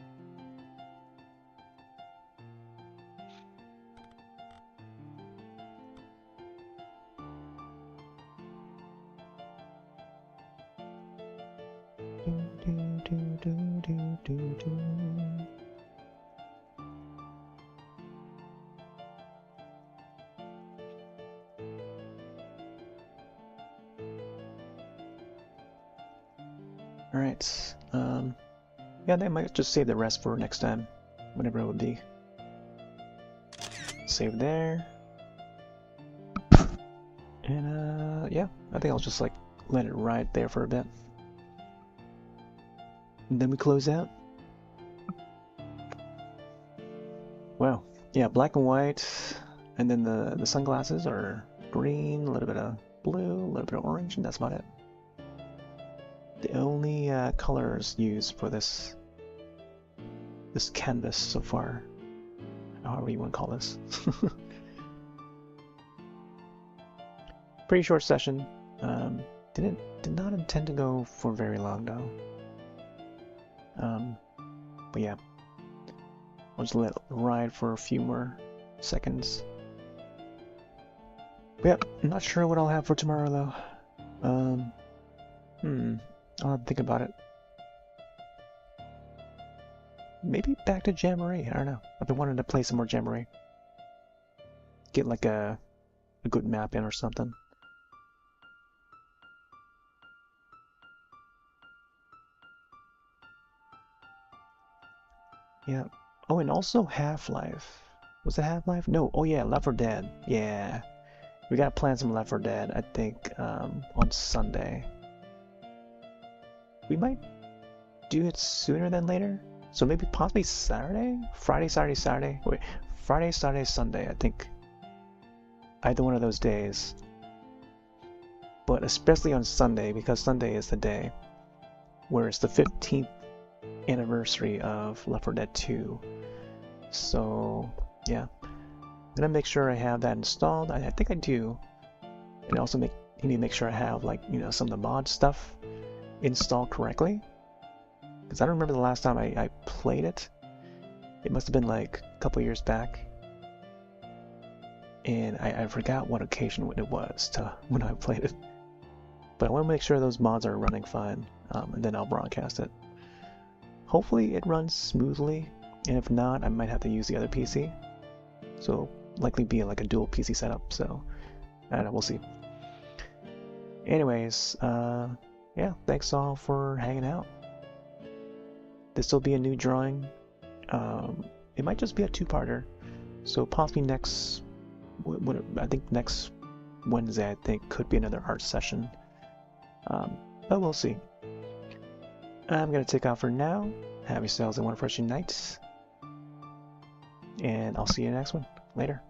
Alright, yeah, they might just save the rest for next time, whenever it would be. Save there. And yeah, I think I'll just like let it ride there for a bit. And then we close out. Wow. Yeah, black and white. And then the sunglasses are green, a little bit of blue, a little bit of orange, and that's about it. The only colors used for this canvas so far, however you want to call this. Pretty short session. Did not intend to go for very long though. But yeah, I'll just let it ride for a few more seconds. But yeah, I'm not sure what I'll have for tomorrow though. I'll have to think about it. Maybe back to Jamboree, I don't know. I've been wanting to play some more Jamboree. Get like a good map in or something. Yeah. Oh, and also Half-Life. Was it Half-Life? No. Oh yeah, Left 4 Dead. Yeah. We gotta plan some Left 4 Dead, I think, on Sunday. We might do it sooner than later. So maybe possibly Saturday? Friday, Saturday, Saturday. Wait, Friday, Saturday, Sunday, I think. Either one of those days. But especially on Sunday, because Sunday is the day where it's the 15th anniversary of Left 4 Dead 2. So, yeah. I'm gonna make sure I have that installed. I think I do. And also need to make sure I have, like, you know, some of the mod stuff installed correctly. Because I don't remember the last time I played it. It must have been like a couple years back. And I forgot what occasion it was to when I played it. But I want to make sure those mods are running fine, and then I'll broadcast it. Hopefully it runs smoothly, and if not, I might have to use the other PC. So likely be like a dual PC setup, so I don't know, we'll see. Anyways, yeah, thanks all for hanging out. This will be a new drawing. It might just be a two-parter, so possibly next, I think next Wednesday, I think, could be another art session. But we'll see. I'm gonna take off for now. Have yourselves a wonderful night, and I'll see you in the next one. Later.